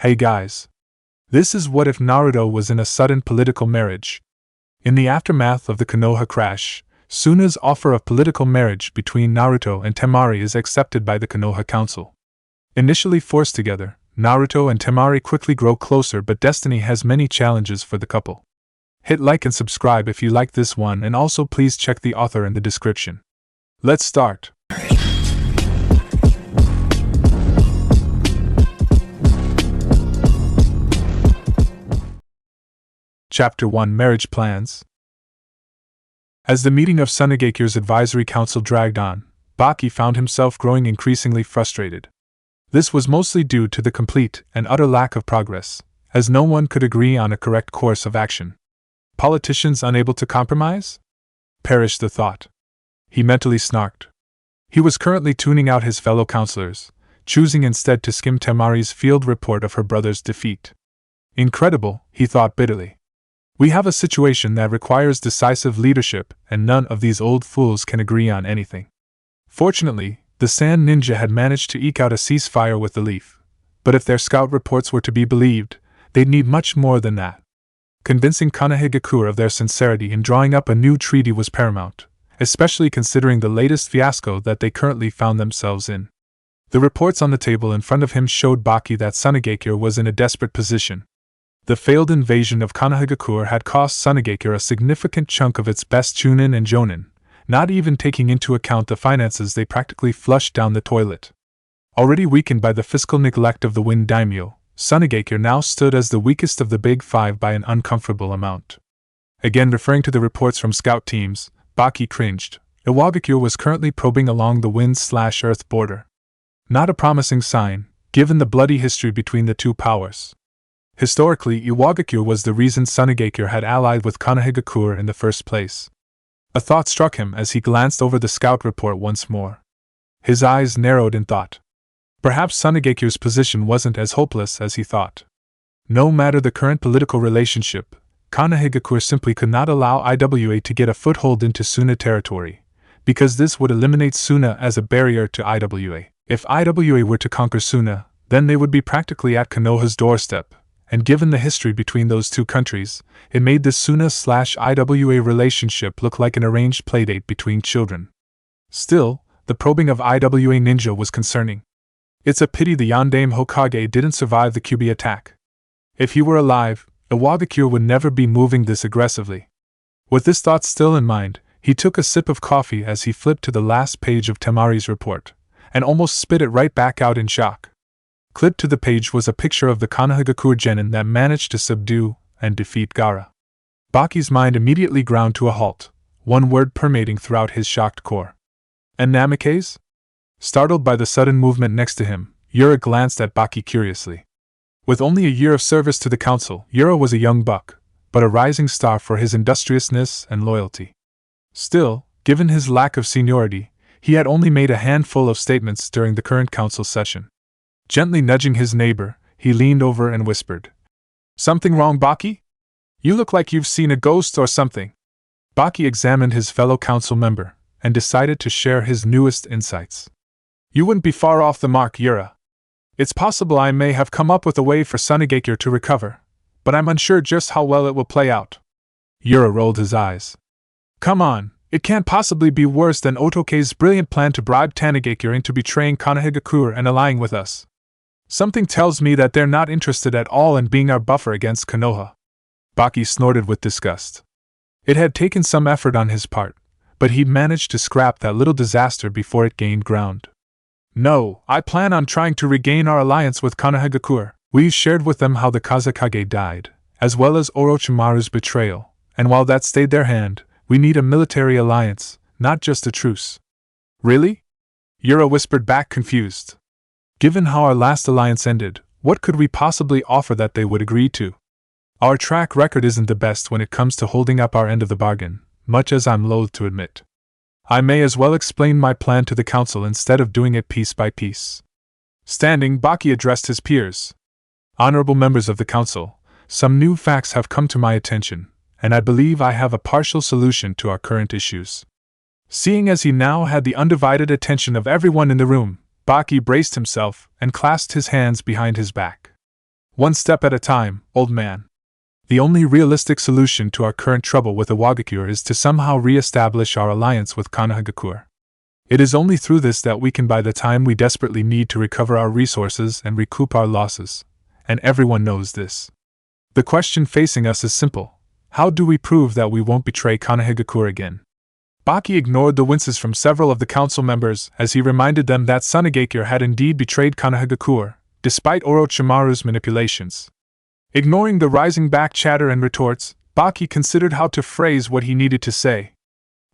Hey guys. This is what if Naruto was in a sudden political marriage. In the aftermath of the Konoha Crash, Suna's offer of political marriage between Naruto and Temari is accepted by the Konoha Council. Initially forced together, Naruto and Temari quickly grow closer, but destiny has many challenges for the couple. Hit like and subscribe if you like this one, and also please check the author in the description. Let's start. Chapter 1 Marriage Plans. As the meeting of Sunagekyou's advisory council dragged on, Baki found himself growing increasingly frustrated. This was mostly due to the complete and utter lack of progress, as no one could agree on a correct course of action. Politicians unable to compromise? Perished the thought. He mentally snarked. He was currently tuning out his fellow counselors, choosing instead to skim Temari's field report of her brother's defeat. Incredible, he thought bitterly. We have a situation that requires decisive leadership, and none of these old fools can agree on anything. Fortunately, the Sand Ninja had managed to eke out a ceasefire with the Leaf, but if their scout reports were to be believed, they'd need much more than that. Convincing Konoha of their sincerity in drawing up a new treaty was paramount, especially considering the latest fiasco that they currently found themselves in. The reports on the table in front of him showed Baki that Sunagekyou was in a desperate position. The failed invasion of Konoha had cost Sunagekyou a significant chunk of its best chunin and jonin, not even taking into account the finances they practically flushed down the toilet. Already weakened by the fiscal neglect of the Wind Daimyo, Sunagekyou now stood as the weakest of the Big Five by an uncomfortable amount. Again referring to the reports from scout teams, Baki cringed. Iwagakure was currently probing along the Wind/Earth border. Not a promising sign, given the bloody history between the two powers. Historically, Iwagakure was the reason Sunagekyou had allied with Konoha in the first place. A thought struck him as he glanced over the scout report once more. His eyes narrowed in thought. Perhaps Sunagekyou's position wasn't as hopeless as he thought. No matter the current political relationship, Konoha simply could not allow IWA to get a foothold into Suna territory, because this would eliminate Suna as a barrier to IWA. If IWA were to conquer Suna, then they would be practically at Konoha's doorstep. And given the history between those two countries, it made the Suna/IWA relationship look like an arranged playdate between children. Still, the probing of IWA Ninja was concerning. It's a pity the Yondaime Hokage didn't survive the Kyuubi attack. If he were alive, Iwagakure would never be moving this aggressively. With this thought still in mind, he took a sip of coffee as he flipped to the last page of Temari's report, and almost spit it right back out in shock. Clipped to the page was a picture of the Konoha genin that managed to subdue and defeat Gaara. Baki's mind immediately ground to a halt, one word permeating throughout his shocked core. And Namikaze? Startled by the sudden movement next to him, Yura glanced at Baki curiously. With only a year of service to the council, Yura was a young buck, but a rising star for his industriousness and loyalty. Still, given his lack of seniority, he had only made a handful of statements during the current council session. Gently nudging his neighbor, he leaned over and whispered, "Something wrong, Baki? You look like you've seen a ghost or something." Baki examined his fellow council member, and decided to share his newest insights. "You wouldn't be far off the mark, Yura. It's possible I may have come up with a way for Sunagekyou to recover, but I'm unsure just how well it will play out." Yura rolled his eyes. "Come on, it can't possibly be worse than Otoke's brilliant plan to bribe Tanagekyou into betraying Konoha and allying with us. Something tells me that they're not interested at all in being our buffer against Konoha." Baki snorted with disgust. It had taken some effort on his part, but he'd managed to scrap that little disaster before it gained ground. "No, I plan on trying to regain our alliance with Konoha. We shared with them how the Kazekage died, as well as Orochimaru's betrayal, and while that stayed their hand, we need a military alliance, not just a truce." "Really?" Yura whispered back, confused. "Given how our last alliance ended, what could we possibly offer that they would agree to? Our track record isn't the best when it comes to holding up our end of the bargain, much as I'm loath to admit. I may as well explain my plan to the council instead of doing it piece by piece." Standing, Baki addressed his peers. "Honorable members of the council, some new facts have come to my attention, and I believe I have a partial solution to our current issues." Seeing as he now had the undivided attention of everyone in the room, Baki braced himself and clasped his hands behind his back. One step at a time, old man. The only realistic solution to our current trouble with the Wagakure is to somehow re-establish our alliance with Konoha. It is only through this that we can buy the time we desperately need to recover our resources and recoup our losses, and everyone knows this. The question facing us is simple. How do we prove that we won't betray Konoha again? Baki ignored the winces from several of the council members as he reminded them that Sunagakure had indeed betrayed Konoha, despite Orochimaru's manipulations. Ignoring the rising back chatter and retorts, Baki considered how to phrase what he needed to say.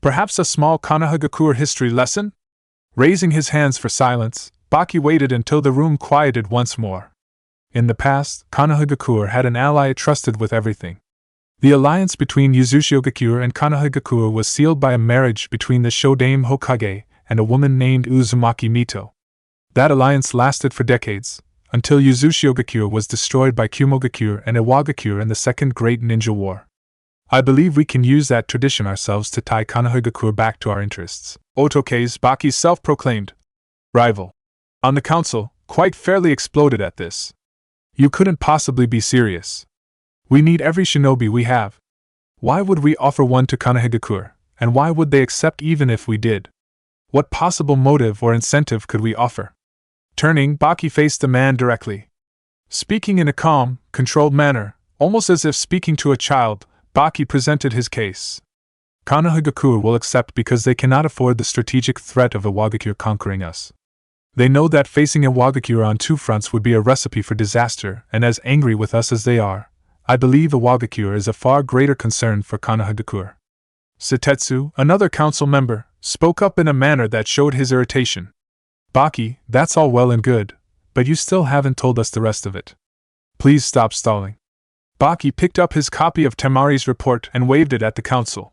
Perhaps a small Konoha history lesson? Raising his hands for silence, Baki waited until the room quieted once more. In the past, Konoha had an ally it trusted with everything. The alliance between Uzushio and Konoha was sealed by a marriage between the Shodaime Hokage and a woman named Uzumaki Mito. That alliance lasted for decades, until Uzushio was destroyed by Kumo and Iwagakure in the Second Great Ninja War. I believe we can use that tradition ourselves to tie Konoha back to our interests. Otoke's, Baki's self-proclaimed rival on the council, quite fairly exploded at this. You couldn't possibly be serious. We need every shinobi we have. Why would we offer one to Konoha, and why would they accept even if we did? What possible motive or incentive could we offer? Turning, Baki faced the man directly. Speaking in a calm, controlled manner, almost as if speaking to a child, Baki presented his case. Konoha will accept because they cannot afford the strategic threat of Iwagakure conquering us. They know that facing Iwagakure on two fronts would be a recipe for disaster, and as angry with us as they are, I believe Iwagakure is a far greater concern for Konoha. Setetsu, another council member, spoke up in a manner that showed his irritation. Baki, that's all well and good, but you still haven't told us the rest of it. Please stop stalling. Baki picked up his copy of Temari's report and waved it at the council.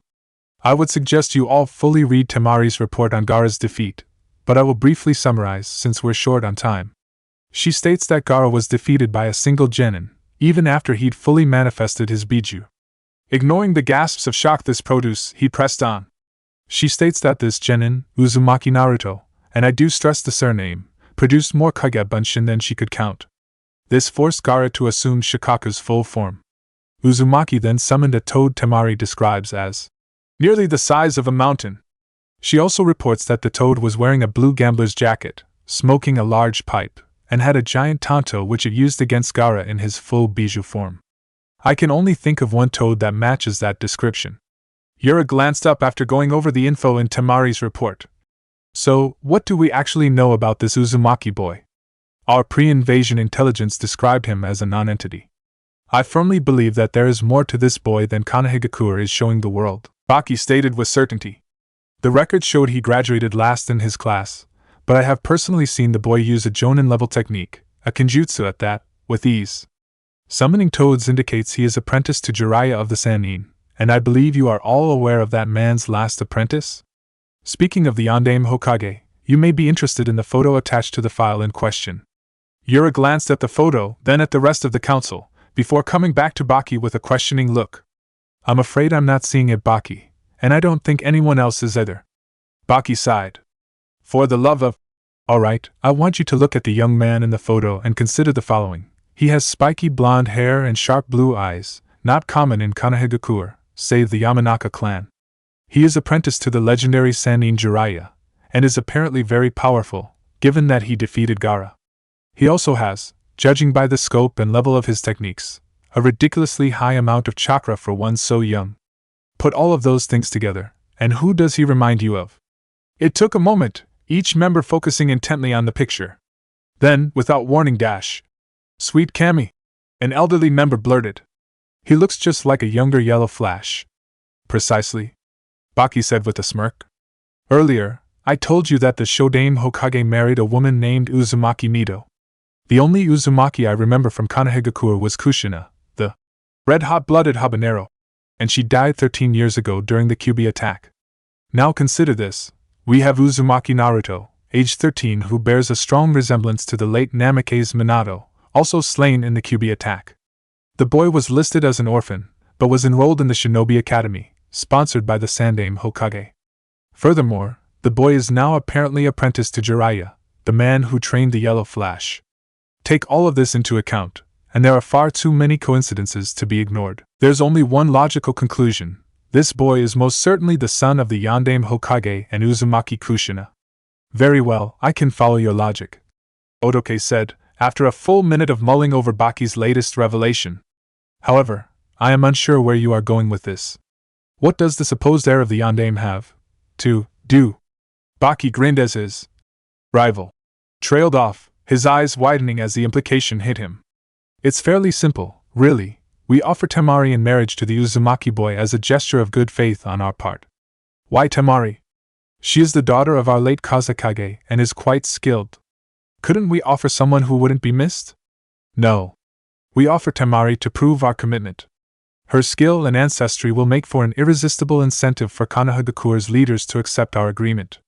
I would suggest you all fully read Temari's report on Gaara's defeat, but I will briefly summarize since we're short on time. She states that Gaara was defeated by a single genin, even after he'd fully manifested his Biju. Ignoring the gasps of shock this produced, he pressed on. She states that this genin, Uzumaki Naruto, and I do stress the surname, produced more Kage Bunshin than she could count. This forced Gaara to assume Shikaku's full form. Uzumaki then summoned a toad Temari describes as nearly the size of a mountain. She also reports that the toad was wearing a blue gambler's jacket, smoking a large pipe, and had a giant tanto which it used against Gaara in his full Biju form. I can only think of one toad that matches that description. Yura glanced up after going over the info in Temari's report. So, what do we actually know about this Uzumaki boy? Our pre-invasion intelligence described him as a non-entity. I firmly believe that there is more to this boy than Konoha is showing the world, Baki stated with certainty. The record showed he graduated last in his class, but I have personally seen the boy use a Jonin-level technique, a Kenjutsu at that, with ease. Summoning toads indicates he is apprenticed to Jiraiya of the Sannin, and I believe you are all aware of that man's last apprentice? Speaking of the Yondaime Hokage, you may be interested in the photo attached to the file in question. Yura glanced at the photo, then at the rest of the council, before coming back to Baki with a questioning look. I'm afraid I'm not seeing it, Baki, and I don't think anyone else is either. Baki sighed. For the love of... Alright, I want you to look at the young man in the photo and consider the following. He has spiky blonde hair and sharp blue eyes, not common in Konoha, save the Yamanaka clan. He is apprenticed to the legendary Sannin Jiraiya, and is apparently very powerful, given that he defeated Gaara. He also has, judging by the scope and level of his techniques, a ridiculously high amount of chakra for one so young. Put all of those things together, and who does he remind you of? It took a moment, each member focusing intently on the picture. Then, without warning, Sweet Kami, an elderly member blurted. He looks just like a younger Yellow Flash. Precisely, Baki said with a smirk. Earlier, I told you that the Shodaime Hokage married a woman named Uzumaki Mito. The only Uzumaki I remember from Konoha was Kushina, the red-hot-blooded habanero, and she died 13 years ago during the Kyuubi attack. Now consider this. We have Uzumaki Naruto, age 13, who bears a strong resemblance to the late Namikaze Minato, also slain in the Kyuubi attack. The boy was listed as an orphan, but was enrolled in the Shinobi Academy, sponsored by the Sandaime Hokage. Furthermore, the boy is now apparently apprenticed to Jiraiya, the man who trained the Yellow Flash. Take all of this into account, and there are far too many coincidences to be ignored. There's only one logical conclusion. This boy is most certainly the son of the Yondaime Hokage and Uzumaki Kushina. Very well, I can follow your logic, Otoke said, after a full minute of mulling over Baki's latest revelation. However, I am unsure where you are going with this. What does the supposed heir of the Yondaime have to do? Baki grinned as his rival trailed off, his eyes widening as the implication hit him. It's fairly simple, really. We offer Temari in marriage to the Uzumaki boy as a gesture of good faith on our part. Why Temari? She is the daughter of our late Kazekage and is quite skilled. Couldn't we offer someone who wouldn't be missed? No. We offer Temari to prove our commitment. Her skill and ancestry will make for an irresistible incentive for Konohagakure's leaders to accept our agreement.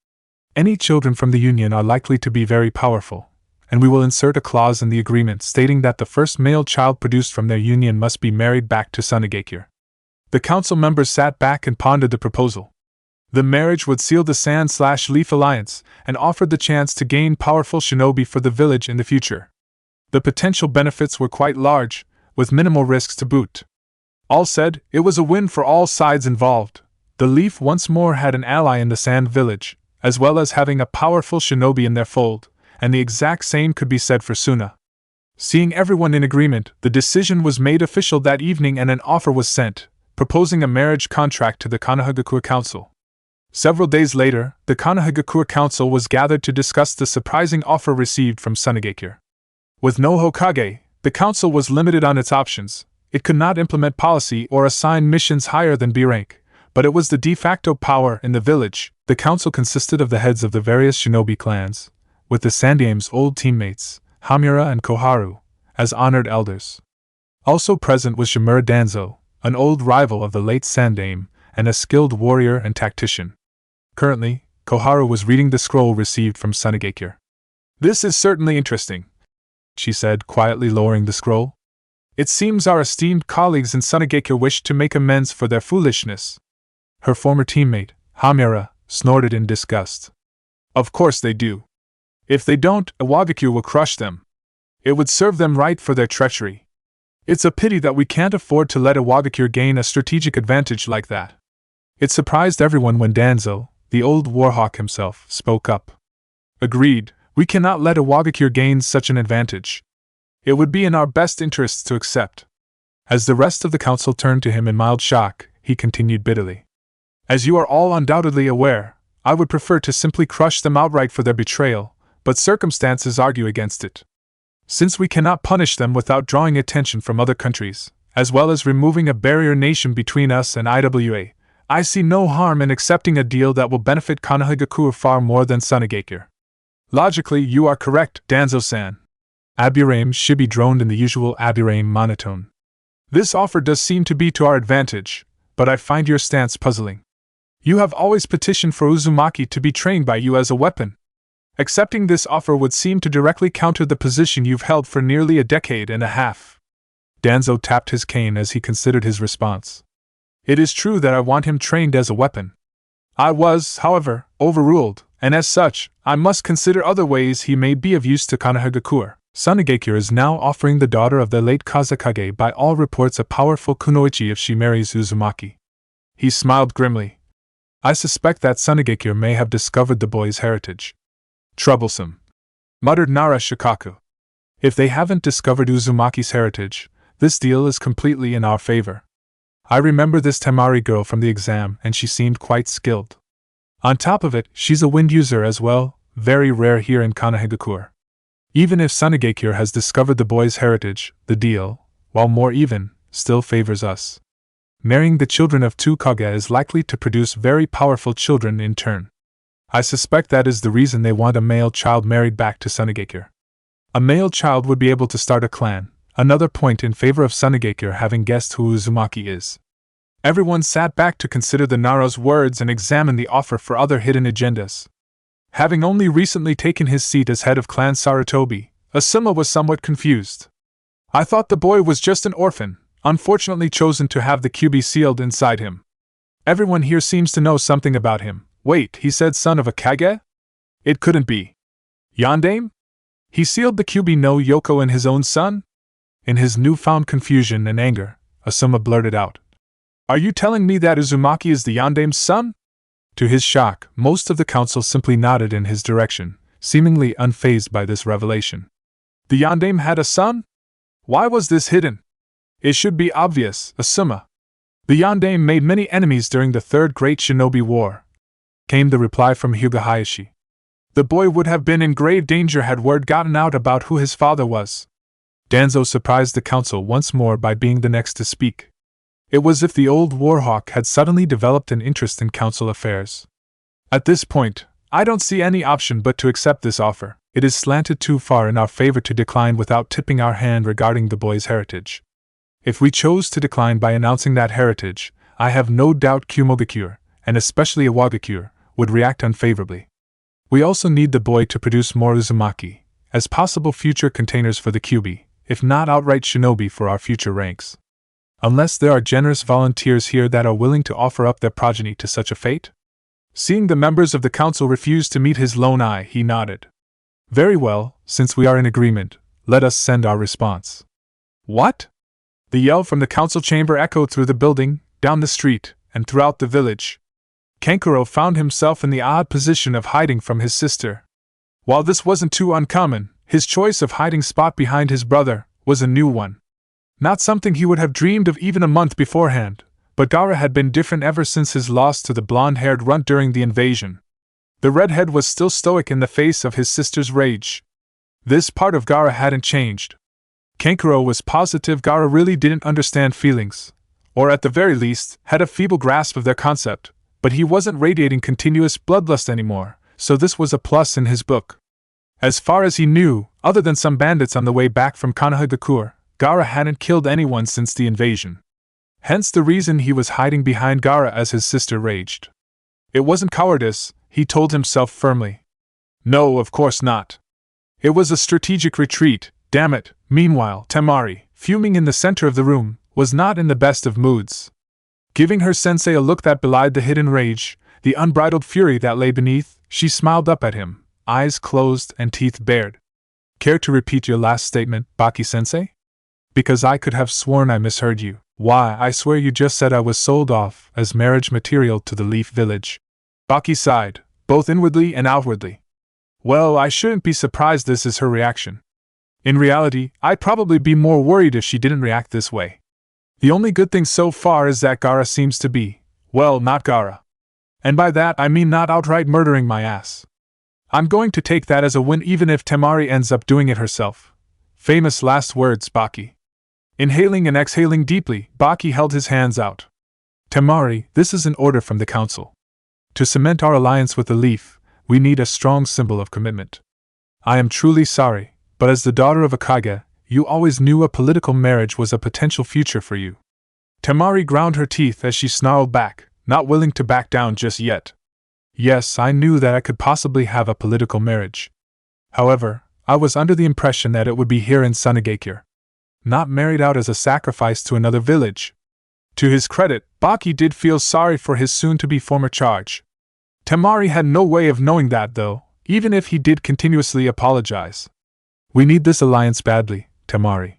Any children from the union are likely to be very powerful, and we will insert a clause in the agreement stating that the first male child produced from their union must be married back to Sunagakure. The council members sat back and pondered the proposal. The marriage would seal the Sand/Leaf alliance and offered the chance to gain powerful shinobi for the village in the future. The potential benefits were quite large, with minimal risks to boot. All said, it was a win for all sides involved. The Leaf once more had an ally in the Sand Village, as well as having a powerful shinobi in their fold, and the exact same could be said for Suna. Seeing everyone in agreement, the decision was made official that evening and an offer was sent, proposing a marriage contract to the Konoha Council. Several days later, the Konoha Council was gathered to discuss the surprising offer received from Sunagakure. With no Hokage, the council was limited on its options. It could not implement policy or assign missions higher than B rank, but it was the de facto power in the village. The council consisted of the heads of the various shinobi clans, with the Sandaime's old teammates, Hamura and Koharu, as honored elders. Also present was Shimura Danzo, an old rival of the late Sandaime, and a skilled warrior and tactician. Currently, Koharu was reading the scroll received from Sunagakure. "This is certainly interesting," she said, quietly lowering the scroll. "It seems our esteemed colleagues in Sunagakure wish to make amends for their foolishness." Her former teammate, Hamura, snorted in disgust. "Of course they do. If they don't, Iwagakure will crush them. It would serve them right for their treachery. It's a pity that we can't afford to let Iwagakure gain a strategic advantage like that." It surprised everyone when Danzo, the old warhawk himself, spoke up. "Agreed, we cannot let Iwagakure gain such an advantage. It would be in our best interests to accept." As the rest of the council turned to him in mild shock, he continued bitterly. "As you are all undoubtedly aware, I would prefer to simply crush them outright for their betrayal, but circumstances argue against it. Since we cannot punish them without drawing attention from other countries, as well as removing a barrier nation between us and IWA, I see no harm in accepting a deal that will benefit Konohagakure far more than Sunagakure." "Logically, you are correct, Danzo-san." Aburame's Shibi droned in the usual Aburame monotone. "This offer does seem to be to our advantage, but I find your stance puzzling. You have always petitioned for Uzumaki to be trained by you as a weapon. Accepting this offer would seem to directly counter the position you've held for nearly a decade and a half." Danzo tapped his cane as he considered his response. "It is true that I want him trained as a weapon. I was, however, overruled, and as such, I must consider other ways he may be of use to Konohagakure. Sunagakure is now offering the daughter of the late Kazekage by all reports a powerful kunoichi if she marries Uzumaki." He smiled grimly. "I suspect that Sunagakure may have discovered the boy's heritage." "Troublesome," muttered Nara Shikaku. "If they haven't discovered Uzumaki's heritage, this deal is completely in our favor. I remember this Temari girl from the exam and she seemed quite skilled. On top of it, she's a wind user as well, very rare here in Konohagakure. Even if Sunagakure has discovered the boy's heritage, the deal, while more even, still favors us. Marrying the children of two Kage is likely to produce very powerful children in turn. I suspect that is the reason they want a male child married back to Sunagakure. A male child would be able to start a clan, another point in favor of Sunagakure having guessed who Uzumaki is." Everyone sat back to consider the Naro's words and examine the offer for other hidden agendas. Having only recently taken his seat as head of Clan Sarutobi, Asuma was somewhat confused. "I thought the boy was just an orphan, unfortunately chosen to have the QB sealed inside him. Everyone here seems to know something about him. Wait, he said son of a Kage? It couldn't be. Yondaime? He sealed the QB no Yoko in his own son?" In his newfound confusion and anger, Asuma blurted out, "Are you telling me that Uzumaki is the Yandame's son?" To his shock, most of the council simply nodded in his direction, seemingly unfazed by this revelation. The Yandame had a son? Why was this hidden? It should be obvious, Asuma. The Yandame made many enemies during the Third Great Shinobi War, came the reply from Hyuga Hayashi. The boy would have been in grave danger had word gotten out about who his father was. Danzo surprised the council once more by being the next to speak. It was as if the old warhawk had suddenly developed an interest in council affairs. At this point, I don't see any option but to accept this offer. It is slanted too far in our favor to decline without tipping our hand regarding the boy's heritage. If we chose to decline by announcing that heritage, I have no doubt Kumogakure, and especially Iwagakure, would react unfavorably. We also need the boy to produce more Uzumaki, as possible future containers for the Kyubi, if not outright shinobi for our future ranks. Unless there are generous volunteers here that are willing to offer up their progeny to such a fate? Seeing the members of the council refuse to meet his lone eye, he nodded. Very well, since we are in agreement, let us send our response. What? The yell from the council chamber echoed through the building, down the street, and throughout the village. Kankuro found himself in the odd position of hiding from his sister. While this wasn't too uncommon, his choice of hiding spot behind his brother was a new one. Not something he would have dreamed of even a month beforehand, but Gaara had been different ever since his loss to the blonde-haired runt during the invasion. The redhead was still stoic in the face of his sister's rage. This part of Gaara hadn't changed. Kankuro was positive Gaara really didn't understand feelings, or at the very least, had a feeble grasp of their concept, but he wasn't radiating continuous bloodlust anymore, so this was a plus in his book. As far as he knew, other than some bandits on the way back from Konohagakure, Gaara hadn't killed anyone since the invasion. Hence the reason he was hiding behind Gaara as his sister raged. It wasn't cowardice, he told himself firmly. No, of course not. It was a strategic retreat, damn it. Meanwhile, Temari, fuming in the center of the room, was not in the best of moods. Giving her sensei a look that belied the hidden rage, the unbridled fury that lay beneath, she smiled up at him, eyes closed and teeth bared. Care to repeat your last statement, Baki-sensei? Because I could have sworn I misheard you. Why, I swear you just said I was sold off as marriage material to the Leaf Village. Baki sighed, both inwardly and outwardly. Well, I shouldn't be surprised this is her reaction. In reality, I'd probably be more worried if she didn't react this way. The only good thing so far is that Gaara seems to be, well, not Gaara. And by that I mean not outright murdering my ass. I'm going to take that as a win even if Temari ends up doing it herself. Famous last words, Baki. Inhaling and exhaling deeply, Baki held his hands out. Temari, this is an order from the council. To cement our alliance with the Leaf, we need a strong symbol of commitment. I am truly sorry, but as the daughter of a Kage, you always knew a political marriage was a potential future for you. Temari ground her teeth as she snarled back, not willing to back down just yet. Yes, I knew that I could possibly have a political marriage. However, I was under the impression that it would be here in Sunagakure. Not married out as a sacrifice to another village. To his credit, Baki did feel sorry for his soon-to-be former charge. Temari had no way of knowing that though, even if he did continuously apologize. We need this alliance badly, Temari.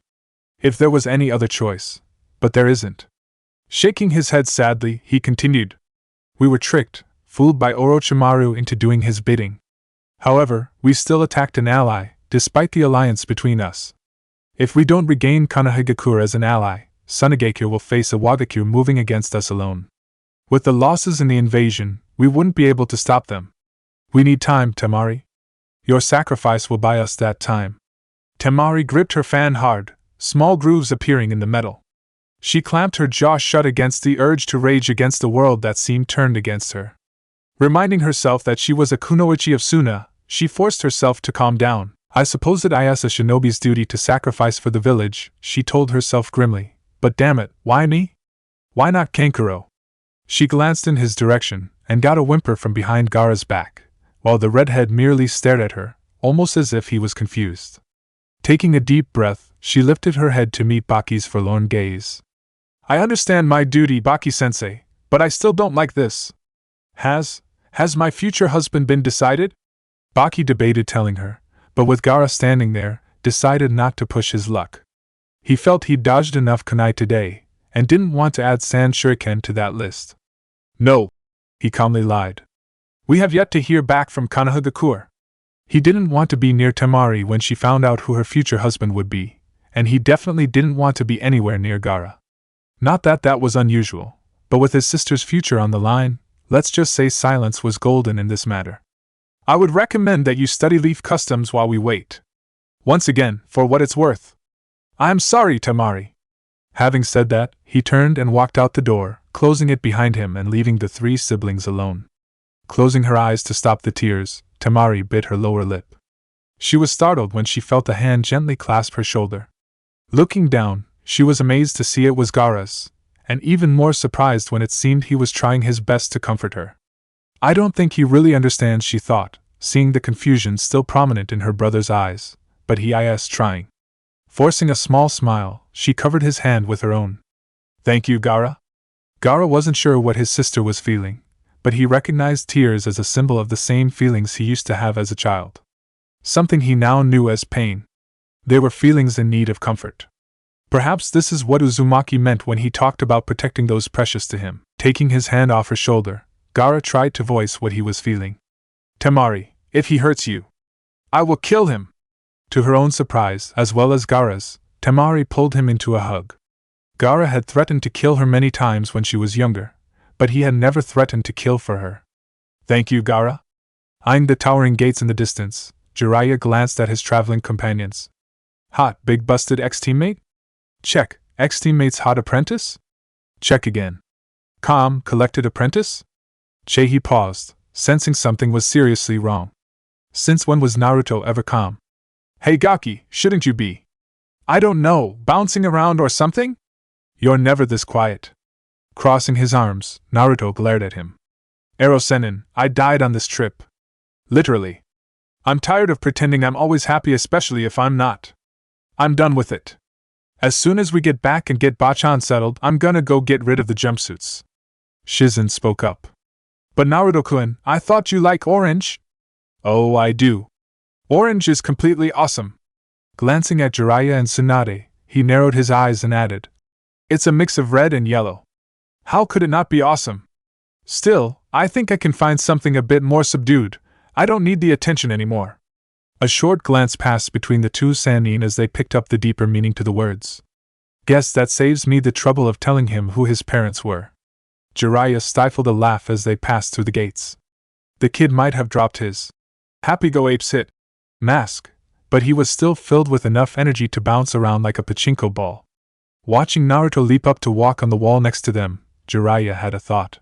If there was any other choice. But there isn't. Shaking his head sadly, he continued. We were tricked, fooled by Orochimaru into doing his bidding. However, we still attacked an ally, despite the alliance between us. If we don't regain Konohagakure as an ally, Sunagakure will face Iwagakure moving against us alone. With the losses in the invasion, we wouldn't be able to stop them. We need time, Temari. Your sacrifice will buy us that time. Temari gripped her fan hard, small grooves appearing in the metal. She clamped her jaw shut against the urge to rage against the world that seemed turned against her. Reminding herself that she was a kunoichi of Suna, she forced herself to calm down. I suppose it is a shinobi's duty to sacrifice for the village, she told herself grimly. But damn it, why me? Why not Kankuro? She glanced in his direction, and got a whimper from behind Gaara's back, while the redhead merely stared at her, almost as if he was confused. Taking a deep breath, she lifted her head to meet Baki's forlorn gaze. I understand my duty, Baki-sensei, but I still don't like this. Has my future husband been decided? Baki debated telling her, but with Gaara standing there, decided not to push his luck. He felt he'd dodged enough kunai today, and didn't want to add sand shuriken to that list. No, he calmly lied. We have yet to hear back from Konoha. He didn't want to be near Temari when she found out who her future husband would be, and he definitely didn't want to be anywhere near Gaara. Not that that was unusual, but with his sister's future on the line, let's just say silence was golden in this matter. I would recommend that you study leaf customs while we wait. Once again, for what it's worth. I'm sorry, Temari. Having said that, he turned and walked out the door, closing it behind him and leaving the three siblings alone. Closing her eyes to stop the tears, Temari bit her lower lip. She was startled when she felt a hand gently clasp her shoulder. Looking down, she was amazed to see it was Gaara's, and even more surprised when it seemed he was trying his best to comfort her. I don't think he really understands, she thought, seeing the confusion still prominent in her brother's eyes, but he is trying. Forcing a small smile, she covered his hand with her own. Thank you, Gaara. Gaara wasn't sure what his sister was feeling, but he recognized tears as a symbol of the same feelings he used to have as a child. Something he now knew as pain. They were feelings in need of comfort. Perhaps this is what Uzumaki meant when he talked about protecting those precious to him. Taking his hand off her shoulder, Gaara tried to voice what he was feeling. Temari, if he hurts you, I will kill him. To her own surprise, as well as Gaara's, Temari pulled him into a hug. Gaara had threatened to kill her many times when she was younger, but he had never threatened to kill for her. Thank you, Gaara. Eyeing the towering gates in the distance, Jiraiya glanced at his traveling companions. Hot, big busted ex-teammate? Check. Ex-teammate's hot apprentice? Check again. Calm, collected apprentice? He paused, sensing something was seriously wrong. Since when was Naruto ever calm? Hey Gaki, shouldn't you be? I don't know, bouncing around or something? You're never this quiet. Crossing his arms, Naruto glared at him. Ero-sennin, I died on this trip. Literally. I'm tired of pretending I'm always happy, especially if I'm not. I'm done with it. As soon as we get back and get Bachan settled, I'm gonna go get rid of the jumpsuits. Shizen spoke up. But Naruto-kun, I thought you like orange? Oh, I do. Orange is completely awesome. Glancing at Jiraiya and Tsunade, he narrowed his eyes and added. It's a mix of red and yellow. How could it not be awesome? Still, I think I can find something a bit more subdued. I don't need the attention anymore. A short glance passed between the two Sannin as they picked up the deeper meaning to the words. Guess that saves me the trouble of telling him who his parents were. Jiraiya stifled a laugh as they passed through the gates. The kid might have dropped his happy-go-apes hit mask, but he was still filled with enough energy to bounce around like a pachinko ball. Watching Naruto leap up to walk on the wall next to them, Jiraiya had a thought.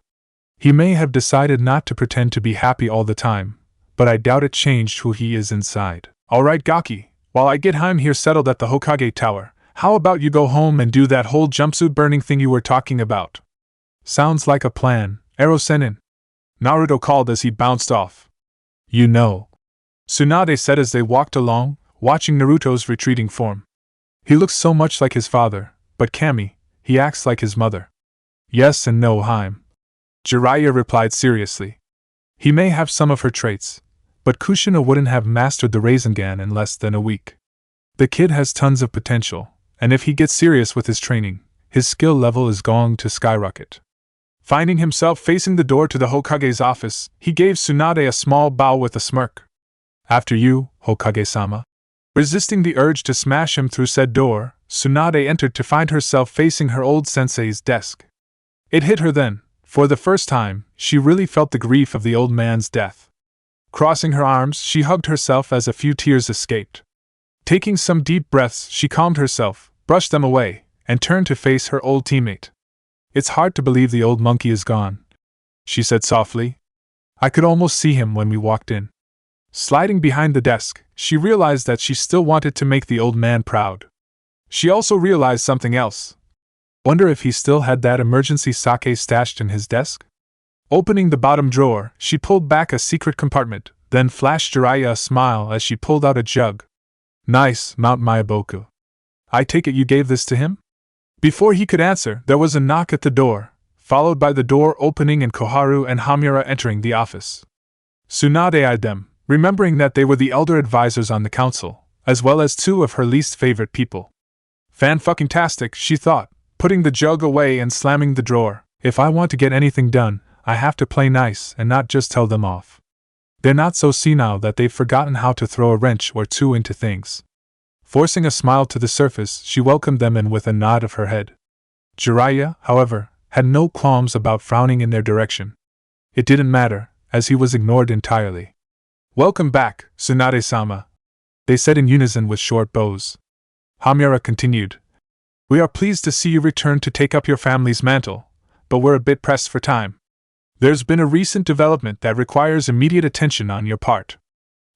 He may have decided not to pretend to be happy all the time, but I doubt it changed who he is inside. Alright Gaki, while I get him here settled at the Hokage Tower, how about you go home and do that whole jumpsuit burning thing you were talking about? Sounds like a plan, Ero-sennin. Naruto called as he bounced off. You know. Tsunade said as they walked along, watching Naruto's retreating form. He looks so much like his father, but Kami, he acts like his mother. Yes and no, Haim. Jiraiya replied seriously. He may have some of her traits, but Kushina wouldn't have mastered the Rasengan in less than a week. The kid has tons of potential, and if he gets serious with his training, his skill level is going to skyrocket. Finding himself facing the door to the Hokage's office, he gave Tsunade a small bow with a smirk. After you, Hokage-sama. Resisting the urge to smash him through said door, Tsunade entered to find herself facing her old sensei's desk. It hit her then. For the first time, she really felt the grief of the old man's death. Crossing her arms, she hugged herself as a few tears escaped. Taking some deep breaths, she calmed herself, brushed them away, and turned to face her old teammate. It's hard to believe the old monkey is gone, she said softly. I could almost see him when we walked in. Sliding behind the desk, she realized that she still wanted to make the old man proud. She also realized something else. Wonder if he still had that emergency sake stashed in his desk? Opening the bottom drawer, she pulled back a secret compartment, then flashed Jiraiya a smile as she pulled out a jug. Nice, Mount Myaboku. I take it you gave this to him? Before he could answer, there was a knock at the door, followed by the door opening and Koharu and Hamura entering the office. Tsunade eyed them, remembering that they were the elder advisors on the council, as well as two of her least favorite people. Fan-fucking-tastic, she thought, putting the jug away and slamming the drawer. If I want to get anything done, I have to play nice and not just tell them off. They're not so senile that they've forgotten how to throw a wrench or two into things. Forcing a smile to the surface, she welcomed them in with a nod of her head. Jiraiya, however, had no qualms about frowning in their direction. It didn't matter, as he was ignored entirely. "Welcome back, Tsunade-sama," they said in unison with short bows. Hamiura continued. "We are pleased to see you return to take up your family's mantle, but we're a bit pressed for time. There's been a recent development that requires immediate attention on your part."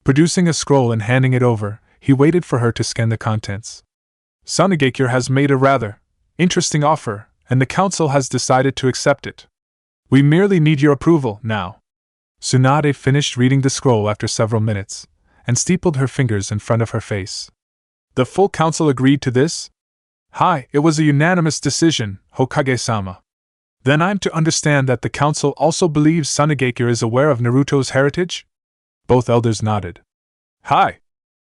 Producing a scroll and handing it over, he waited for her to scan the contents. "Sunagakure has made a rather interesting offer, and the council has decided to accept it. We merely need your approval now." Tsunade finished reading the scroll after several minutes, and steepled her fingers in front of her face. "The full council agreed to this?" "Hi, it was a unanimous decision, Hokage-sama." "Then I'm to understand that the council also believes Sunagakure is aware of Naruto's heritage?" Both elders nodded. "Hi!"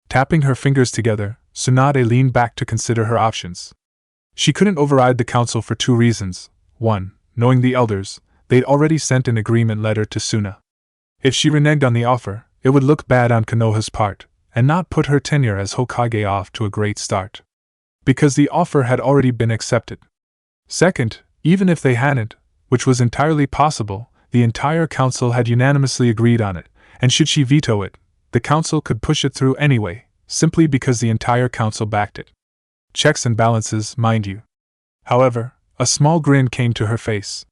Tapping her fingers together, Tsunade leaned back to consider her options. She couldn't override the council for two reasons. One, knowing the elders, they'd already sent an agreement letter to Suna. If she reneged on the offer, it would look bad on Konoha's part, and not put her tenure as Hokage off to a great start. Because the offer had already been accepted. Second, even if they hadn't, which was entirely possible, the entire council had unanimously agreed on it, and should she veto it, the council could push it through anyway, simply because the entire council backed it. Checks and balances, mind you. However, a small grin came to her face.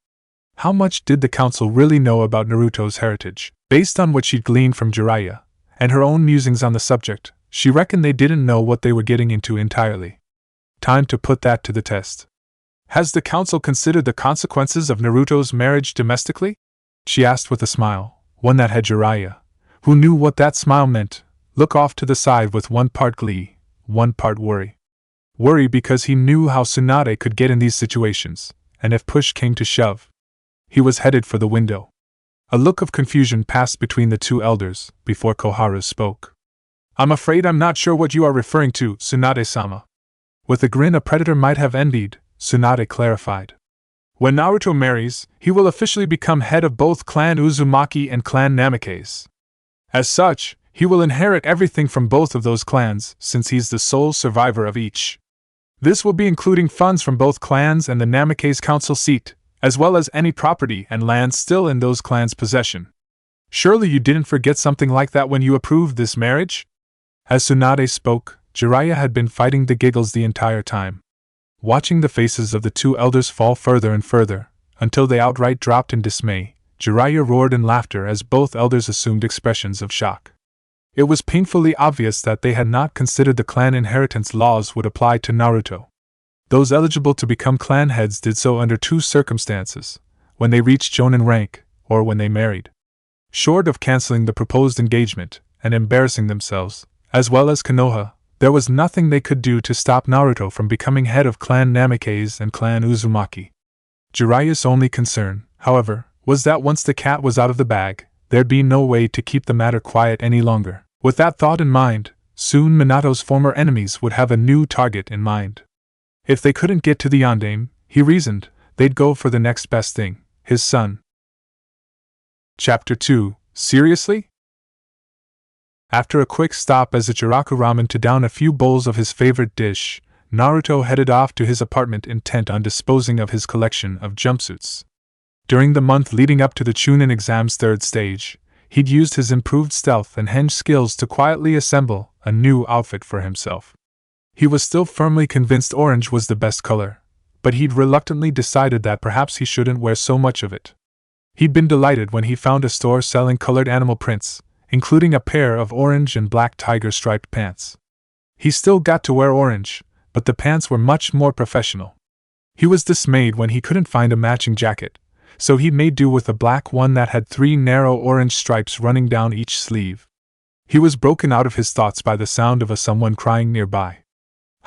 How much did the council really know about Naruto's heritage? Based on what she'd gleaned from Jiraiya, and her own musings on the subject, she reckoned they didn't know what they were getting into entirely. Time to put that to the test. "Has the council considered the consequences of Naruto's marriage domestically?" she asked with a smile, one that had Jiraiya, who knew what that smile meant, look off to the side with one part glee, one part worry. Worry because he knew how Tsunade could get in these situations, and if push came to shove, he was headed for the window. A look of confusion passed between the two elders, before Koharu spoke. "I'm afraid I'm not sure what you are referring to, Tsunade-sama." With a grin a predator might have envied, Tsunade clarified. "When Naruto marries, he will officially become head of both Clan Uzumaki and Clan Namikaze. As such, he will inherit everything from both of those clans, since he's the sole survivor of each. This will be including funds from both clans and the Namikaze council seat, as well as any property and land still in those clans' possession. Surely you didn't forget something like that when you approved this marriage?" As Tsunade spoke, Jiraiya had been fighting the giggles the entire time. Watching the faces of the two elders fall further and further, until they outright dropped in dismay, Jiraiya roared in laughter as both elders assumed expressions of shock. It was painfully obvious that they had not considered the clan inheritance laws would apply to Naruto. Those eligible to become clan heads did so under two circumstances: when they reached Jonin rank, or when they married. Short of canceling the proposed engagement, and embarrassing themselves, as well as Konoha, there was nothing they could do to stop Naruto from becoming head of Clan Namikaze and Clan Uzumaki. Jiraiya's only concern, however, was that once the cat was out of the bag, there'd be no way to keep the matter quiet any longer. With that thought in mind, soon Minato's former enemies would have a new target in mind. If they couldn't get to the Yondaime, he reasoned, they'd go for the next best thing, his son. Chapter 2. Seriously? After a quick stop as a Jiraku ramen to down a few bowls of his favorite dish, Naruto headed off to his apartment intent on disposing of his collection of jumpsuits. During the month leading up to the Chunin exam's third stage, he'd used his improved stealth and henge skills to quietly assemble a new outfit for himself. He was still firmly convinced orange was the best color, but he'd reluctantly decided that perhaps he shouldn't wear so much of it. He'd been delighted when he found a store selling colored animal prints, including a pair of orange and black tiger-striped pants. He still got to wear orange, but the pants were much more professional. He was dismayed when he couldn't find a matching jacket, so he made do with a black one that had 3 narrow orange stripes running down each sleeve. He was broken out of his thoughts by the sound of someone crying nearby.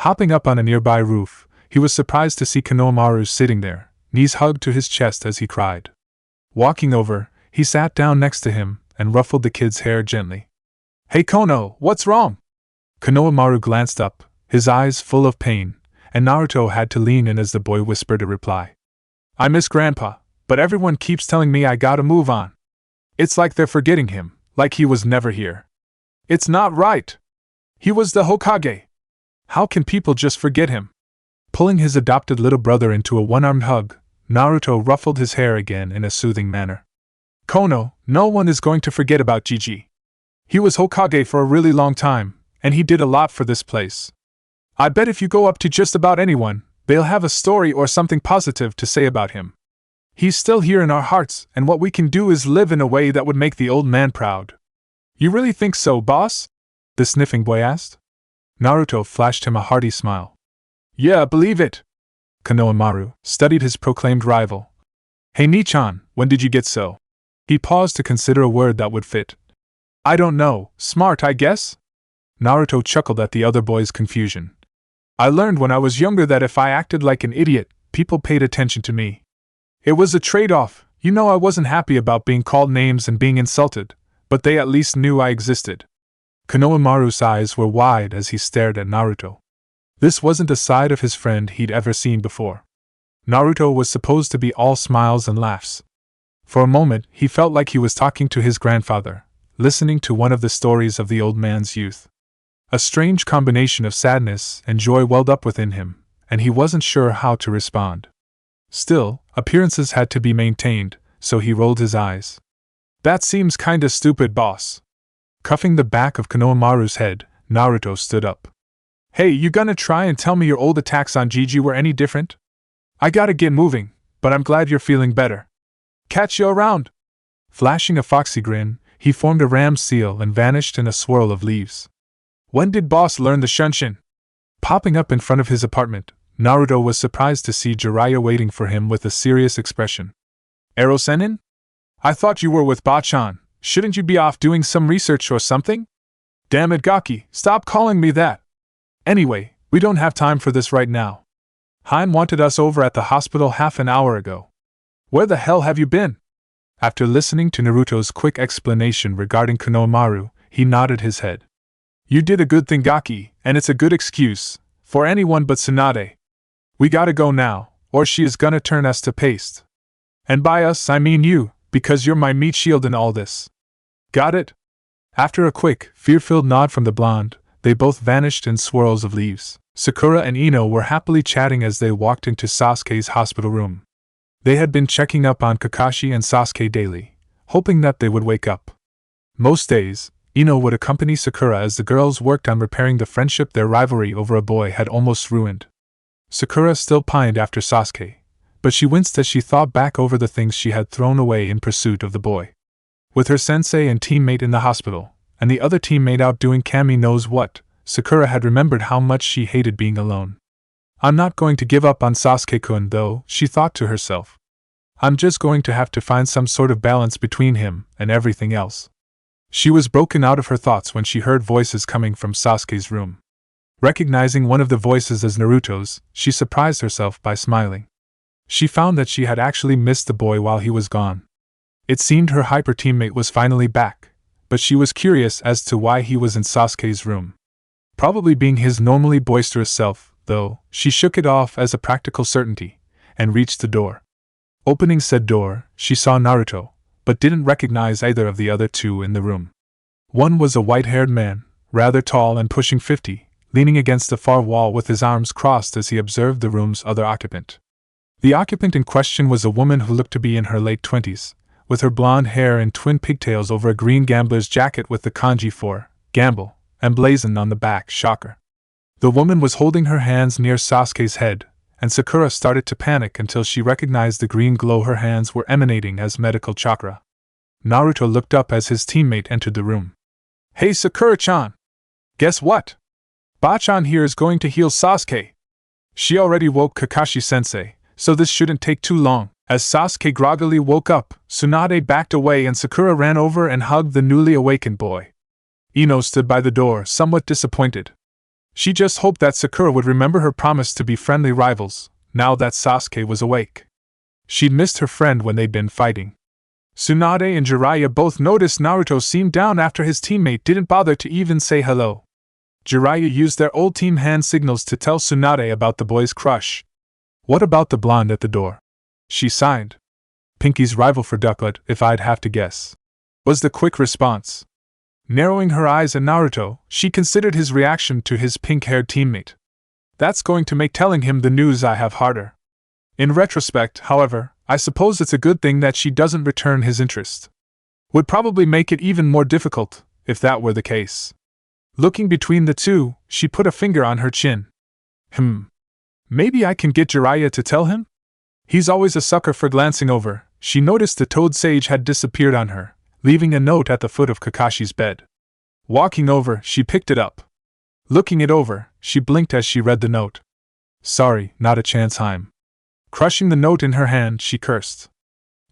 Hopping up on a nearby roof, he was surprised to see Konohamaru sitting there, knees hugged to his chest as he cried. Walking over, he sat down next to him and ruffled the kid's hair gently. "Hey Kono, what's wrong?" Konohamaru glanced up, his eyes full of pain, and Naruto had to lean in as the boy whispered a reply. I miss Grandpa, but everyone keeps telling me I gotta move on. It's like they're forgetting him, like he was never here. It's not right. He was the Hokage. How can people just forget him? Pulling his adopted little brother into a one-armed hug, Naruto ruffled his hair again in a soothing manner. Kono, no one is going to forget about Gigi. He was Hokage for a really long time, and he did a lot for this place. I bet if you go up to just about anyone, they'll have a story or something positive to say about him. He's still here in our hearts, and what we can do is live in a way that would make the old man proud. You really think so, boss? The sniffing boy asked. Naruto flashed him a hearty smile. Yeah, believe it. Konoha studied his proclaimed rival. Hey Nichan, when did you get so? He paused to consider a word that would fit. I don't know, smart I guess? Naruto chuckled at the other boy's confusion. I learned when I was younger that if I acted like an idiot, people paid attention to me. It was a trade-off, you know. I wasn't happy about being called names and being insulted, but they at least knew I existed. Konoha eyes were wide as he stared at Naruto. This wasn't a side of his friend he'd ever seen before. Naruto was supposed to be all smiles and laughs. For a moment, he felt like he was talking to his grandfather, listening to one of the stories of the old man's youth. A strange combination of sadness and joy welled up within him, and he wasn't sure how to respond. Still, appearances had to be maintained, so he rolled his eyes. That seems kinda stupid, boss. Cuffing the back of Konohamaru's head, Naruto stood up. Hey, you gonna try and tell me your old attacks on Gigi were any different? I gotta get moving, but I'm glad you're feeling better. Catch you around. Flashing a foxy grin, he formed a ram seal and vanished in a swirl of leaves. When did boss learn the Shunshin? Popping up in front of his apartment, Naruto was surprised to see Jiraiya waiting for him with a serious expression. Ero-senin? I thought you were with Bachan. Shouldn't you be off doing some research or something? Damn it, Gaki, stop calling me that. Anyway, we don't have time for this right now. Haim wanted us over at the hospital half an hour ago. Where the hell have you been? After listening to Naruto's quick explanation regarding Konohamaru, he nodded his head. You did a good thing, Gaki, and it's a good excuse, for anyone but Tsunade. We gotta go now, or she is gonna turn us to paste. And by us I mean you, because you're my meat shield in all this. Got it? After a quick, fear-filled nod from the blonde, they both vanished in swirls of leaves. Sakura and Ino were happily chatting as they walked into Sasuke's hospital room. They had been checking up on Kakashi and Sasuke daily, hoping that they would wake up. Most days, Ino would accompany Sakura as the girls worked on repairing the friendship their rivalry over a boy had almost ruined. Sakura still pined after Sasuke, but she winced as she thought back over the things she had thrown away in pursuit of the boy. With her sensei and teammate in the hospital, and the other teammate out doing Kami knows what, Sakura had remembered how much she hated being alone. I'm not going to give up on Sasuke-kun though, she thought to herself. I'm just going to have to find some sort of balance between him and everything else. She was broken out of her thoughts when she heard voices coming from Sasuke's room. Recognizing one of the voices as Naruto's, she surprised herself by smiling. She found that she had actually missed the boy while he was gone. It seemed her hyper teammate was finally back, but she was curious as to why he was in Sasuke's room. Probably being his normally boisterous self, though, she shook it off as a practical certainty, and reached the door. Opening said door, she saw Naruto, but didn't recognize either of the other two in the room. One was a white-haired man, rather tall and pushing 50, leaning against the far wall with his arms crossed as he observed the room's other occupant. The occupant in question was a woman who looked to be in her late 20s, with her blonde hair and twin pigtails over a green gambler's jacket with the kanji for gamble emblazoned on the back. Shocker. The woman was holding her hands near Sasuke's head, and Sakura started to panic until she recognized the green glow her hands were emanating as medical chakra. Naruto looked up as his teammate entered the room. Hey Sakura-chan! Guess what? Bachan here is going to heal Sasuke. She already woke Kakashi-sensei, so this shouldn't take too long. As Sasuke groggily woke up, Tsunade backed away and Sakura ran over and hugged the newly awakened boy. Ino stood by the door, somewhat disappointed. She just hoped that Sakura would remember her promise to be friendly rivals, now that Sasuke was awake. She'd missed her friend when they'd been fighting. Tsunade and Jiraiya both noticed Naruto seemed down after his teammate didn't bother to even say hello. Jiraiya used their old team hand signals to tell Tsunade about the boy's crush. What about the blonde at the door? She sighed. Pinky's rival for Ducklet, if I'd have to guess, was the quick response. Narrowing her eyes at Naruto, she considered his reaction to his pink-haired teammate. That's going to make telling him the news I have harder. In retrospect, however, I suppose it's a good thing that she doesn't return his interest. Would probably make it even more difficult, if that were the case. Looking between the two, she put a finger on her chin. Maybe I can get Jiraiya to tell him? He's always a sucker for glancing over. She noticed the toad sage had disappeared on her, leaving a note at the foot of Kakashi's bed. Walking over, she picked it up. Looking it over, she blinked as she read the note. Sorry, not a chance, Heim. Crushing the note in her hand, she cursed.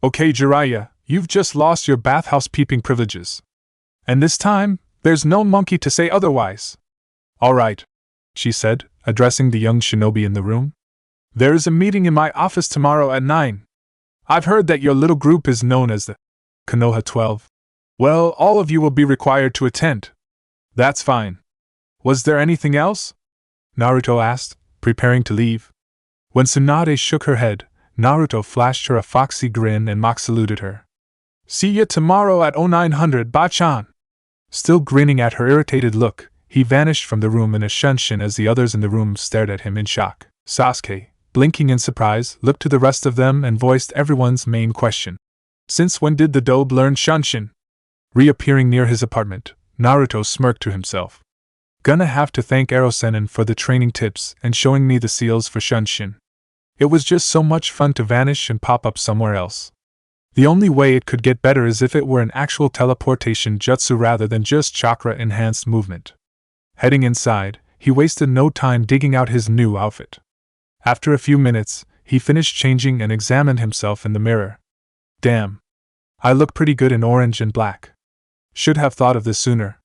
Okay, Jiraiya, you've just lost your bathhouse peeping privileges. And this time, there's no monkey to say otherwise. All right, she said, addressing the young shinobi in the room. There is a meeting in my office tomorrow at 9. I've heard that your little group is known as the Konoha 12. Well, all of you will be required to attend. That's fine. Was there anything else? Naruto asked, preparing to leave. When Tsunade shook her head, Naruto flashed her a foxy grin and mock saluted her. See ya tomorrow at 0900 Bachan. Still grinning at her irritated look, he vanished from the room in a shunshin as the others in the room stared at him in shock. Sasuke, blinking in surprise, looked to the rest of them and voiced everyone's main question. Since when did the dobe learn shunshin? Reappearing near his apartment, Naruto smirked to himself. Gonna have to thank Ero-sennin for the training tips and showing me the seals for shunshin. It was just so much fun to vanish and pop up somewhere else. The only way it could get better is if it were an actual teleportation jutsu rather than just chakra-enhanced movement. Heading inside, he wasted no time digging out his new outfit. After a few minutes, he finished changing and examined himself in the mirror. Damn. I look pretty good in orange and black. Should have thought of this sooner.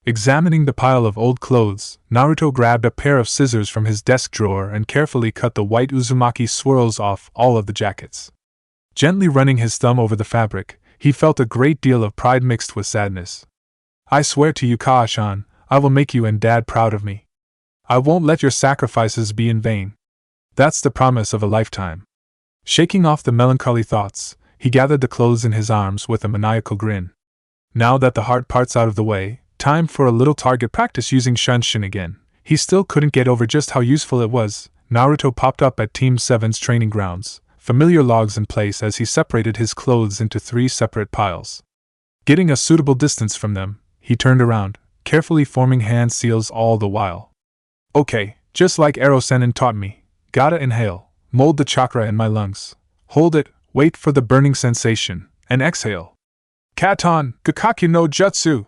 Examining the pile of old clothes, Naruto grabbed a pair of scissors from his desk drawer and carefully cut the white Uzumaki swirls off all of the jackets. Gently running his thumb over the fabric, he felt a great deal of pride mixed with sadness. I swear to you, Kaashan, I will make you and Dad proud of me. I won't let your sacrifices be in vain. That's the promise of a lifetime. Shaking off the melancholy thoughts, he gathered the clothes in his arms with a maniacal grin. Now that the hard part's out of the way, time for a little target practice using shunshin again. He still couldn't get over just how useful it was. Naruto popped up at Team 7's training grounds, familiar logs in place as he separated his clothes into 3 separate piles. Getting a suitable distance from them, he turned around, carefully forming hand seals all the while. Okay, just like Ero-sennin taught me. Gotta inhale, mold the chakra in my lungs. Hold it, wait for the burning sensation, and exhale. Katon, Gakakyu no Jutsu!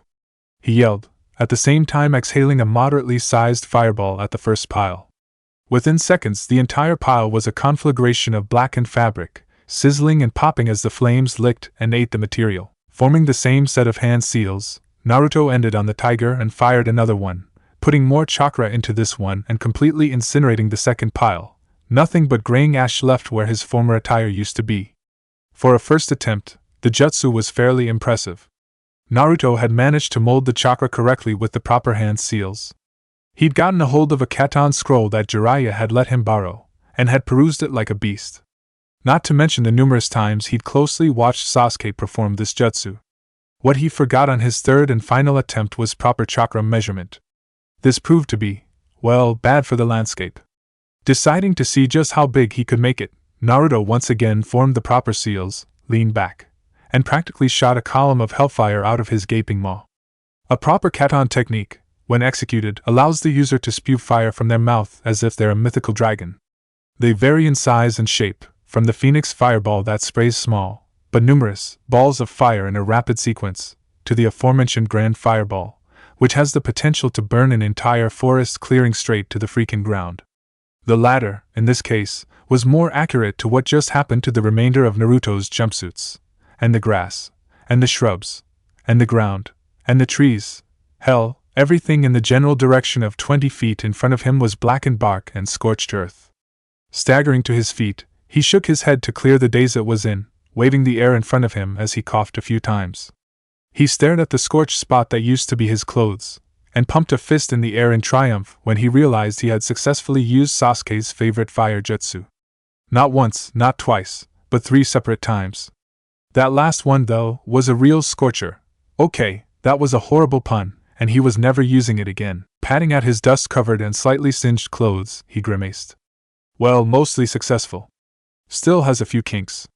He yelled, at the same time exhaling a moderately sized fireball at the first pile. Within seconds, the entire pile was a conflagration of blackened fabric, sizzling and popping as the flames licked and ate the material. Forming the same set of hand seals, Naruto ended on the tiger and fired another one, putting more chakra into this one and completely incinerating the second pile. Nothing but graying ash left where his former attire used to be. For a first attempt, the jutsu was fairly impressive. Naruto had managed to mold the chakra correctly with the proper hand seals. He'd gotten a hold of a Katon scroll that Jiraiya had let him borrow, and had perused it like a beast. Not to mention the numerous times he'd closely watched Sasuke perform this jutsu. What he forgot on his third and final attempt was proper chakra measurement. This proved to be, well, bad for the landscape. Deciding to see just how big he could make it, Naruto once again formed the proper seals, leaned back, and practically shot a column of hellfire out of his gaping maw. A proper Katon technique, when executed, allows the user to spew fire from their mouth as if they're a mythical dragon. They vary in size and shape, from the phoenix fireball that sprays small, but numerous, balls of fire in a rapid sequence, to the aforementioned grand fireball, which has the potential to burn an entire forest clearing straight to the freaking ground. The latter, in this case, was more accurate to what just happened to the remainder of Naruto's jumpsuits, and the grass, and the shrubs, and the ground, and the trees. Hell, everything in the general direction of 20 feet in front of him was blackened bark and scorched earth. Staggering to his feet, he shook his head to clear the daze it was in, waving the air in front of him as he coughed a few times. He stared at the scorched spot that used to be his clothes, and pumped a fist in the air in triumph when he realized he had successfully used Sasuke's favorite fire jutsu. Not once, not twice, but 3 separate times. That last one, though, was a real scorcher. Okay, that was a horrible pun, and he was never using it again. Patting at his dust-covered and slightly singed clothes, he grimaced. Well, mostly successful. Still has a few kinks.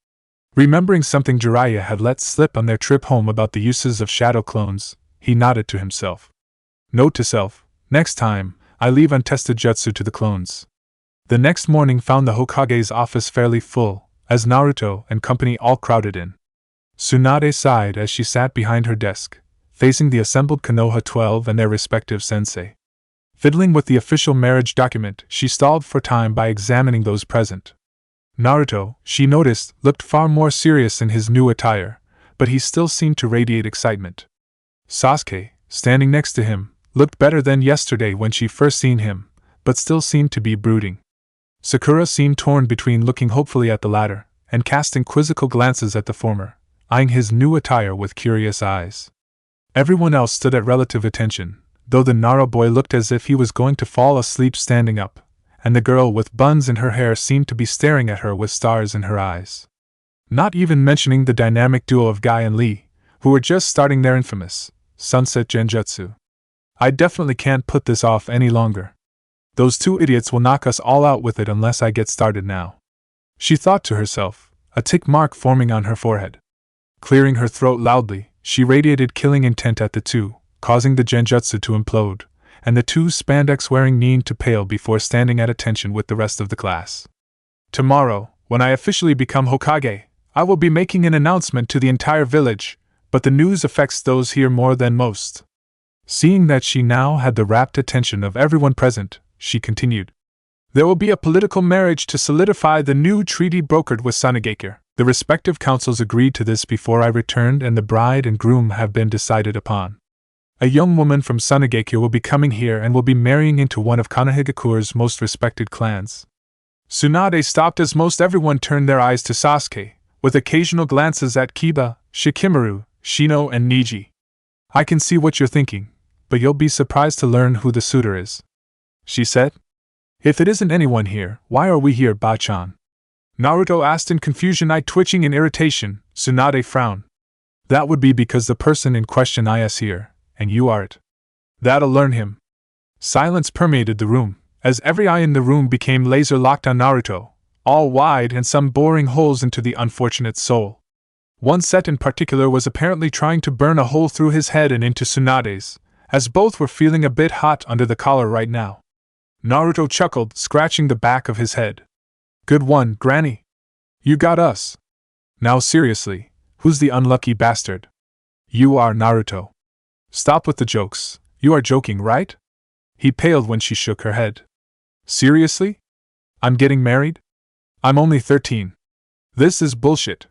Remembering something Jiraiya had let slip on their trip home about the uses of shadow clones, he nodded to himself. Note to self, next time, I leave untested jutsu to the clones. The next morning found the Hokage's office fairly full, as Naruto and company all crowded in. Tsunade sighed as she sat behind her desk, facing the assembled Konoha 12 and their respective sensei. Fiddling with the official marriage document, she stalled for time by examining those present. Naruto, she noticed, looked far more serious in his new attire, but he still seemed to radiate excitement. Sasuke, standing next to him, looked better than yesterday when she first seen him, but still seemed to be brooding. Sakura seemed torn between looking hopefully at the latter and casting quizzical glances at the former, eyeing his new attire with curious eyes. Everyone else stood at relative attention, though the Nara boy looked as if he was going to fall asleep standing up, and the girl with buns in her hair seemed to be staring at her with stars in her eyes. Not even mentioning the dynamic duo of Guy and Lee, who were just starting their infamous sunset genjutsu. I definitely can't put this off any longer. Those 2 idiots will knock us all out with it unless I get started now. She thought to herself, a tick mark forming on her forehead. Clearing her throat loudly, she radiated killing intent at the 2, causing the genjutsu to implode, and the 2 spandex-wearing Nin to pale before standing at attention with the rest of the class. Tomorrow, when I officially become Hokage, I will be making an announcement to the entire village, but the news affects those here more than most. Seeing that she now had the rapt attention of everyone present, she continued. There will be a political marriage to solidify the new treaty brokered with Sanagekure. The respective councils agreed to this before I returned, and the bride and groom have been decided upon. A young woman from Sanagekure will be coming here and will be marrying into one of Konohagakure's most respected clans. Tsunade stopped as most everyone turned their eyes to Sasuke, with occasional glances at Kiba, Shikamaru, Shino and Niji. I can see what you're thinking, but you'll be surprised to learn who the suitor is, she said. If it isn't anyone here, why are we here, Ba-chan? Naruto asked in confusion, eye twitching in irritation. Tsunade frowned. That would be because the person in question is here, and you are it. That'll learn him. Silence permeated the room, as every eye in the room became laser-locked on Naruto, all wide and some boring holes into the unfortunate soul. One set in particular was apparently trying to burn a hole through his head and into Tsunade's, as both were feeling a bit hot under the collar right now. Naruto chuckled, scratching the back of his head. Good one, Granny. You got us. Now seriously, who's the unlucky bastard? You are, Naruto. Stop with the jokes, you are joking, right? He paled when she shook her head. Seriously? I'm getting married? I'm only 13. This is bullshit.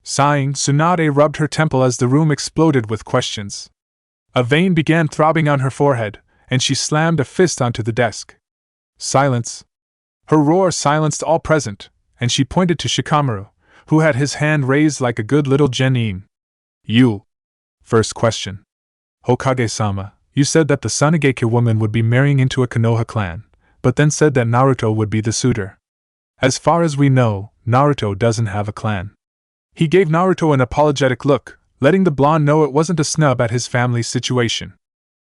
Sighing, Tsunade rubbed her temple as the room exploded with questions. A vein began throbbing on her forehead, and she slammed a fist onto the desk. Silence. Her roar silenced all present, and she pointed to Shikamaru, who had his hand raised like a good little genin. You. First question. Hokage-sama, you said that the Sanagekure woman would be marrying into a Konoha clan, but then said that Naruto would be the suitor. As far as we know, Naruto doesn't have a clan. He gave Naruto an apologetic look, letting the blonde know it wasn't a snub at his family's situation.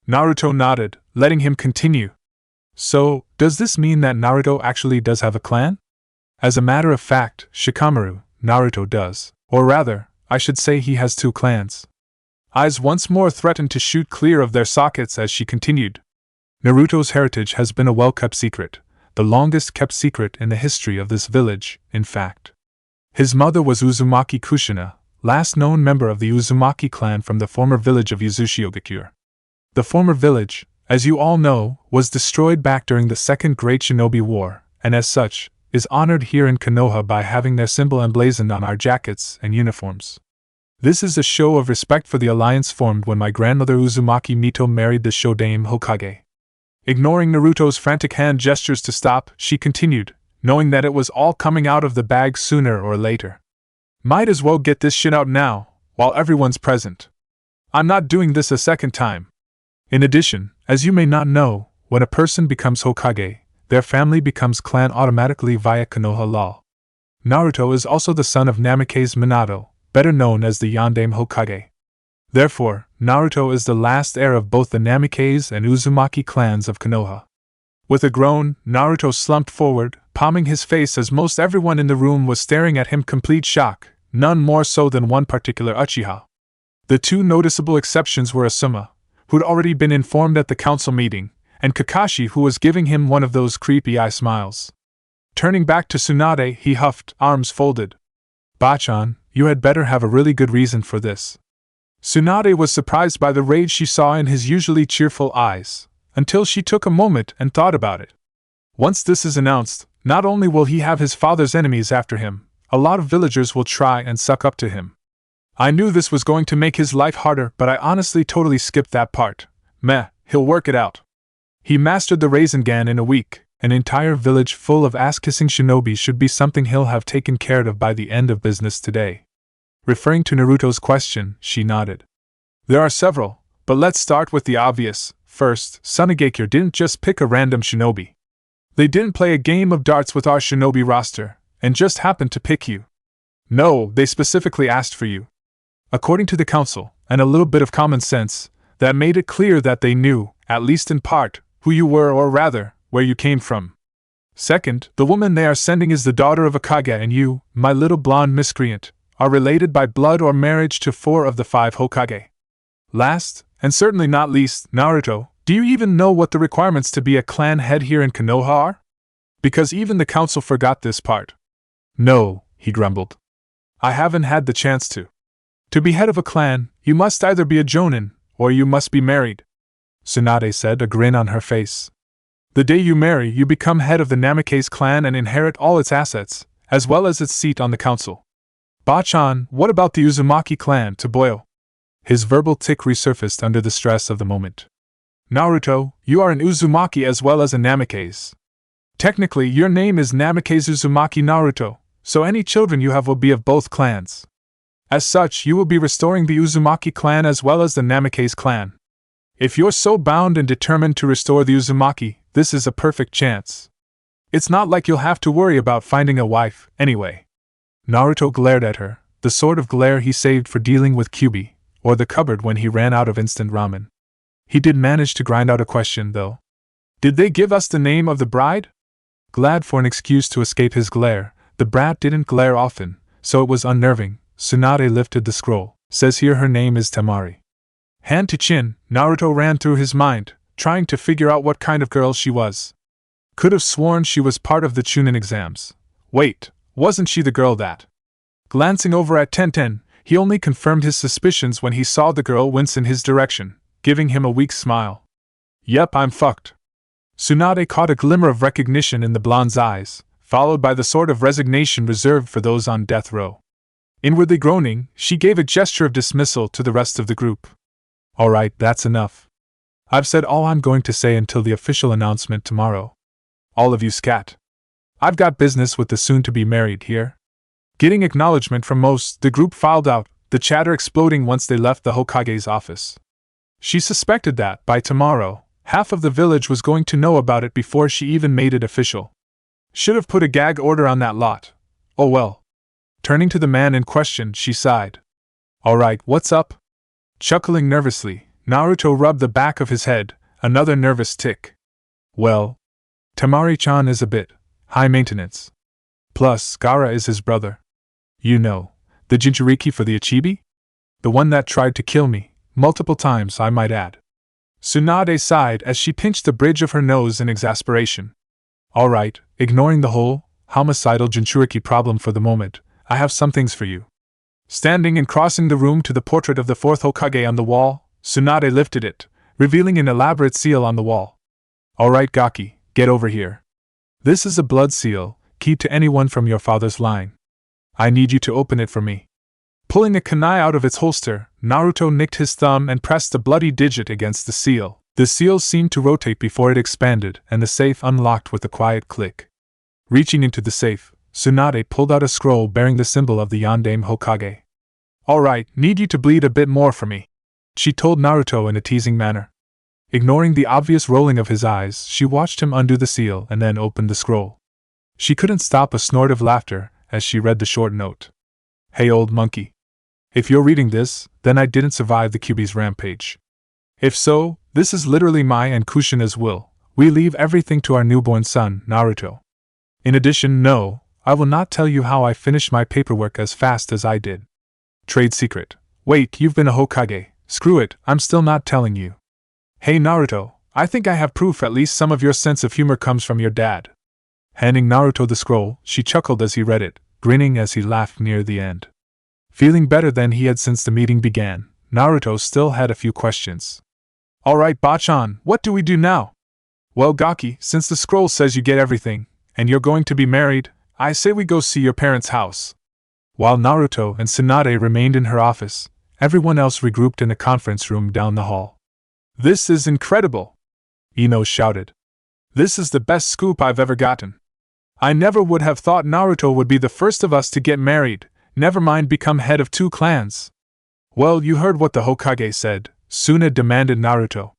Naruto nodded, letting him continue. So, does this mean that Naruto actually does have a clan? As a matter of fact, Shikamaru, Naruto does. Or rather, I should say he has 2 clans. Eyes once more threatened to shoot clear of their sockets as she continued. Naruto's heritage has been a well-kept secret, the longest-kept secret in the history of this village, in fact. His mother was Uzumaki Kushina, last known member of the Uzumaki clan from the former village of Uzushiogakure. The former village, as you all know, was destroyed back during the Second Great Shinobi War, and as such, is honored here in Konoha by having their symbol emblazoned on our jackets and uniforms. This is a show of respect for the alliance formed when my grandmother Uzumaki Mito married the Shodaime Hokage. Ignoring Naruto's frantic hand gestures to stop, she continued, knowing that it was all coming out of the bag sooner or later. Might as well get this shit out now, while everyone's present. I'm not doing this a second time. In addition, as you may not know, when a person becomes Hokage, their family becomes clan automatically via Konoha law. Naruto is also the son of Namikaze Minato, better known as the Yondaime Hokage. Therefore, Naruto is the last heir of both the Namikaze and Uzumaki clans of Konoha. With a groan, Naruto slumped forward, palming his face as most everyone in the room was staring at him complete shock, none more so than one particular Uchiha. The two noticeable exceptions were Asuma, who'd already been informed at the council meeting, and Kakashi, who was giving him one of those creepy eye smiles. Turning back to Tsunade, he huffed, arms folded. "Bachan, you had better have a really good reason for this." Tsunade was surprised by the rage she saw in his usually cheerful eyes, until she took a moment and thought about it. Once this is announced, not only will he have his father's enemies after him, a lot of villagers will try and suck up to him. I knew this was going to make his life harder, but I honestly totally skipped that part. Meh, he'll work it out. He mastered the Rasengan in a week. An entire village full of ass-kissing shinobi should be something he'll have taken care of by the end of business today. Referring to Naruto's question, she nodded. There are several, but let's start with the obvious. First, Tsunade didn't just pick a random shinobi. They didn't play a game of darts with our shinobi roster, and just happened to pick you. No, they specifically asked for you. According to the council, and a little bit of common sense, that made it clear that they knew, at least in part, who you were, or rather, where you came from. Second, the woman they are sending is the daughter of a Kage, and you, my little blonde miscreant, are related by blood or marriage to 4 of the 5 Hokage. Last, and certainly not least, Naruto, do you even know what the requirements to be a clan head here in Konoha are? Because even the council forgot this part. No, he grumbled. I haven't had the chance to. To be head of a clan, you must either be a jonin, or you must be married. Tsunade said, a grin on her face. The day you marry, you become head of the Namikaze clan and inherit all its assets, as well as its seat on the council. Bachan, what about the Uzumaki clan, Toboyo? His verbal tic resurfaced under the stress of the moment. Naruto, you are an Uzumaki as well as a Namikaze. Technically, your name is Namikaze Uzumaki Naruto, so any children you have will be of both clans. As such, you will be restoring the Uzumaki clan as well as the Namikaze clan. If you're so bound and determined to restore the Uzumaki, this is a perfect chance. It's not like you'll have to worry about finding a wife, anyway. Naruto glared at her, the sort of glare he saved for dealing with Kyuubi, or the cupboard when he ran out of instant ramen. He did manage to grind out a question, though. Did they give us the name of the bride? Glad for an excuse to escape his glare, the brat didn't glare often, so it was unnerving. Tsunade lifted the scroll. Says here her name is Temari. Hand to chin, Naruto ran through his mind, trying to figure out what kind of girl she was. Could have sworn she was part of the Chunin exams. Wait, wasn't she the girl that? Glancing over at Tenten, he only confirmed his suspicions when he saw the girl wince in his direction, giving him a weak smile. Yep, I'm fucked. Tsunade caught a glimmer of recognition in the blonde's eyes, followed by the sort of resignation reserved for those on death row. Inwardly groaning, she gave a gesture of dismissal to the rest of the group. Alright, that's enough. I've said all I'm going to say until the official announcement tomorrow. All of you scat. I've got business with the soon-to-be-married here. Getting acknowledgement from most, the group filed out, the chatter exploding once they left the Hokage's office. She suspected that, by tomorrow, half of the village was going to know about it before she even made it official. Should have put a gag order on that lot. Oh well. Turning to the man in question, she sighed. Alright, what's up? Chuckling nervously, Naruto rubbed the back of his head, another nervous tick. Well, Temari-chan is a bit high maintenance. Plus, Gaara is his brother. You know, the Jinchuriki for the Ichibi? The one that tried to kill me, multiple times I might add. Tsunade sighed as she pinched the bridge of her nose in exasperation. Alright, ignoring the whole homicidal Jinchuriki problem for the moment, I have some things for you. Standing and crossing the room to the portrait of the 4th Hokage on the wall, Tsunade lifted it, revealing an elaborate seal on the wall. Alright Gaki, get over here. This is a blood seal, key to anyone from your father's line. I need you to open it for me. Pulling a kunai out of its holster, Naruto nicked his thumb and pressed the bloody digit against the seal. The seal seemed to rotate before it expanded, and the safe unlocked with a quiet click. Reaching into the safe, Tsunade pulled out a scroll bearing the symbol of the Yondaime Hokage. Alright, need you to bleed a bit more for me, she told Naruto in a teasing manner. Ignoring the obvious rolling of his eyes, she watched him undo the seal and then opened the scroll. She couldn't stop a snort of laughter as she read the short note. Hey old monkey. If you're reading this, then I didn't survive the Kyuubi's rampage. If so, this is literally my and Kushina's will. We leave everything to our newborn son, Naruto. In addition, no, I will not tell you how I finished my paperwork as fast as I did. Trade secret. Wait, you've been a Hokage. Screw it, I'm still not telling you. Hey Naruto, I think I have proof at least some of your sense of humor comes from your dad. Handing Naruto the scroll, she chuckled as he read it, grinning as he laughed near the end. Feeling better than he had since the meeting began, Naruto still had a few questions. Alright Bachan, what do we do now? Well Gaki, since the scroll says you get everything, and you're going to be married, I say we go see your parents' house. While Naruto and Tsunade remained in her office, everyone else regrouped in a conference room down the hall. This is incredible! Ino shouted. This is the best scoop I've ever gotten. I never would have thought Naruto would be the first of us to get married, never mind become head of 2 clans. Well, you heard what the Hokage said, Suna demanded Naruto.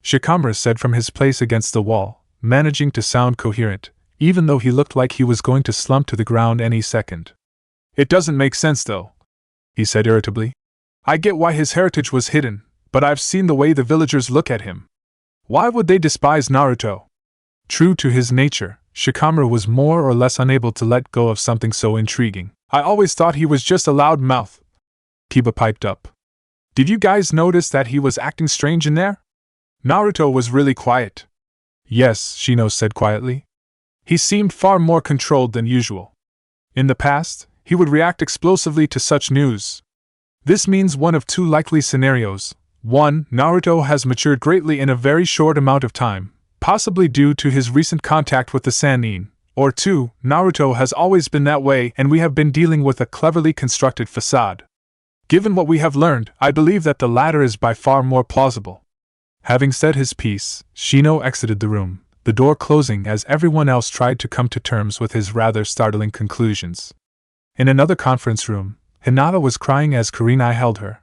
Shikamaru said from his place against the wall, managing to sound coherent, even though he looked like he was going to slump to the ground any second. It doesn't make sense though, he said irritably. I get why his heritage was hidden, but I've seen the way the villagers look at him. Why would they despise Naruto? True to his nature, Shikamaru was more or less unable to let go of something so intriguing. I always thought he was just a loud mouth. Kiba piped up. Did you guys notice that he was acting strange in there? Naruto was really quiet. Yes, Shino said quietly. He seemed far more controlled than usual. In the past, he would react explosively to such news. This means one of 2 likely scenarios. 1. Naruto has matured greatly in a very short amount of time, possibly due to his recent contact with the Sannin. Or 2. Naruto has always been that way and we have been dealing with a cleverly constructed facade. Given what we have learned, I believe that the latter is by far more plausible. Having said his piece, Shino exited the room, the door closing as everyone else tried to come to terms with his rather startling conclusions. In another conference room, Hinata was crying as Kurenai held her.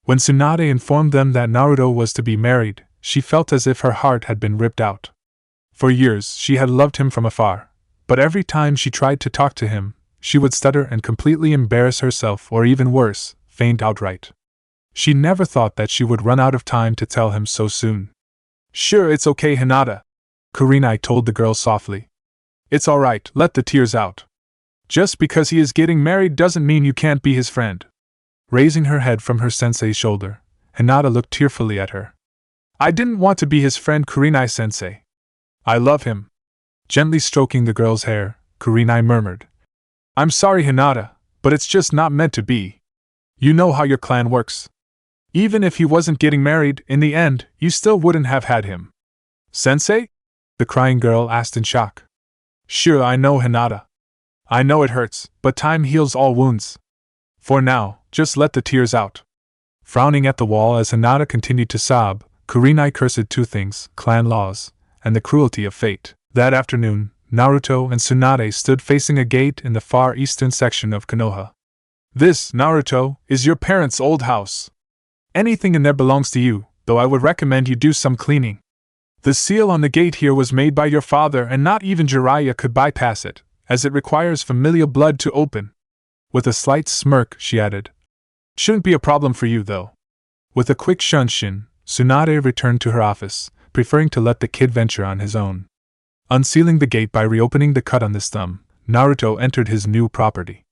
When Tsunade informed them that Naruto was to be married, she felt as if her heart had been ripped out. For years, she had loved him from afar, but every time she tried to talk to him, she would stutter and completely embarrass herself or even worse, faint outright. She never thought that she would run out of time to tell him so soon. Sure, it's okay, Hinata, Kurenai told the girl softly. It's alright, let the tears out. Just because he is getting married doesn't mean you can't be his friend. Raising her head from her sensei's shoulder, Hinata looked tearfully at her. I didn't want to be his friend, Kurenai-sensei. I love him. Gently stroking the girl's hair, Kurenai murmured. I'm sorry, Hinata, but it's just not meant to be. You know how your clan works. Even if he wasn't getting married, in the end, you still wouldn't have had him. Sensei? The crying girl asked in shock. Sure, I know, Hinata. I know it hurts, but time heals all wounds. For now, just let the tears out. Frowning at the wall as Hinata continued to sob, Kurenai cursed 2 things, clan laws, and the cruelty of fate. That afternoon, Naruto and Tsunade stood facing a gate in the far eastern section of Konoha. This, Naruto, is your parents' old house. Anything in there belongs to you, though I would recommend you do some cleaning. The seal on the gate here was made by your father and not even Jiraiya could bypass it, as it requires familial blood to open. With a slight smirk, she added. Shouldn't be a problem for you, though. With a quick shunshin, Tsunade returned to her office, preferring to let the kid venture on his own. Unsealing the gate by reopening the cut on his thumb, Naruto entered his new property.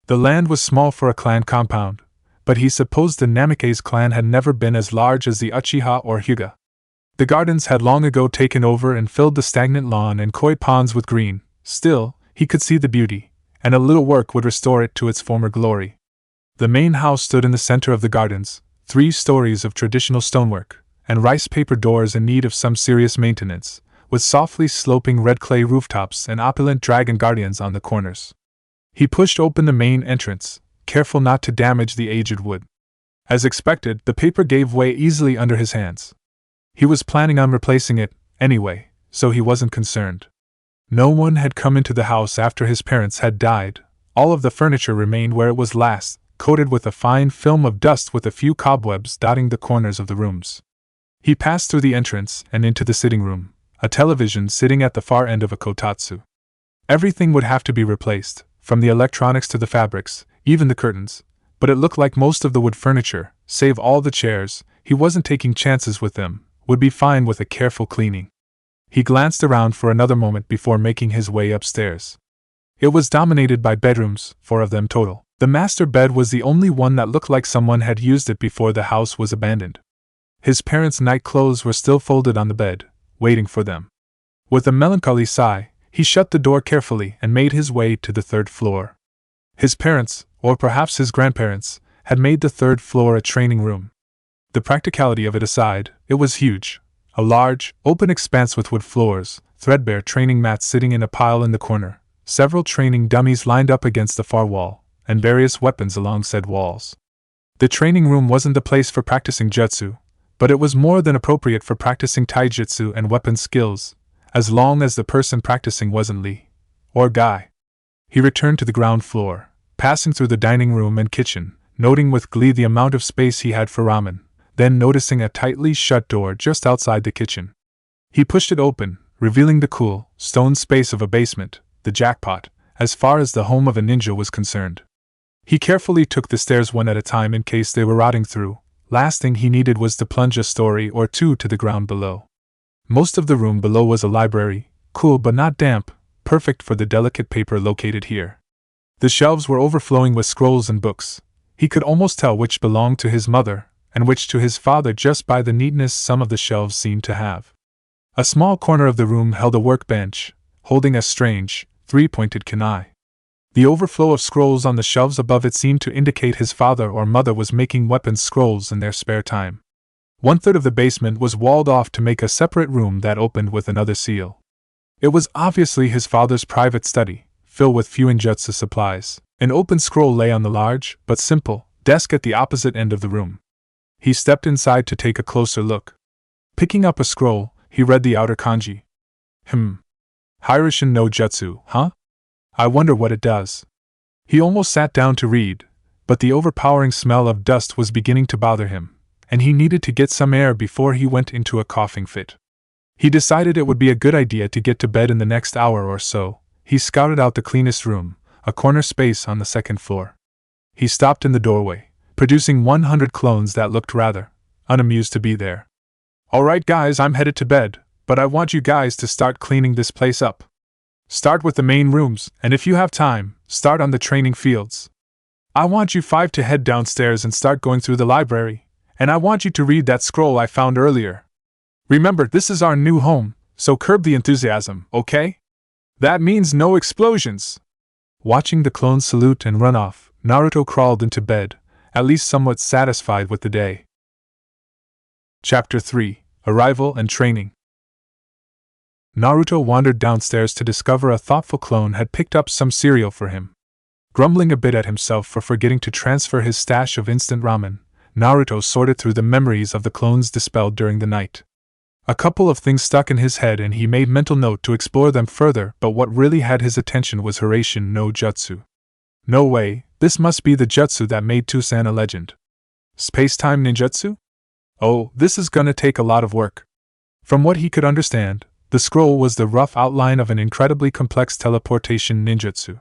The land was small for a clan compound, but he supposed the Namikaze clan had never been as large as the Uchiha or Hyuga. The gardens had long ago taken over and filled the stagnant lawn and koi ponds with green. Still, he could see the beauty, and a little work would restore it to its former glory. The main house stood in the center of the gardens, 3 stories of traditional stonework, and rice paper doors in need of some serious maintenance, with softly sloping red clay rooftops and opulent dragon guardians on the corners. He pushed open the main entrance, careful not to damage the aged wood. As expected, the paper gave way easily under his hands. He was planning on replacing it, anyway, so he wasn't concerned. No one had come into the house after his parents had died. All of the furniture remained where it was last, coated with a fine film of dust with a few cobwebs dotting the corners of the rooms. He passed through the entrance and into the sitting room, a television sitting at the far end of a kotatsu. Everything would have to be replaced, from the electronics to the fabrics, even the curtains, but it looked like most of the wood furniture, save all the chairs, he wasn't taking chances with them, would be fine with a careful cleaning. He glanced around for another moment before making his way upstairs. It was dominated by bedrooms, 4 of them total. The master bed was the only one that looked like someone had used it before the house was abandoned. His parents' night clothes were still folded on the bed, waiting for them. With a melancholy sigh, he shut the door carefully and made his way to the 3rd floor. His parents, or perhaps his grandparents, had made the 3rd floor a training room. The practicality of it aside, it was huge. A large, open expanse with wood floors, threadbare training mats sitting in a pile in the corner, several training dummies lined up against the far wall, and various weapons along said walls. The training room wasn't the place for practicing jutsu, but it was more than appropriate for practicing taijutsu and weapon skills, as long as the person practicing wasn't Lee, or Guy. He returned to the ground floor, passing through the dining room and kitchen, noting with glee the amount of space he had for ramen, then noticing a tightly shut door just outside the kitchen. He pushed it open, revealing the cool, stone space of a basement, the jackpot, as far as the home of a ninja was concerned. He carefully took the stairs one at a time in case they were rotting through. Last thing he needed was to plunge a story or two to the ground below. Most of the room below was a library, cool but not damp, perfect for the delicate paper located here. The shelves were overflowing with scrolls and books. He could almost tell which belonged to his mother, and which to his father just by the neatness some of the shelves seemed to have. A small corner of the room held a workbench, holding a strange, 3-pointed kunai. The overflow of scrolls on the shelves above it seemed to indicate his father or mother was making weapon scrolls in their spare time. 1/3 of the basement was walled off to make a separate room that opened with another seal. It was obviously his father's private study, filled with fuinjutsu supplies. An open scroll lay on the large, but simple, desk at the opposite end of the room. He stepped inside to take a closer look. Picking up a scroll, he read the outer kanji. Hirushin no Jutsu, huh? I wonder what it does. He almost sat down to read, but the overpowering smell of dust was beginning to bother him, and he needed to get some air before he went into a coughing fit. He decided it would be a good idea to get to bed in the next hour or so. He scouted out the cleanest room, a corner space on the 2nd floor. He stopped in the doorway, producing 100 clones that looked rather unamused to be there. "Alright guys, I'm headed to bed, but I want you guys to start cleaning this place up. Start with the main rooms, and if you have time, start on the training fields. I want you 5 to head downstairs and start going through the library, and I want you to read that scroll I found earlier. Remember, this is our new home, so curb the enthusiasm, okay? That means no explosions." Watching the clones salute and run off, Naruto crawled into bed, at least somewhat satisfied with the day. Chapter 3: Arrival and Training. Naruto wandered downstairs to discover a thoughtful clone had picked up some cereal for him. Grumbling a bit at himself for forgetting to transfer his stash of instant ramen, Naruto sorted through the memories of the clones dispelled during the night. A couple of things stuck in his head and he made mental note to explore them further, but what really had his attention was Hirushin no Jutsu. No way, this must be the jutsu that made Tusan a legend. Space-time ninjutsu? Oh, this is gonna take a lot of work. From what he could understand, the scroll was the rough outline of an incredibly complex teleportation ninjutsu.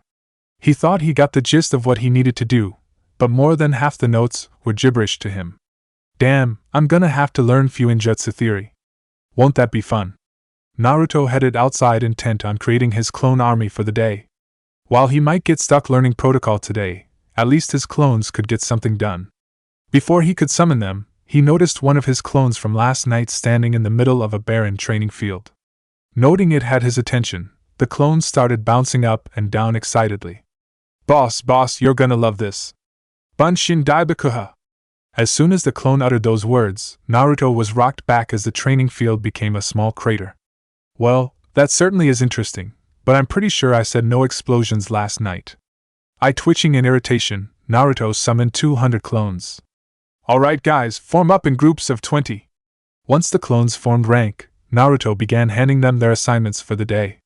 He thought he got the gist of what he needed to do, but more than half the notes were gibberish to him. Damn, I'm gonna have to learn fuinjutsu theory. Won't that be fun? Naruto headed outside intent on creating his clone army for the day. While he might get stuck learning protocol today, at least his clones could get something done. Before he could summon them, he noticed one of his clones from last night standing in the middle of a barren training field. Noting it had his attention, the clone started bouncing up and down excitedly. Boss, you're gonna love this. Bunshin Daibakuha." As soon as the clone uttered those words, Naruto was rocked back as the training field became a small crater. "Well, that certainly is interesting, but I'm pretty sure I said no explosions last night." Twitching in irritation, Naruto summoned 200 clones. "Alright guys, form up in groups of 20. Once the clones formed rank, Naruto began handing them their assignments for the day.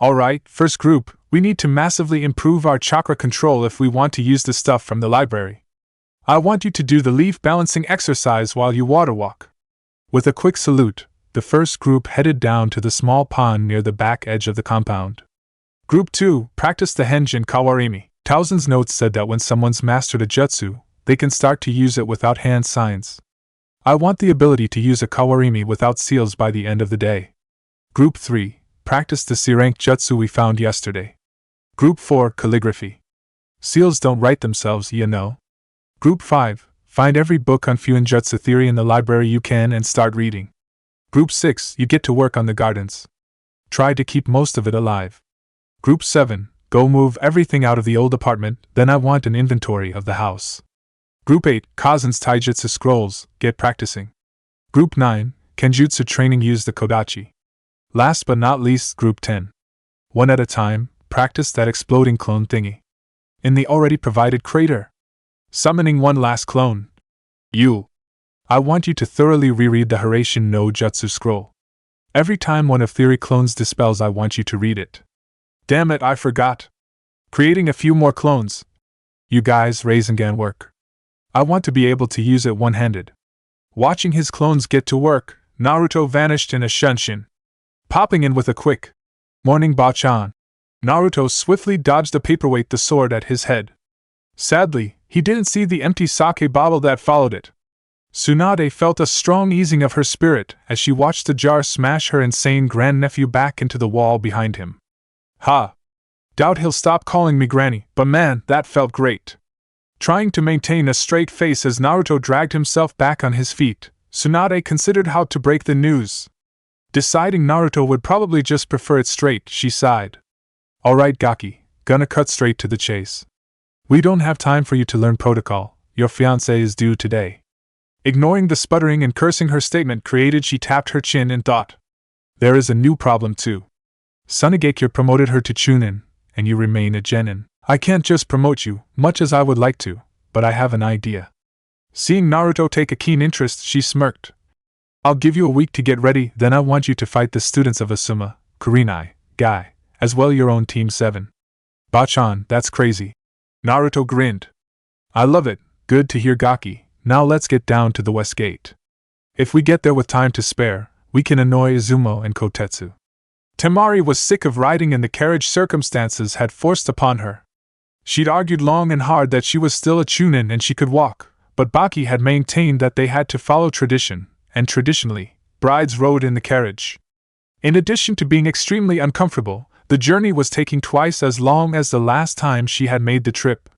"Alright, first group, we need to massively improve our chakra control if we want to use the stuff from the library. I want you to do the leaf balancing exercise while you water walk. With a quick salute, the first group headed down to the small pond near the back edge of the compound. Group 2 practiced the henge and kawarimi. Tausen's notes said that when someone's mastered a jutsu, they can start to use it without hand signs. I want the ability to use a kawarimi without seals by the end of the day. Group 3 practiced the C-rank jutsu we found yesterday. Group 4 calligraphy. Seals don't write themselves, you know. Group 5 find every book on Fuinjutsu theory in the library you can and start reading. Group 6 you get to work on the gardens. Try to keep most of it alive. Group 7 go move everything out of the old apartment, then I want an inventory of the house. Group 8 Kazen's taijutsu scrolls, get practicing. Group 9 Kenjutsu training, use the kodachi. Last but not least, Group 10. One at a time, practice that exploding clone thingy. In the already provided crater. Summoning one last clone. I want you to thoroughly reread the Hiraishin no Jutsu scroll. Every time one of Theory Clone's dispels, I want you to read it. Damn it, I forgot. Creating a few more clones. You guys, Rasengan work. I want to be able to use it one-handed. Watching his clones get to work, Naruto vanished in a shunshin. Popping in with a quick morning bachan, Naruto swiftly dodged the paperweight, the sword at his head. Sadly, he didn't see the empty sake bottle that followed it. Tsunade felt a strong easing of her spirit as she watched the jar smash her insane grandnephew back into the wall behind him. Ha! Doubt he'll stop calling me granny, but man, that felt great. Trying to maintain a straight face as Naruto dragged himself back on his feet, Tsunade considered how to break the news. Deciding Naruto would probably just prefer it straight, she sighed. Alright Gaki, gonna cut straight to the chase. We don't have time for you to learn protocol, your fiancé is due today. Ignoring the sputtering and cursing her statement created, she tapped her chin and thought. There is a new problem too. Sunagakure promoted her to Chunin, and you remain a genin. I can't just promote you, much as I would like to, but I have an idea. Seeing Naruto take a keen interest, she smirked. I'll give you a week to get ready, then I want you to fight the students of Asuma, Kurenai, Guy, as well your own Team 7. Bachan, that's crazy. Naruto grinned. I love it, good to hear Gaki, now let's get down to the West Gate. If we get there with time to spare, we can annoy Izumo and Kotetsu. Temari was sick of riding in the carriage circumstances had forced upon her. She'd argued long and hard that she was still a Chunin and she could walk, but Baki had maintained that they had to follow tradition, and traditionally, brides rode in the carriage. In addition to being extremely uncomfortable, the journey was taking twice as long as the last time she had made the trip.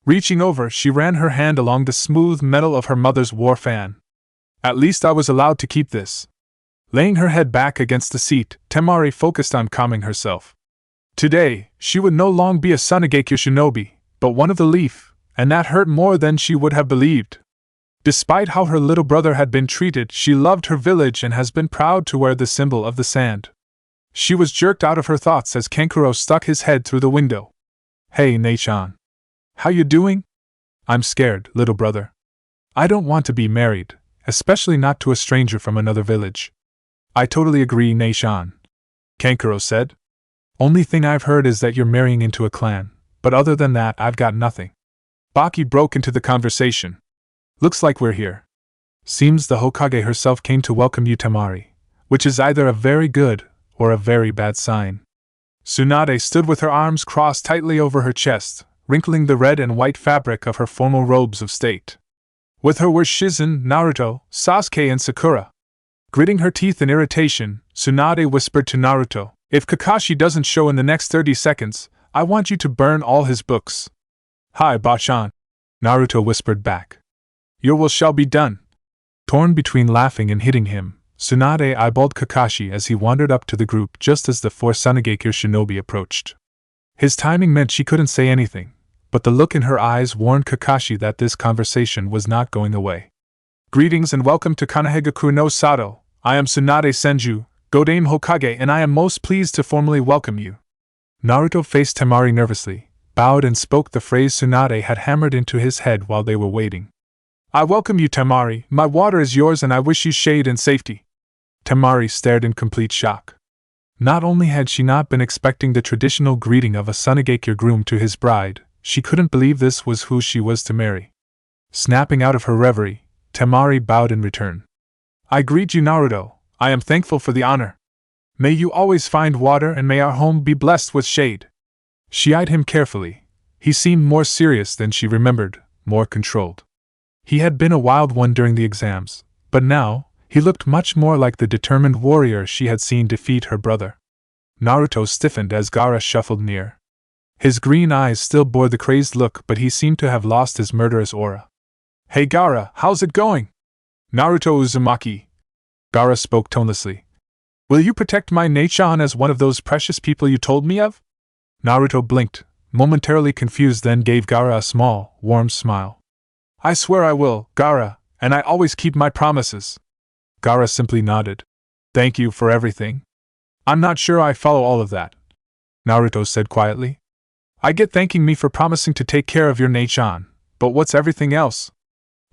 Reaching over, she ran her hand along the smooth metal of her mother's war fan. At least I was allowed to keep this. Laying her head back against the seat, Temari focused on calming herself. Today, she would no longer be a Sunagakure shinobi, but one of the Leaf, and that hurt more than she would have believed. Despite how her little brother had been treated, she loved her village and has been proud to wear the symbol of the sand. She was jerked out of her thoughts as Kankuro stuck his head through the window. Hey, Nei-chan. How you doing? I'm scared, little brother. I don't want to be married, especially not to a stranger from another village. I totally agree, Nei-chan. Kankuro said. Only thing I've heard is that you're marrying into a clan, but other than that I've got nothing. Baki broke into the conversation. Looks like we're here. Seems the Hokage herself came to welcome you, Temari, which is either a very good or a very bad sign. Tsunade stood with her arms crossed tightly over her chest, wrinkling the red and white fabric of her formal robes of state. With her were Shizen, Naruto, Sasuke and Sakura. Gritting her teeth in irritation, Tsunade whispered to Naruto, if Kakashi doesn't show in the next 30 seconds, I want you to burn all his books. Hi, Bachan. Naruto whispered back. Your will shall be done. Torn between laughing and hitting him, Tsunade eyeballed Kakashi as he wandered up to the group just as the four Sunagakure shinobi approached. His timing meant she couldn't say anything, but the look in her eyes warned Kakashi that this conversation was not going away. Greetings and welcome to Konohagakure no Sato. I am Tsunade Senju, Godame Hokage, and I am most pleased to formally welcome you. Naruto faced Temari nervously, bowed and spoke the phrase Tsunade had hammered into his head while they were waiting. I welcome you, Temari, my water is yours and I wish you shade and safety. Temari stared in complete shock. Not only had she not been expecting the traditional greeting of a Sunagakure groom to his bride, she couldn't believe this was who she was to marry. Snapping out of her reverie, Temari bowed in return. I greet you, Naruto. I am thankful for the honor. May you always find water and may our home be blessed with shade. She eyed him carefully. He seemed more serious than she remembered, more controlled. He had been a wild one during the exams, but now, he looked much more like the determined warrior she had seen defeat her brother. Naruto stiffened as Gaara shuffled near. His green eyes still bore the crazed look, but he seemed to have lost his murderous aura. Hey Gaara, how's it going? Naruto Uzumaki. Gaara spoke tonelessly. Will you protect my Neichan as one of those precious people you told me of? Naruto blinked, momentarily confused, then gave Gaara a small, warm smile. I swear I will, Gaara, and I always keep my promises. Gaara simply nodded. Thank you for everything. I'm not sure I follow all of that, Naruto said quietly. I get thanking me for promising to take care of your Neichan, but what's everything else?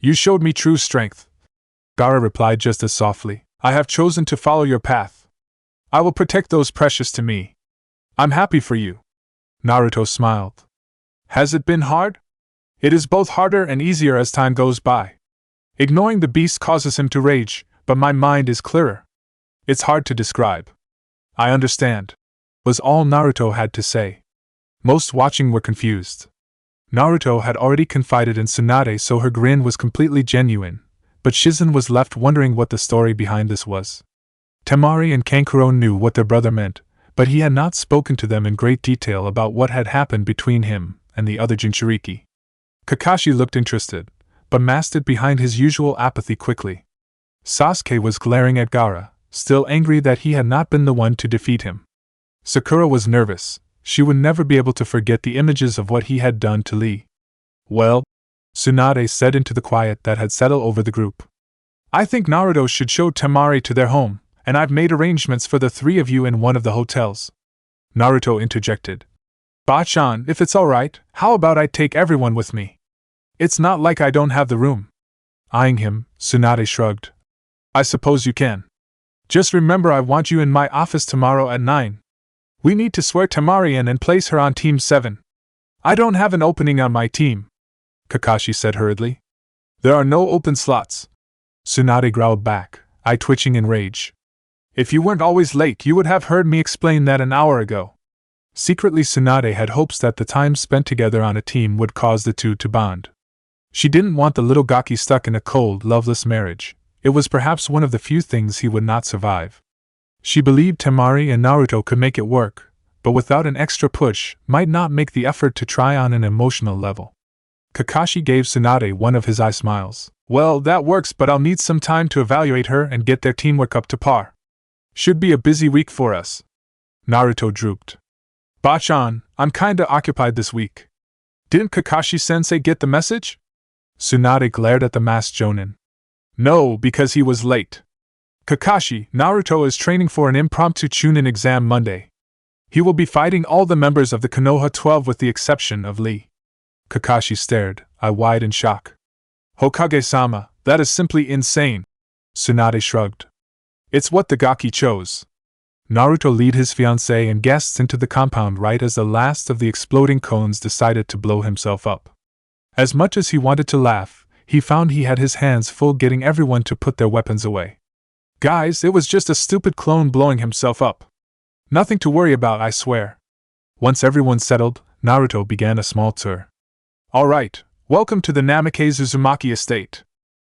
You showed me true strength. Gaara replied just as softly. I have chosen to follow your path. I will protect those precious to me. I'm happy for you. Naruto smiled. Has it been hard? It is both harder and easier as time goes by. Ignoring the beast causes him to rage, but my mind is clearer. It's hard to describe. I understand, was all Naruto had to say. Most watching were confused. Naruto had already confided in Tsunade, so her grin was completely genuine, but Shizen was left wondering what the story behind this was. Temari and Kankuro knew what their brother meant, but he had not spoken to them in great detail about what had happened between him and the other Jinchuriki. Kakashi looked interested, but masked it behind his usual apathy quickly. Sasuke was glaring at Gaara, still angry that he had not been the one to defeat him. Sakura was nervous. She would never be able to forget the images of what he had done to Lee. Well, Tsunade said into the quiet that had settled over the group. I think Naruto should show Temari to their home, and I've made arrangements for the three of you in one of the hotels. Naruto interjected. Bachan, if it's alright, how about I take everyone with me? It's not like I don't have the room. Eyeing him, Tsunade shrugged. I suppose you can. Just remember I want you in my office tomorrow at 9. We need to swear Temari in and place her on Team 7. I don't have an opening on my team, Kakashi said hurriedly. There are no open slots. Tsunade growled back, eye twitching in rage. If you weren't always late, you would have heard me explain that an hour ago. Secretly, Tsunade had hopes that the time spent together on a team would cause the two to bond. She didn't want the little Gaki stuck in a cold, loveless marriage. It was perhaps one of the few things he would not survive. She believed Temari and Naruto could make it work, but without an extra push, might not make the effort to try on an emotional level. Kakashi gave Tsunade one of his eye smiles. Well, that works, but I'll need some time to evaluate her and get their teamwork up to par. Should be a busy week for us. Naruto drooped. Bachan, I'm kinda occupied this week. Didn't Kakashi-sensei get the message? Tsunade glared at the masked Jonin. No, because he was late. Kakashi, Naruto is training for an impromptu Chunin exam Monday. He will be fighting all the members of the Konoha 12 with the exception of Lee. Kakashi stared, eye wide in shock. Hokage-sama, that is simply insane. Tsunade shrugged. It's what the Gaki chose. Naruto led his fiancée and guests into the compound right as the last of the exploding cones decided to blow himself up. As much as he wanted to laugh, he found he had his hands full getting everyone to put their weapons away. Guys, it was just a stupid clone blowing himself up. Nothing to worry about, I swear. Once everyone settled, Naruto began a small tour. Alright, welcome to the Namikaze Uzumaki estate.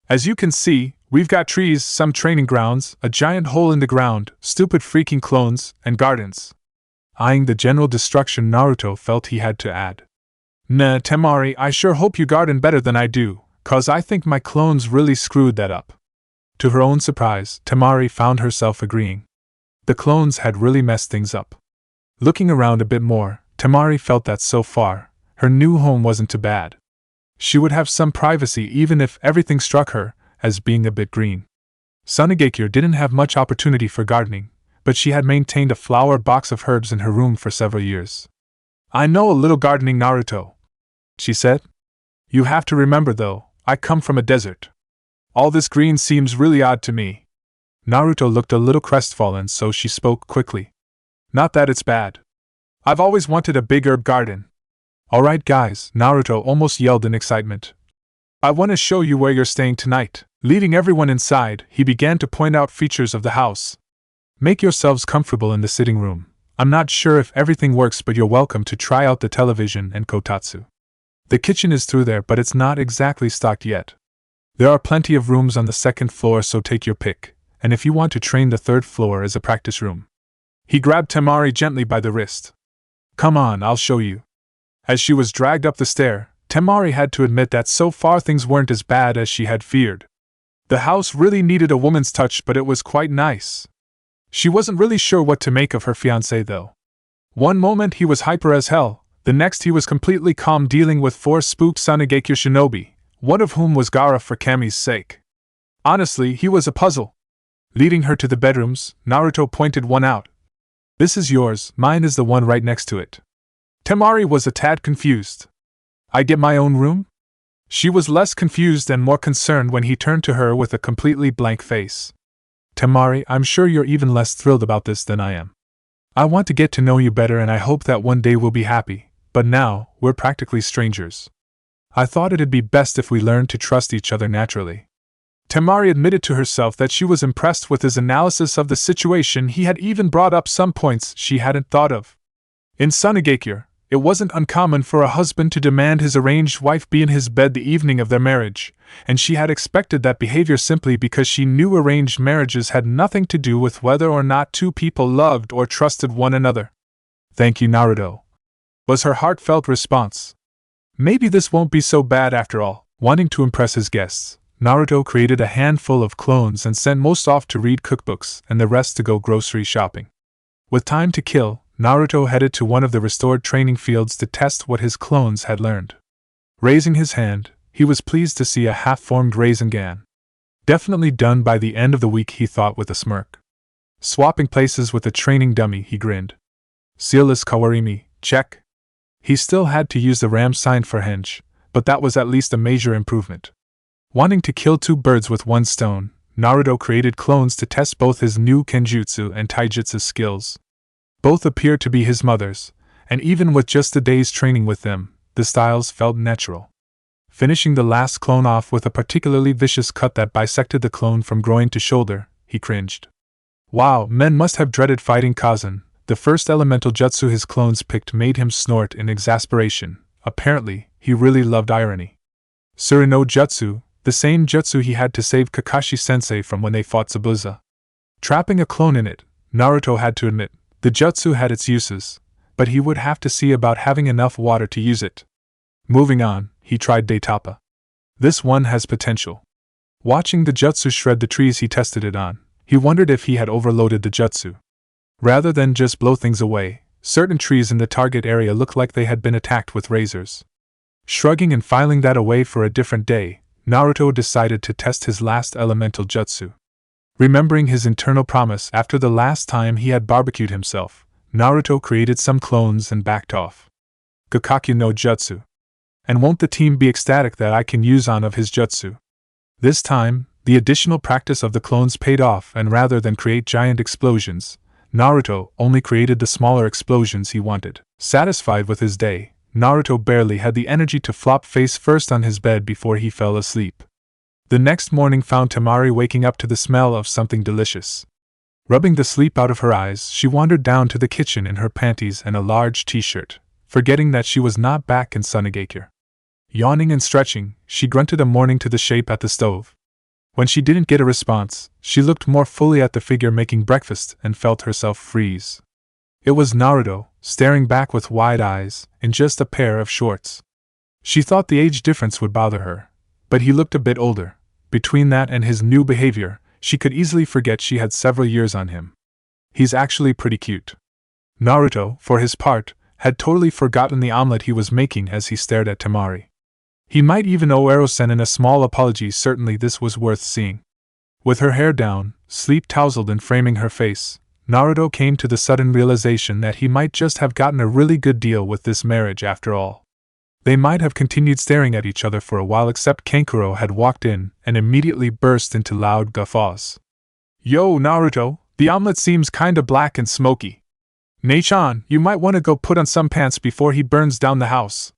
As you can see, we've got trees, some training grounds, a giant hole in the ground, stupid freaking clones, and gardens. Eyeing the general destruction, Naruto felt he had to add. Nah, Temari, I sure hope you garden better than I do, 'cause I think my clones really screwed that up. To her own surprise, Temari found herself agreeing. The clones had really messed things up. Looking around a bit more, Temari felt that so far, her new home wasn't too bad. She would have some privacy even if everything struck her as being a bit green. Sunagakure didn't have much opportunity for gardening, but she had maintained a flower box of herbs in her room for several years. I know a little gardening, Naruto, she said. You have to remember though, I come from a desert. All this green seems really odd to me. Naruto looked a little crestfallen, so she spoke quickly. Not that it's bad. I've always wanted a big herb garden. Alright guys, Naruto almost yelled in excitement. I want to show you where you're staying tonight. Leading everyone inside, he began to point out features of the house. Make yourselves comfortable in the sitting room. I'm not sure if everything works, but you're welcome to try out the television and kotatsu. The kitchen is through there, but it's not exactly stocked yet. There are plenty of rooms on the second floor, so take your pick, and if you want to train, the third floor is a practice room. He grabbed Temari gently by the wrist. Come on, I'll show you. As she was dragged up the stair, Temari had to admit that so far things weren't as bad as she had feared. The house really needed a woman's touch, but it was quite nice. She wasn't really sure what to make of her fiancé, though. One moment he was hyper as hell, the next he was completely calm, dealing with 4 spooked Sanagekyo shinobi, one of whom was Gaara for Kami's sake. Honestly, he was a puzzle. Leading her to the bedrooms, Naruto pointed one out. This is yours, mine is the one right next to it. Temari was a tad confused. I get my own room? She was less confused and more concerned when he turned to her with a completely blank face. Temari, I'm sure you're even less thrilled about this than I am. I want to get to know you better, and I hope that one day we'll be happy, but now, we're practically strangers. I thought it'd be best if we learned to trust each other naturally. Temari admitted to herself that she was impressed with his analysis of the situation. He had even brought up some points she hadn't thought of. In Sanagekyo, it wasn't uncommon for a husband to demand his arranged wife be in his bed the evening of their marriage, and she had expected that behavior simply because she knew arranged marriages had nothing to do with whether or not 2 people loved or trusted one another. Thank you, Naruto, was her heartfelt response. Maybe this won't be so bad after all. Wanting to impress his guests, Naruto created a handful of clones and sent most off to read cookbooks and the rest to go grocery shopping. With time to kill, Naruto headed to one of the restored training fields to test what his clones had learned. Raising his hand, he was pleased to see a half-formed Rasengan. Definitely done by the end of the week, he thought with a smirk. Swapping places with the training dummy, he grinned. Sealless Kawarimi, check. He still had to use the ram sign for henge, but that was at least a major improvement. Wanting to kill 2 birds with one stone, Naruto created clones to test both his new Kenjutsu and Taijutsu skills. Both appeared to be his mother's, and even with just a day's training with them, the styles felt natural. Finishing the last clone off with a particularly vicious cut that bisected the clone from groin to shoulder, he cringed. Wow, men must have dreaded fighting Kazan. The first elemental jutsu his clones picked made him snort in exasperation. Apparently, he really loved irony. Surino Jutsu, the same jutsu he had to save Kakashi-sensei from when they fought Zabuza. Trapping a clone in it, Naruto had to admit, the jutsu had its uses, but he would have to see about having enough water to use it. Moving on, he tried Daitapa. This one has potential. Watching the jutsu shred the trees he tested it on, he wondered if he had overloaded the jutsu. Rather than just blow things away, certain trees in the target area looked like they had been attacked with razors. Shrugging and filing that away for a different day, Naruto decided to test his last elemental jutsu. Remembering his internal promise after the last time he had barbecued himself, Naruto created some clones and backed off. Gakakyu no Jutsu. And won't the team be ecstatic that I can use on of his jutsu? This time, the additional practice of the clones paid off, and rather than create giant explosions, Naruto only created the smaller explosions he wanted. Satisfied with his day, Naruto barely had the energy to flop face first on his bed before he fell asleep. The next morning found Temari waking up to the smell of something delicious. Rubbing the sleep out of her eyes, she wandered down to the kitchen in her panties and a large t-shirt, forgetting that she was not back in Sanagekyo. Yawning and stretching, she grunted a morning to the shape at the stove. When she didn't get a response, she looked more fully at the figure making breakfast and felt herself freeze. It was Naruto, staring back with wide eyes, in just a pair of shorts. She thought the age difference would bother her, but he looked a bit older. Between that and his new behavior, she could easily forget she had several years on him. He's actually pretty cute. Naruto, for his part, had totally forgotten the omelet he was making as he stared at Temari. He might even owe Ero-sen a small apology. Certainly this was worth seeing. With her hair down, sleep tousled and framing her face, Naruto came to the sudden realization that he might just have gotten a really good deal with this marriage after all. They might have continued staring at each other for a while, except Kankuro had walked in and immediately burst into loud guffaws. Yo, Naruto, the omelet seems kinda black and smoky. Nei-chan, you might want to go put on some pants before he burns down the house.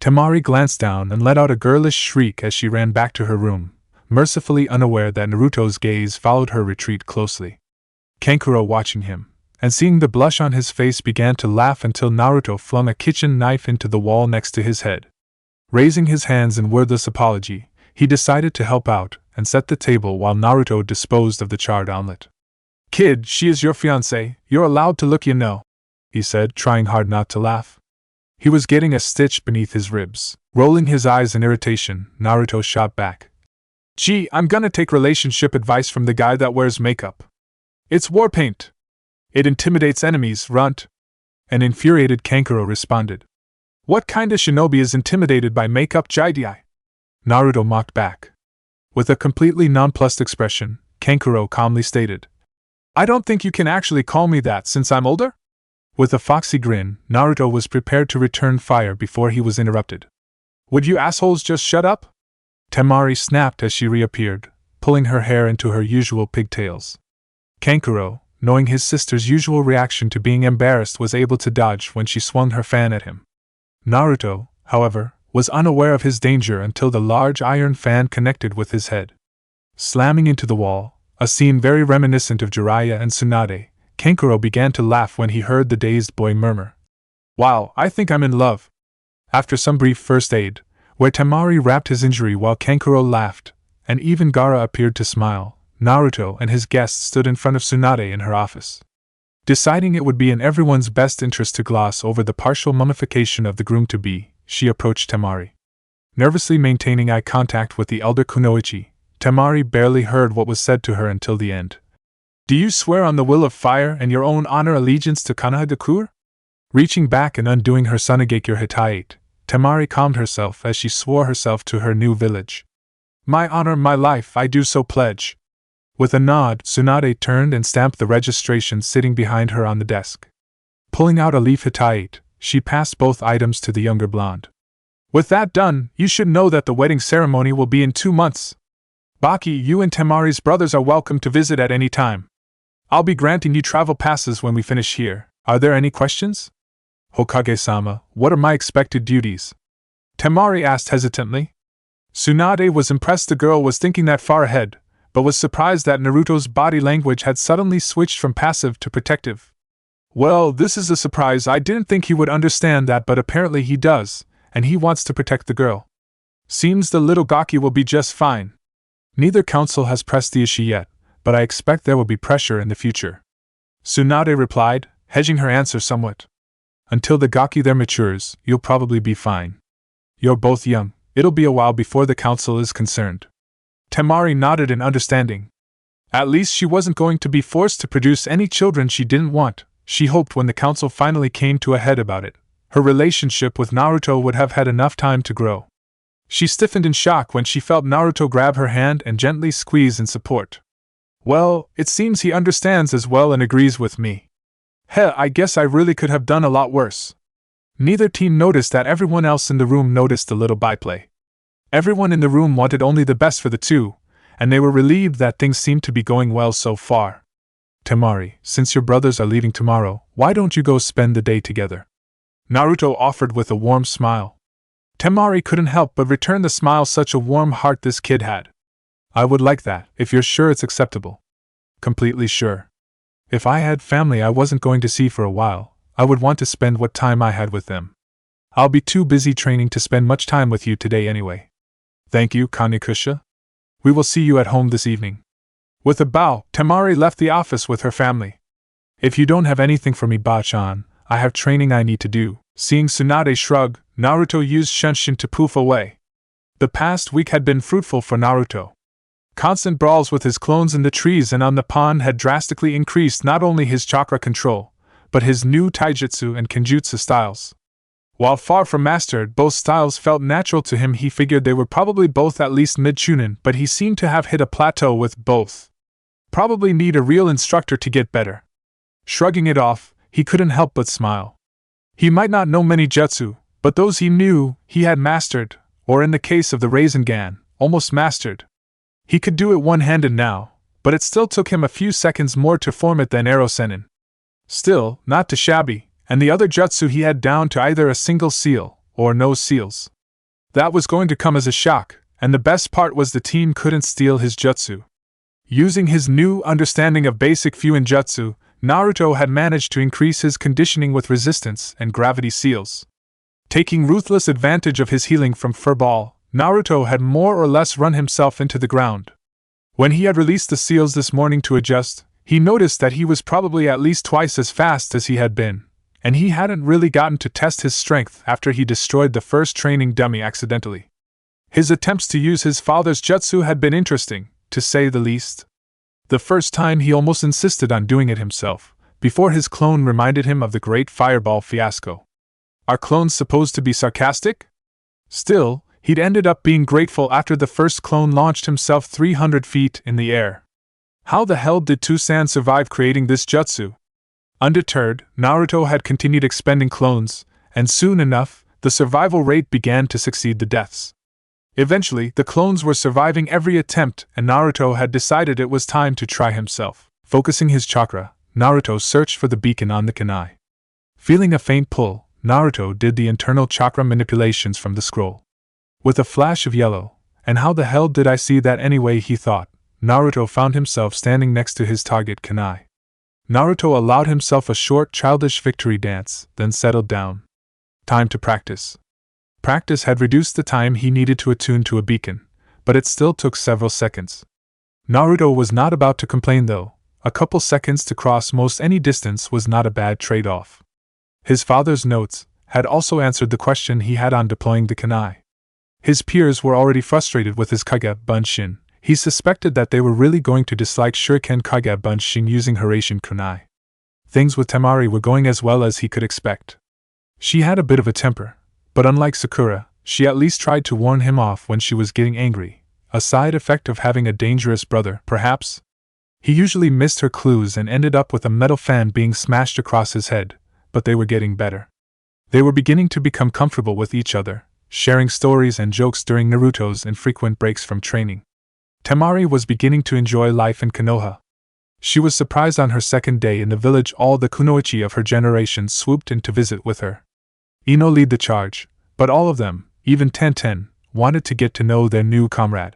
Temari glanced down and let out a girlish shriek as she ran back to her room, mercifully unaware that Naruto's gaze followed her retreat closely. Kankuro, watching him, and seeing the blush on his face, began to laugh until Naruto flung a kitchen knife into the wall next to his head. Raising his hands in wordless apology, he decided to help out and set the table while Naruto disposed of the charred omelet. "Kid, she is your fiancée, you're allowed to look, you know," he said, trying hard not to laugh. He was getting a stitch beneath his ribs. Rolling his eyes in irritation, Naruto shot back. "Gee, I'm gonna take relationship advice from the guy that wears makeup. It's war paint. It intimidates enemies, runt." An infuriated Kankuro responded. "What kinda shinobi is intimidated by makeup, Jidai?" Naruto mocked back. With a completely nonplussed expression, Kankuro calmly stated, "I don't think you can actually call me that since I'm older?" With a foxy grin, Naruto was prepared to return fire before he was interrupted. "Would you assholes just shut up?" Temari snapped as she reappeared, pulling her hair into her usual pigtails. Kankuro, knowing his sister's usual reaction to being embarrassed, was able to dodge when she swung her fan at him. Naruto, however, was unaware of his danger until the large iron fan connected with his head. Slamming into the wall, a scene very reminiscent of Jiraiya and Tsunade, Kankuro began to laugh when he heard the dazed boy murmur, "Wow, I think I'm in love." After some brief first aid, where Temari wrapped his injury while Kankuro laughed, and even Gaara appeared to smile, Naruto and his guests stood in front of Tsunade in her office. Deciding it would be in everyone's best interest to gloss over the partial mummification of the groom-to-be, she approached Temari. Nervously maintaining eye contact with the elder Kunoichi, Temari barely heard what was said to her until the end. "Do you swear on the will of fire and your own honor allegiance to Konoha? Reaching back and undoing her Sunagekure Hitaiate, Temari calmed herself as she swore herself to her new village. "My honor, my life, I do so pledge." With a nod, Tsunade turned and stamped the registration sitting behind her on the desk. Pulling out a leaf Hitaiate, she passed both items to the younger blonde. "With that done, you should know that the wedding ceremony will be in 2 months. Baki, you and Temari's brothers are welcome to visit at any time. I'll be granting you travel passes when we finish here. Are there any questions?" "Hokage-sama, what are my expected duties?" Temari asked hesitantly. Tsunade was impressed the girl was thinking that far ahead, but was surprised that Naruto's body language had suddenly switched from passive to protective. "Well, this is a surprise. I didn't think he would understand that, but apparently he does, and he wants to protect the girl. Seems the little Gaki will be just fine. Neither council has pressed the issue yet, but I expect there will be pressure in the future," Tsunade replied, hedging her answer somewhat. "Until the Gaki there matures, you'll probably be fine. You're both young, it'll be a while before the council is concerned." Temari nodded in understanding. At least she wasn't going to be forced to produce any children she didn't want. She hoped when the council finally came to a head about it, her relationship with Naruto would have had enough time to grow. She stiffened in shock when she felt Naruto grab her hand and gently squeeze in support. "Well, it seems he understands as well and agrees with me. Heh, I guess I really could have done a lot worse." Neither team noticed that everyone else in the room noticed the little byplay. Everyone in the room wanted only the best for the two, and they were relieved that things seemed to be going well so far. "Temari, since your brothers are leaving tomorrow, why don't you go spend the day together?" Naruto offered with a warm smile. Temari couldn't help but return the smile. Such a warm heart this kid had. "I would like that, if you're sure it's acceptable." "Completely sure. If I had family I wasn't going to see for a while, I would want to spend what time I had with them. I'll be too busy training to spend much time with you today anyway." "Thank you, Kanekusha. We will see you at home this evening." With a bow, Temari left the office with her family. "If you don't have anything for me, Ba-chan, I have training I need to do." Seeing Tsunade shrug, Naruto used Shunshin to poof away. The past week had been fruitful for Naruto. Constant brawls with his clones in the trees and on the pond had drastically increased not only his chakra control, but his new taijutsu and kenjutsu styles. While far from mastered, both styles felt natural to him. He figured they were probably both at least mid-chunin, but he seemed to have hit a plateau with both. Probably need a real instructor to get better. Shrugging it off, he couldn't help but smile. He might not know many jutsu, but those he knew, he had mastered, or in the case of the Rasengan, almost mastered. He could do it one-handed now, but it still took him a few seconds more to form it than Erosenin. Still, not too shabby, and the other jutsu he had down to either a single seal, or no seals. That was going to come as a shock, And the best part was the team couldn't steal his jutsu. Using his new understanding of basic Fuinjutsu, Naruto had managed to increase his conditioning with resistance and gravity seals. Taking ruthless advantage of his healing from Furball, Naruto had more or less run himself into the ground. When he had released the seals this morning to adjust, he noticed that he was probably at least twice as fast as he had been, and he hadn't really gotten to test his strength after he destroyed the first training dummy accidentally. His attempts to use his father's jutsu had been interesting, to say the least. The first time he almost insisted on doing it himself, before his clone reminded him of the great fireball fiasco. Are clones supposed to be sarcastic? Still, he'd ended up being grateful after the first clone launched himself 300 feet in the air. How the hell did Toussaint survive creating this jutsu? Undeterred, Naruto had continued expending clones, and soon enough, the survival rate began to succeed the deaths. Eventually, the clones were surviving every attempt, and Naruto had decided it was time to try himself. Focusing his chakra, Naruto searched for the beacon on the kunai. Feeling a faint pull, Naruto did the internal chakra manipulations from the scroll. With a flash of yellow, and how the hell did I see that anyway, he thought, Naruto found himself standing next to his target kunai. Naruto allowed himself a short childish victory dance, then settled down. Time to practice. Practice had reduced the time he needed to attune to a beacon, but it still took several seconds. Naruto was not about to complain though. A couple seconds to cross most any distance was not a bad trade-off. His father's notes had also answered the question he had on deploying the kunai. His peers were already frustrated with his Kage Bunshin. He suspected that they were really going to dislike Shuriken Kage Bunshin using Hiraishin kunai. Things with Temari were going as well as he could expect. She had a bit of a temper, but unlike Sakura, she at least tried to warn him off when she was getting angry, a side effect of having a dangerous brother, perhaps? He usually missed her clues and ended up with a metal fan being smashed across his head, but they were getting better. They were beginning to become comfortable with each other, sharing stories and jokes during Naruto's infrequent breaks from training. Temari was beginning to enjoy life in Konoha. She was surprised on her second day in the village. All the kunoichi of her generation swooped in to visit with her. Ino led the charge, but all of them, even Tenten, wanted to get to know their new comrade.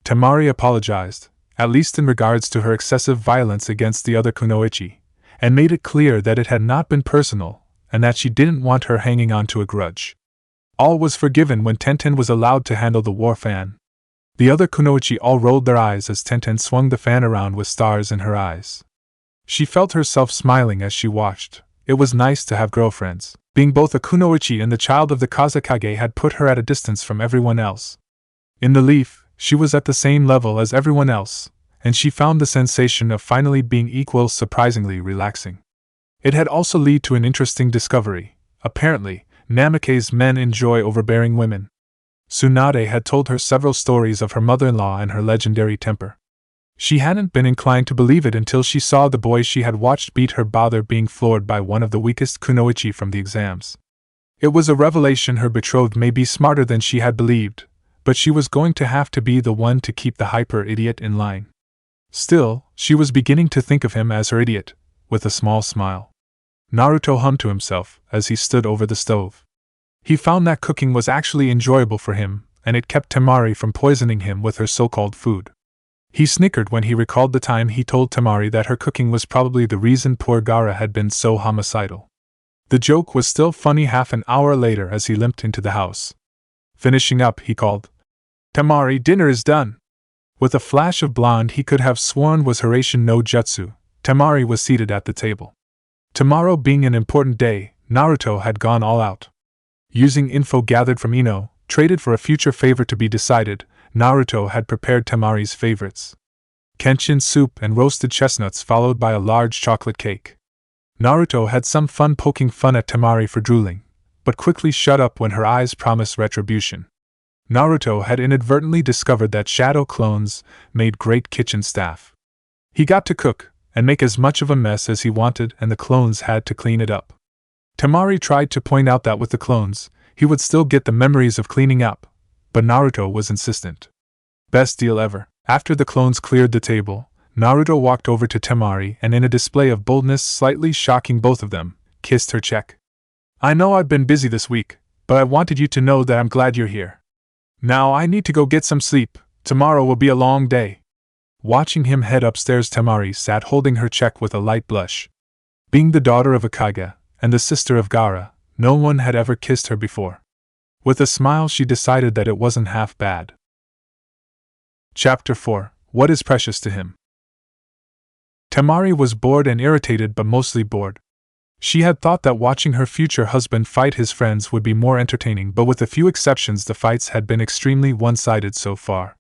Temari apologized, at least in regards to her excessive violence against the other kunoichi, and made it clear that it had not been personal, and that she didn't want her hanging on to a grudge. All was forgiven when Tenten was allowed to handle the war fan. The other kunoichi all rolled their eyes as Tenten swung the fan around with stars in her eyes. She felt herself smiling as she watched. It was nice to have girlfriends. Being both a kunoichi and the child of the Kazekage had put her at a distance from everyone else. In the leaf, she was at the same level as everyone else, and she found the sensation of finally being equal surprisingly relaxing. It had also led to an interesting discovery. Apparently, Namake's men enjoy overbearing women. Tsunade had told her several stories of her mother-in-law and her legendary temper. She hadn't been inclined to believe it until she saw the boy she had watched beat her bother being floored by one of the weakest kunoichi from the exams. It was a revelation. Her betrothed may be smarter than she had believed, but she was going to have to be the one to keep the hyper-idiot in line. Still, she was beginning to think of him as her idiot, with a small smile. Naruto hummed to himself as he stood over the stove. He found that cooking was actually enjoyable for him, and it kept Temari from poisoning him with her so-called food. He snickered when he recalled the time he told Temari that her cooking was probably the reason poor Gaara had been so homicidal. The joke was still funny half an hour later as he limped into the house. Finishing up, he called, "Temari, dinner is done." With a flash of blonde he could have sworn was Hiraishin no Jutsu, Temari was seated at the table. Tomorrow being an important day, Naruto had gone all out. Using info gathered from Ino, traded for a future favor to be decided, Naruto had prepared Temari's favorites. Kenshin soup and roasted chestnuts followed by a large chocolate cake. Naruto had some fun poking fun at Temari for drooling, but quickly shut up when her eyes promised retribution. Naruto had inadvertently discovered that shadow clones made great kitchen staff. He got to cook and make as much of a mess as he wanted, and the clones had to clean it up. Temari tried to point out that with the clones, he would still get the memories of cleaning up, but Naruto was insistent. Best deal ever. After the clones cleared the table, Naruto walked over to Temari and in a display of boldness slightly shocking both of them, kissed her cheek. "I know I've been busy this week, but I wanted you to know that I'm glad you're here." Now I need to go get some sleep. Tomorrow will be a long day. Watching him head upstairs, Temari sat holding her cheek with a light blush. Being the daughter of a Kage, and the sister of Gaara, no one had ever kissed her before. With a smile, she decided that it wasn't half bad. Chapter 4: What is precious to him? Temari was bored and irritated, but mostly bored. She had thought that watching her future husband fight his friends would be more entertaining, but with a few exceptions the fights had been extremely one-sided so far.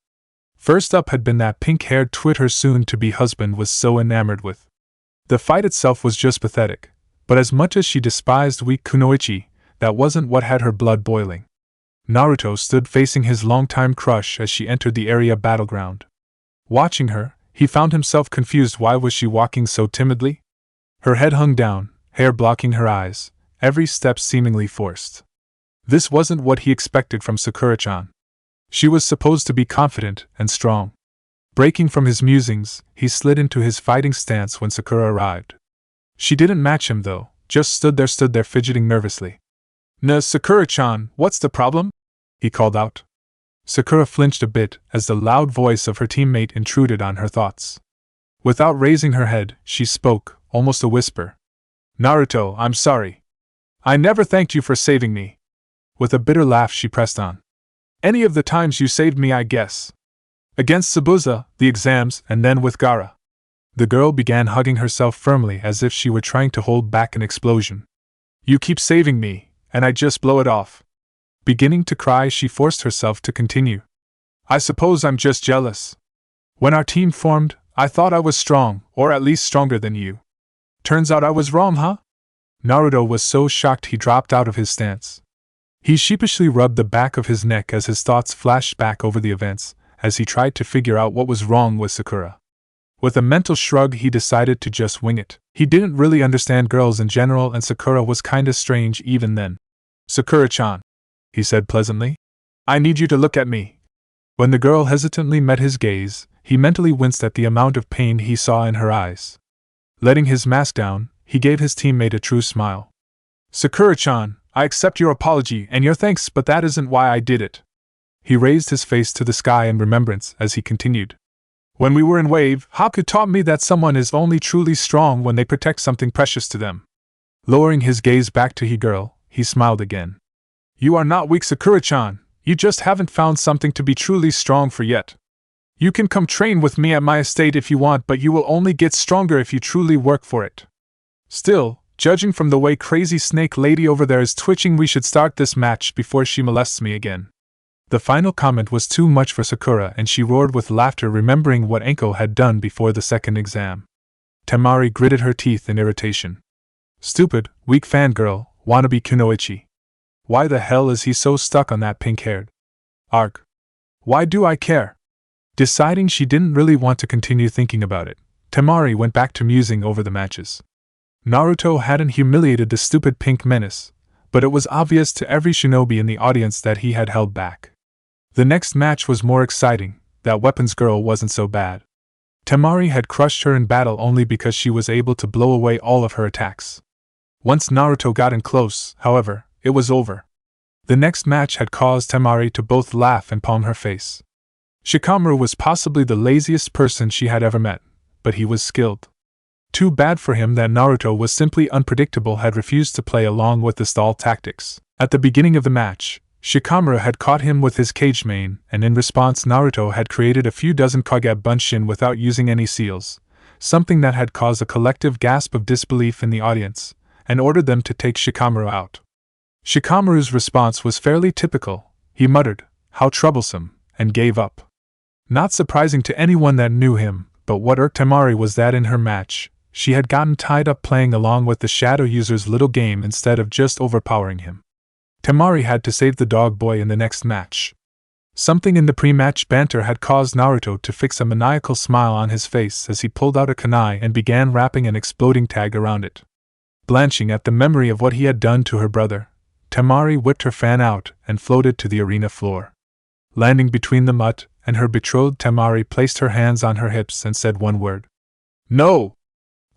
First up had been that pink-haired twit her soon-to-be husband was so enamored with. The fight itself was just pathetic, but as much as she despised weak Kunoichi, that wasn't what had her blood boiling. Naruto stood facing his longtime crush as she entered the area battleground. Watching her, he found himself confused. Why was she walking so timidly? Her head hung down, hair blocking her eyes, every step seemingly forced. This wasn't what he expected from Sakura-chan. She was supposed to be confident and strong. Breaking from his musings, he slid into his fighting stance when Sakura arrived. She didn't match him though, just stood there fidgeting nervously. Sakura-chan, what's the problem? He called out. Sakura flinched a bit as the loud voice of her teammate intruded on her thoughts. Without raising her head, she spoke, almost a whisper. Naruto, I'm sorry. I never thanked you for saving me. With a bitter laugh she pressed on. Any of the times you saved me, I guess. Against Sabuza, the exams, and then with Gaara. The girl began hugging herself firmly as if she were trying to hold back an explosion. You keep saving me, and I just blow it off. Beginning to cry, she forced herself to continue. I suppose I'm just jealous. When our team formed, I thought I was strong, or at least stronger than you. Turns out I was wrong, huh? Naruto was so shocked he dropped out of his stance. He sheepishly rubbed the back of his neck as his thoughts flashed back over the events, as he tried to figure out what was wrong with Sakura. With a mental shrug, he decided to just wing it. He didn't really understand girls in general, and Sakura was kinda strange even then. Sakura-chan, he said pleasantly. I need you to look at me. When the girl hesitantly met his gaze, he mentally winced at the amount of pain he saw in her eyes. Letting his mask down, he gave his teammate a true smile. Sakura-chan, I accept your apology and your thanks, but that isn't why I did it. He raised his face to the sky in remembrance as he continued. When we were in Wave, Haku taught me that someone is only truly strong when they protect something precious to them. Lowering his gaze back to the girl, he smiled again. You are not weak, Sakura-chan, you just haven't found something to be truly strong for yet. You can come train with me at my estate if you want, but you will only get stronger if you truly work for it. Still, judging from the way Crazy Snake Lady over there is twitching, we should start this match before she molests me again. The final comment was too much for Sakura, and she roared with laughter, remembering what Anko had done before the second exam. Temari gritted her teeth in irritation. Stupid, weak fangirl, wannabe Kunoichi. Why the hell is he so stuck on that pink-haired? Arg. Why do I care? Deciding she didn't really want to continue thinking about it, Temari went back to musing over the matches. Naruto hadn't humiliated the stupid pink menace, but it was obvious to every shinobi in the audience that he had held back. The next match was more exciting. That weapons girl wasn't so bad. Temari had crushed her in battle only because she was able to blow away all of her attacks. Once Naruto got in close, however, it was over. The next match had caused Temari to both laugh and palm her face. Shikamaru was possibly the laziest person she had ever met, but he was skilled. Too bad for him that Naruto was simply unpredictable, had refused to play along with the stall tactics. At the beginning of the match, Shikamaru had caught him with his cage main, and in response Naruto had created a few dozen Kage Bunshin without using any seals, something that had caused a collective gasp of disbelief in the audience, and ordered them to take Shikamaru out. Shikamaru's response was fairly typical. He muttered, "How troublesome," and gave up. Not surprising to anyone that knew him, but what irked Temari was that in her match, she had gotten tied up playing along with the shadow user's little game instead of just overpowering him. Temari had to save the dog boy in the next match. Something in the pre-match banter had caused Naruto to fix a maniacal smile on his face as he pulled out a kunai and began wrapping an exploding tag around it. Blanching at the memory of what he had done to her brother, Temari whipped her fan out and floated to the arena floor. Landing between the mutt and her betrothed, Temari placed her hands on her hips and said one word. "No!"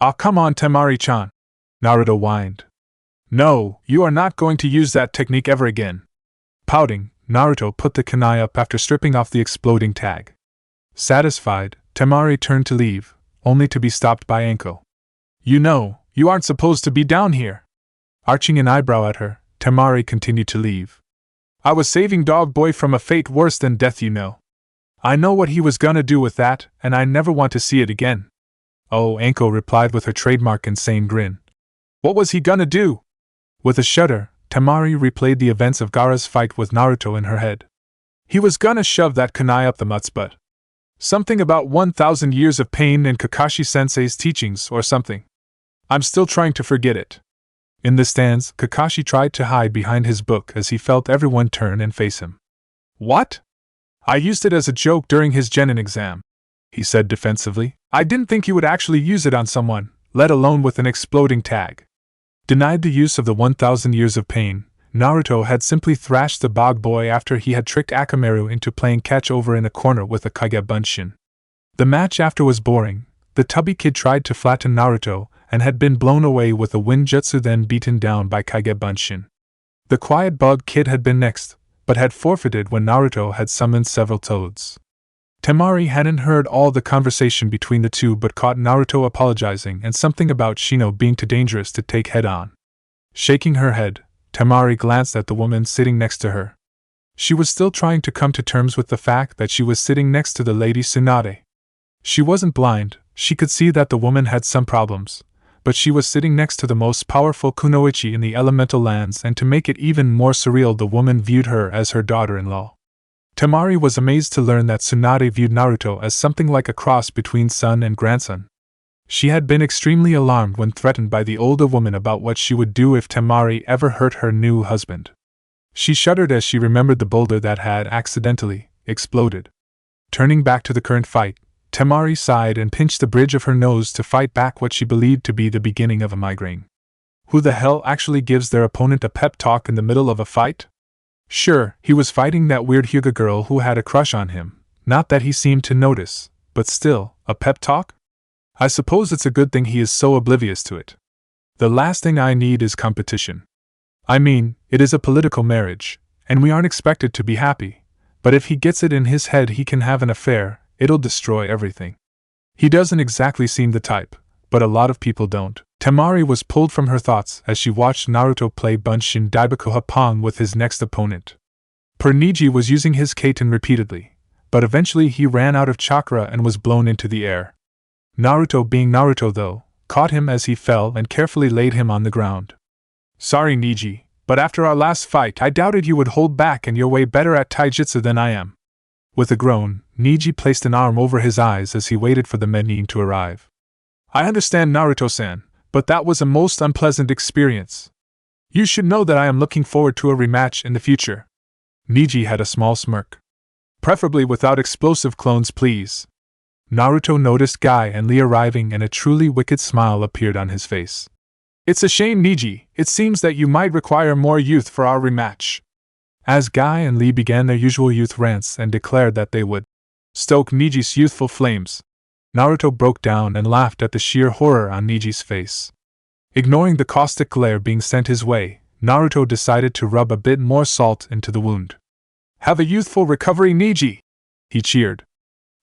"Ah, come on, Temari-chan," Naruto whined. "No, you are not going to use that technique ever again." Pouting, Naruto put the kunai up after stripping off the exploding tag. Satisfied, Temari turned to leave, only to be stopped by Anko. You know, you aren't supposed to be down here. Arching an eyebrow at her, Temari continued to leave. I was saving Dog Boy from a fate worse than death, you know. I know what he was gonna do with that, and I never want to see it again. Oh, Anko replied with her trademark insane grin. What was he gonna do? With a shudder, Temari replayed the events of Gaara's fight with Naruto in her head. He was gonna shove that kunai up the mutt's butt. Something about 1,000 years of pain in Kakashi-sensei's teachings or something. I'm still trying to forget it. In the stands, Kakashi tried to hide behind his book as he felt everyone turn and face him. What? I used it as a joke during his genin exam, he said defensively. I didn't think he would actually use it on someone, let alone with an exploding tag. Denied the use of the 1,000 years of pain, Naruto had simply thrashed the Bog Boy after he had tricked Akamaru into playing catch-over in a corner with a Kage Bunshin. The match after was boring. The tubby kid tried to flatten Naruto and had been blown away with a wind jutsu, then beaten down by Kage Bunshin. The quiet bug kid had been next, but had forfeited when Naruto had summoned several toads. Temari hadn't heard all the conversation between the two but caught Naruto apologizing and something about Shino being too dangerous to take head-on. Shaking her head, Temari glanced at the woman sitting next to her. She was still trying to come to terms with the fact that she was sitting next to the Lady Tsunade. She wasn't blind, she could see that the woman had some problems, but she was sitting next to the most powerful kunoichi in the elemental lands, and to make it even more surreal, the woman viewed her as her daughter-in-law. Temari was amazed to learn that Tsunade viewed Naruto as something like a cross between son and grandson. She had been extremely alarmed when threatened by the older woman about what she would do if Temari ever hurt her new husband. She shuddered as she remembered the boulder that had accidentally exploded. Turning back to the current fight, Temari sighed and pinched the bridge of her nose to fight back what she believed to be the beginning of a migraine. Who the hell actually gives their opponent a pep talk in the middle of a fight? Sure, he was fighting that weird Hyuga girl who had a crush on him, not that he seemed to notice, but still, a pep talk? I suppose it's a good thing he is so oblivious to it. The last thing I need is competition. I mean, it is a political marriage, and we aren't expected to be happy, but if he gets it in his head he can have an affair, it'll destroy everything. He doesn't exactly seem the type, but a lot of people don't. Temari was pulled from her thoughts as she watched Naruto play Bunshin Daibakuha Pong with his next opponent. Niji was using his Kaiten repeatedly, but eventually he ran out of chakra and was blown into the air. Naruto, being Naruto though, caught him as he fell and carefully laid him on the ground. Sorry Niji, but after our last fight I doubted you would hold back, and you're way better at taijutsu than I am. With a groan, Niji placed an arm over his eyes as he waited for the menin to arrive. I understand, Naruto-san, but that was a most unpleasant experience. You should know that I am looking forward to a rematch in the future. Niji had a small smirk. Preferably without explosive clones, please. Naruto noticed Guy and Lee arriving, and a truly wicked smile appeared on his face. It's a shame, Niji, it seems that you might require more youth for our rematch. As Guy and Lee began their usual youth rants and declared that they would stoke Niji's youthful flames, Naruto broke down and laughed at the sheer horror on Niji's face. Ignoring the caustic glare being sent his way, Naruto decided to rub a bit more salt into the wound. Have a youthful recovery, Niji! He cheered.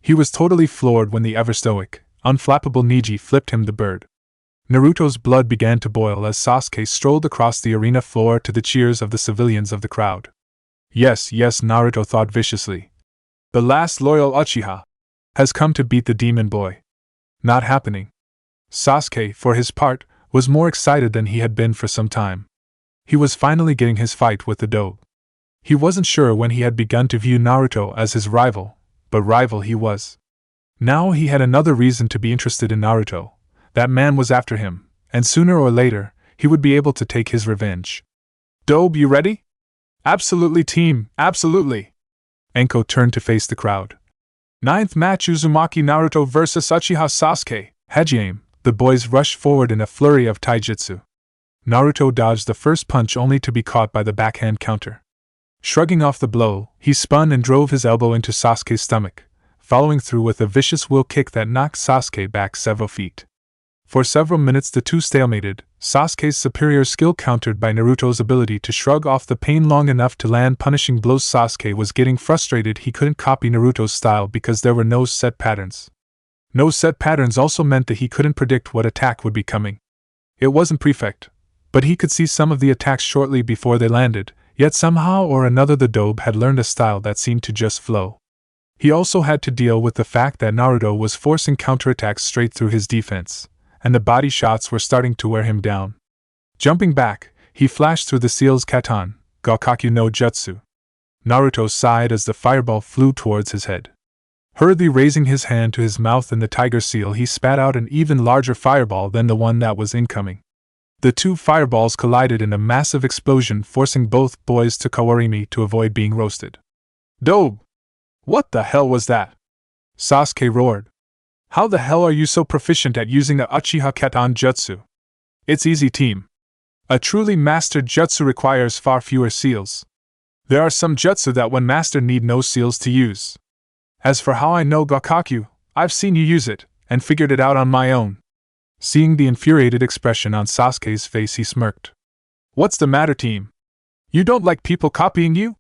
He was totally floored when the ever-stoic, unflappable Niji flipped him the bird. Naruto's blood began to boil as Sasuke strolled across the arena floor to the cheers of the civilians of the crowd. Yes, Naruto thought viciously. The last loyal Uchiha has come to beat the demon boy. Not happening. Sasuke, for his part, was more excited than he had been for some time. He was finally getting his fight with the doe. He wasn't sure when he had begun to view Naruto as his rival, but rival he was. Now he had another reason to be interested in Naruto. That man was after him, and sooner or later, he would be able to take his revenge. Dobe, you ready? Absolutely, team, absolutely. Anko turned to face the crowd. 9th match, Uzumaki Naruto vs Uchiha Sasuke. Hajime. The boys rushed forward in a flurry of taijutsu. Naruto dodged the first punch only to be caught by the backhand counter. Shrugging off the blow, he spun and drove his elbow into Sasuke's stomach, following through with a vicious will kick that knocked Sasuke back several feet. For several minutes the two stalemated, Sasuke's superior skill countered by Naruto's ability to shrug off the pain long enough to land punishing blows. Sasuke was getting frustrated. He couldn't copy Naruto's style because there were no set patterns. No set patterns also meant that he couldn't predict what attack would be coming. It wasn't perfect, but he could see some of the attacks shortly before they landed, yet somehow or another the dobe had learned a style that seemed to just flow. He also had to deal with the fact that Naruto was forcing counterattacks straight through his defense, and the body shots were starting to wear him down. Jumping back, he flashed through the seal's katan, Gakkaku no Jutsu. Naruto sighed as the fireball flew towards his head. Hurriedly raising his hand to his mouth in the tiger seal, he spat out an even larger fireball than the one that was incoming. The two fireballs collided in a massive explosion, forcing both boys to Kawarimi to avoid being roasted. Dobe! What the hell was that? Sasuke roared. How the hell are you so proficient at using the Uchiha Katan Jutsu? It's easy, team. A truly mastered jutsu requires far fewer seals. There are some jutsu that one master need no seals to use. As for how I know Gakkaku, I've seen you use it, and figured it out on my own. Seeing the infuriated expression on Sasuke's face, he smirked. What's the matter, team? You don't like people copying you?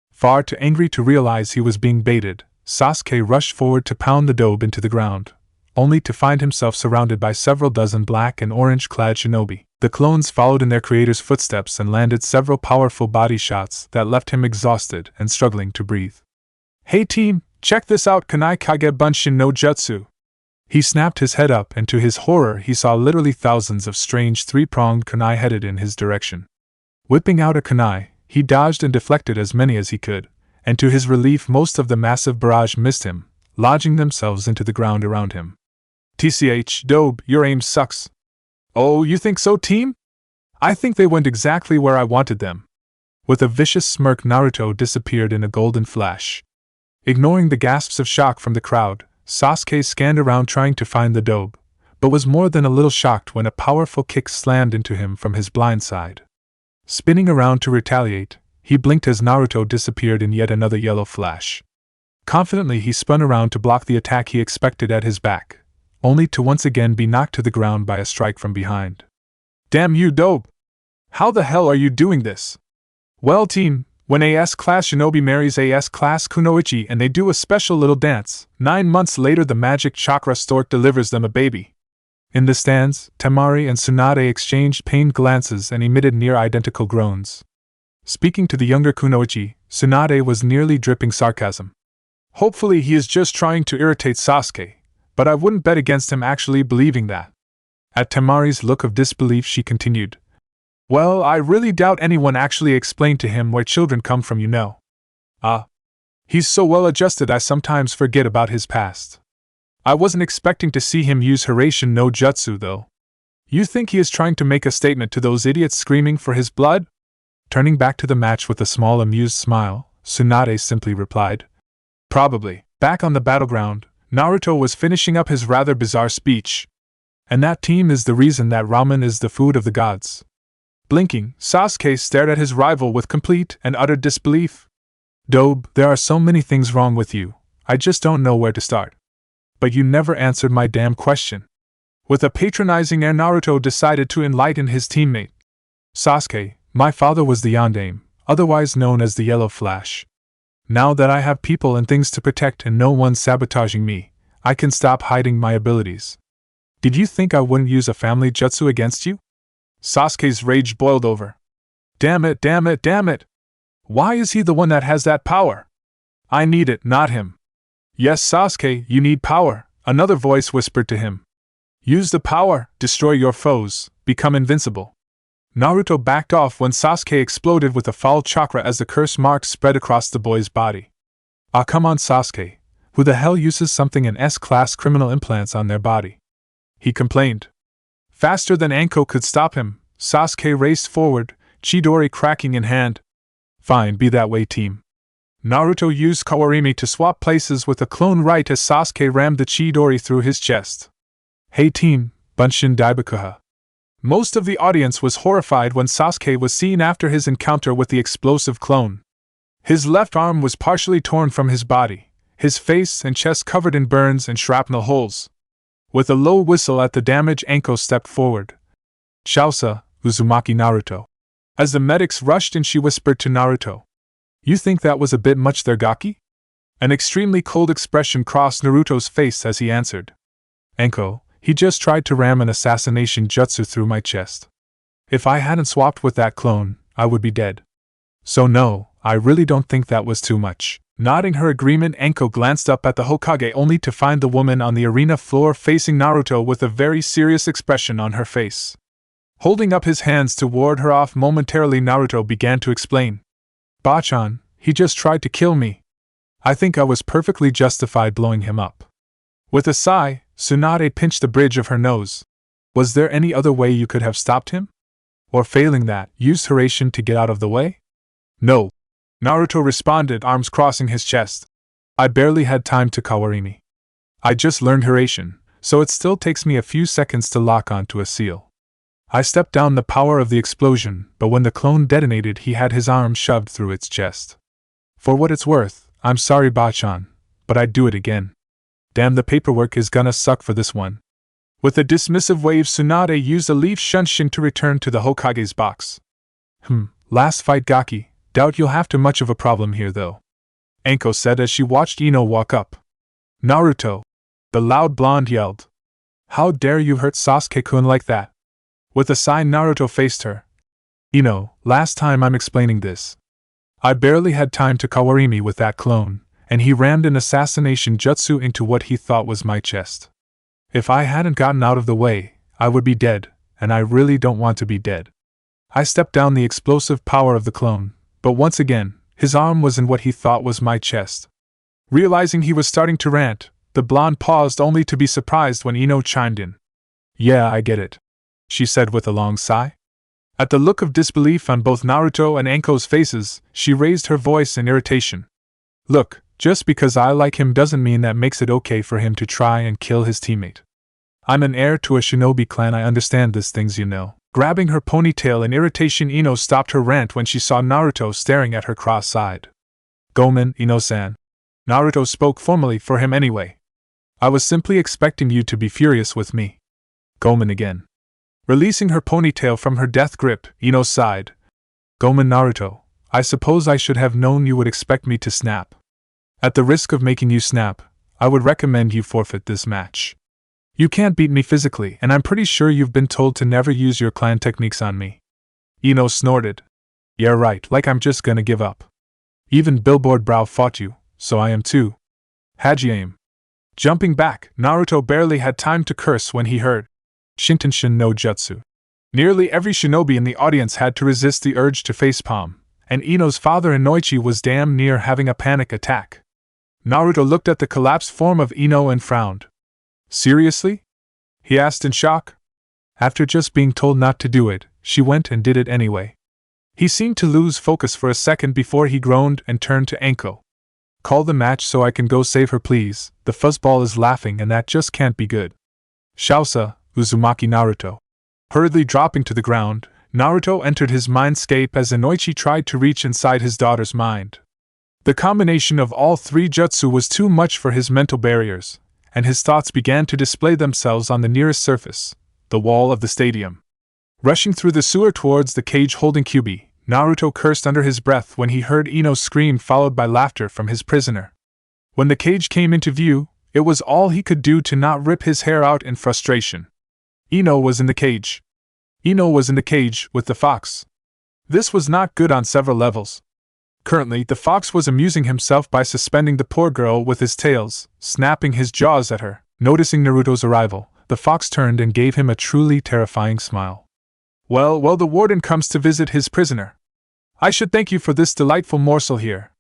Far too angry to realize he was being baited, Sasuke rushed forward to pound the dobe into the ground, only to find himself surrounded by several dozen black and orange-clad shinobi. The clones followed in their creator's footsteps and landed several powerful body shots that left him exhausted and struggling to breathe. Hey team, check this out, Kanai Kage Bunshin no Jutsu! He snapped his head up, and to his horror he saw literally thousands of strange three-pronged kunai headed in his direction. Whipping out a kunai, he dodged and deflected as many as he could, and to his relief most of the massive barrage missed him, lodging themselves into the ground around him. TCH, Dobe, your aim sucks. Oh, you think so, team? I think they went exactly where I wanted them. With a vicious smirk, Naruto disappeared in a golden flash. Ignoring the gasps of shock from the crowd, Sasuke scanned around trying to find the dobe, but was more than a little shocked when a powerful kick slammed into him from his blind side. Spinning around to retaliate, he blinked as Naruto disappeared in yet another yellow flash. Confidently he spun around to block the attack he expected at his back, only to once again be knocked to the ground by a strike from behind. Damn you, dobe! How the hell are you doing this? Well, team, when AS Class Shinobi marries AS Class Kunoichi and they do a special little dance, 9 months later the magic chakra stork delivers them a baby. In the stands, Temari and Tsunade exchanged pained glances and emitted near-identical groans. Speaking to the younger Kunoichi, Tsunade was nearly dripping sarcasm. Hopefully he is just trying to irritate Sasuke, but I wouldn't bet against him actually believing that. At Temari's look of disbelief she continued. Well, I really doubt anyone actually explained to him where children come from, you know. He's so well adjusted I sometimes forget about his past. I wasn't expecting to see him use Hiraishin no Jutsu though. You think he is trying to make a statement to those idiots screaming for his blood? Turning back to the match with a small amused smile, Tsunade simply replied. Probably. Back on the battleground, Naruto was finishing up his rather bizarre speech. And that team is the reason that ramen is the food of the gods. Blinking, Sasuke stared at his rival with complete and utter disbelief. Dobe, there are so many things wrong with you, I just don't know where to start. But you never answered my damn question. With a patronizing air, Naruto decided to enlighten his teammate. Sasuke, my father was the Yondaime, otherwise known as the Yellow Flash. Now that I have people and things to protect and no one's sabotaging me, I can stop hiding my abilities. Did you think I wouldn't use a family jutsu against you? Sasuke's rage boiled over. Damn it, damn it, damn it! Why is he the one that has that power? I need it, not him. Yes, Sasuke, you need power, another voice whispered to him. Use the power, destroy your foes, become invincible. Naruto backed off when Sasuke exploded with a foul chakra as the curse marks spread across the boy's body. Ah, come on, Sasuke, who the hell uses something in S-class criminal implants on their body? He complained. Faster than Anko could stop him, Sasuke raced forward, Chidori cracking in hand. Fine, be that way, team. Naruto used Kawarimi to swap places with a clone right as Sasuke rammed the Chidori through his chest. Hey team, Bunshin Daibakuha. Most of the audience was horrified when Sasuke was seen after his encounter with the explosive clone. His left arm was partially torn from his body, his face and chest covered in burns and shrapnel holes. With a low whistle at the damage, Anko stepped forward. "Shausa, Uzumaki Naruto." As the medics rushed in, she whispered to Naruto, "You think that was a bit much there, Gaki?" An extremely cold expression crossed Naruto's face as he answered, "Anko, he just tried to ram an assassination jutsu through my chest. If I hadn't swapped with that clone, I would be dead. So no, I really don't think that was too much." Nodding her agreement, Anko glanced up at the Hokage only to find the woman on the arena floor facing Naruto with a very serious expression on her face. Holding up his hands to ward her off momentarily, Naruto began to explain. "Bachan, he just tried to kill me. I think I was perfectly justified blowing him up." With a sigh, Tsunade pinched the bridge of her nose. "Was there any other way you could have stopped him? Or failing that, used Hiraishin to get out of the way?" "No," Naruto responded, arms crossing his chest. "I barely had time to Kawarimi. I just learned Hiraishin, so it still takes me a few seconds to lock onto a seal. I stepped down the power of the explosion, but when the clone detonated, he had his arm shoved through its chest. For what it's worth, I'm sorry Bachan, but I'd do it again. Damn, the paperwork is gonna suck for this one." With a dismissive wave, Tsunade used a leaf shunshin to return to the Hokage's box. Last fight, Gaki. Doubt you'll have too much of a problem here though," Anko said as she watched Ino walk up. "Naruto!" the loud blonde yelled. "How dare you hurt Sasuke-kun like that?" With a sigh, Naruto faced her. "Ino, last time I'm explaining this. I barely had time to Kawarimi with that clone, and he rammed an assassination jutsu into what he thought was my chest. If I hadn't gotten out of the way, I would be dead, and I really don't want to be dead. I stepped down the explosive power of the clone, but once again, his arm was in what he thought was my chest." Realizing he was starting to rant, the blonde paused only to be surprised when Ino chimed in. "Yeah, I get it," she said with a long sigh. At the look of disbelief on both Naruto and Anko's faces, she raised her voice in irritation. "Look, just because I like him doesn't mean that makes it okay for him to try and kill his teammate. I'm an heir to a shinobi clan, I understand these things, you know." Grabbing her ponytail in irritation, Ino stopped her rant when she saw Naruto staring at her cross-eyed. "Gomen, Ino-san." Naruto spoke formally for him anyway. "I was simply expecting you to be furious with me." "Gomen again." Releasing her ponytail from her death grip, Ino sighed. "Gomen, Naruto, I suppose I should have known you would expect me to snap. At the risk of making you snap, I would recommend you forfeit this match. You can't beat me physically, and I'm pretty sure you've been told to never use your clan techniques on me." Ino snorted. "Yeah, right, like I'm just gonna give up. Even Billboard Brow fought you, so I am too. Hajime." Jumping back, Naruto barely had time to curse when he heard Shintenshin no Jutsu. Nearly every shinobi in the audience had to resist the urge to facepalm, and Ino's father Inoichi was damn near having a panic attack. Naruto looked at the collapsed form of Ino and frowned. "Seriously?" he asked in shock. After just being told not to do it, she went and did it anyway. He seemed to lose focus for a second before he groaned and turned to Anko. "Call the match so I can go save her, please. The fuzzball is laughing and that just can't be good." "Shausa, Uzumaki Naruto." Hurriedly dropping to the ground, Naruto entered his mindscape as Inoichi tried to reach inside his daughter's mind. The combination of all three jutsu was too much for his mental barriers, and his thoughts began to display themselves on the nearest surface, the wall of the stadium. Rushing through the sewer towards the cage holding Kyubi, Naruto cursed under his breath when he heard Ino scream, followed by laughter from his prisoner. When the cage came into view, it was all he could do to not rip his hair out in frustration. Ino was in the cage. Ino was in the cage with the fox. This was not good on several levels. Currently, the fox was amusing himself by suspending the poor girl with his tails, snapping his jaws at her. Noticing Naruto's arrival, the fox turned and gave him a truly terrifying smile. Well, the warden comes to visit his prisoner. I should thank you for this delightful morsel here.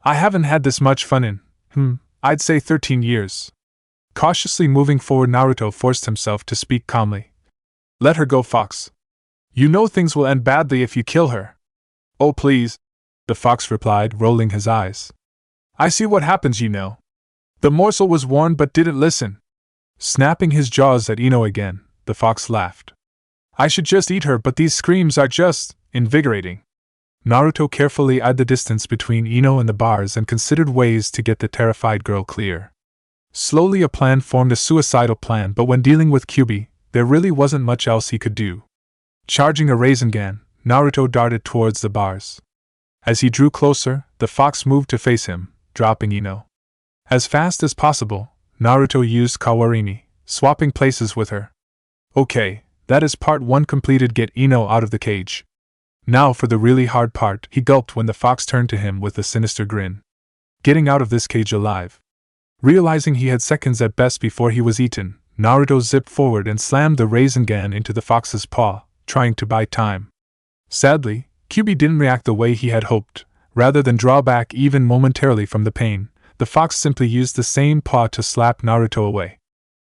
I haven't had this much fun in, I'd say 13 years. Cautiously moving forward, Naruto forced himself to speak calmly. Let her go, fox. You know things will end badly if you kill her. Oh, please, the fox replied, rolling his eyes. I see what happens, you know. The morsel was warned but didn't listen. Snapping his jaws at Ino again, the fox laughed. I should just eat her, but these screams are just invigorating. Naruto carefully eyed the distance between Ino and the bars and considered ways to get the terrified girl clear. Slowly a plan formed, a suicidal plan, but when dealing with Kyubi, there really wasn't much else he could do. Charging a Rasengan, Naruto darted towards the bars. As he drew closer, the fox moved to face him, dropping Ino. As fast as possible, Naruto used Kawarini, swapping places with her. Okay, that is part 1 completed. Get Ino out of the cage. Now for the really hard part, he gulped when the fox turned to him with a sinister grin. Getting out of this cage alive. Realizing he had seconds at best before he was eaten, Naruto zipped forward and slammed the Rasengan into the fox's paw, trying to buy time. Sadly, Kyubi didn't react the way he had hoped. Rather than draw back even momentarily from the pain, the fox simply used the same paw to slap Naruto away.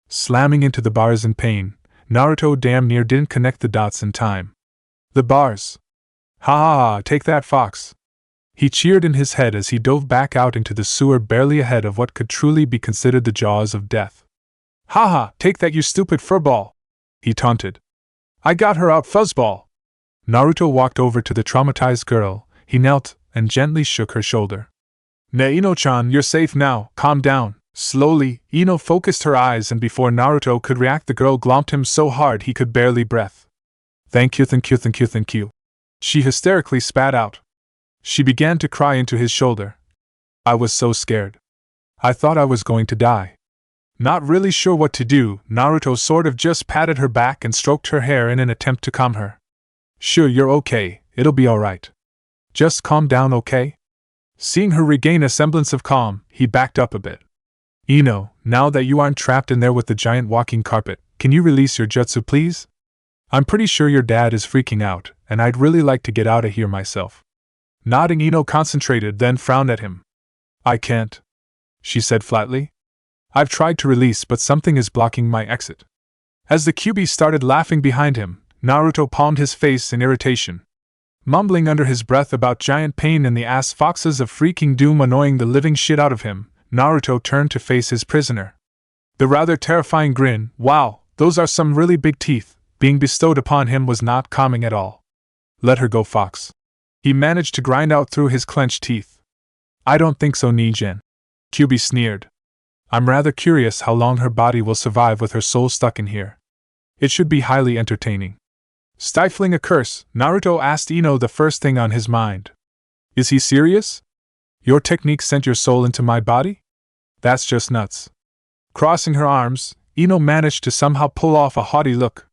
Slamming into the bars in pain, Naruto damn near didn't connect the dots in time. The bars! Ha ha ha, take that, fox! He cheered in his head as he dove back out into the sewer, barely ahead of what could truly be considered the jaws of death. Ha ha, take that, you stupid furball! He taunted. I got her out, fuzzball! Naruto walked over to the traumatized girl. He knelt and gently shook her shoulder. Ne, Ino-chan, you're safe now, calm down. Slowly, Ino focused her eyes, and before Naruto could react, the girl glomped him so hard he could barely breath. Thank you, thank you, thank you, thank you. She hysterically spat out. She began to cry into his shoulder. I was so scared. I thought I was going to die. Not really sure what to do, Naruto sort of just patted her back and stroked her hair in an attempt to calm her. Sure, you're okay, it'll be alright. Just calm down, okay? Seeing her regain a semblance of calm, he backed up a bit. Ino, now that you aren't trapped in there with the giant walking carpet, can you release your jutsu, please? I'm pretty sure your dad is freaking out, and I'd really like to get out of here myself. Nodding, Ino concentrated, then frowned at him. I can't, she said flatly. I've tried to release, but something is blocking my exit. As the Kyubi started laughing behind him, Naruto palmed his face in irritation. Mumbling under his breath about giant pain and the ass foxes of freaking doom annoying the living shit out of him, Naruto turned to face his prisoner. The rather terrifying grin, wow, those are some really big teeth, being bestowed upon him was not calming at all. Let her go, fox. He managed to grind out through his clenched teeth. I don't think so, Nijen. Kyubi sneered. I'm rather curious how long her body will survive with her soul stuck in here. It should be highly entertaining. Stifling a curse, Naruto asked Ino the first thing on his mind. Is he serious? Your technique sent your soul into my body? That's just nuts. Crossing her arms, Ino managed to somehow pull off a haughty look.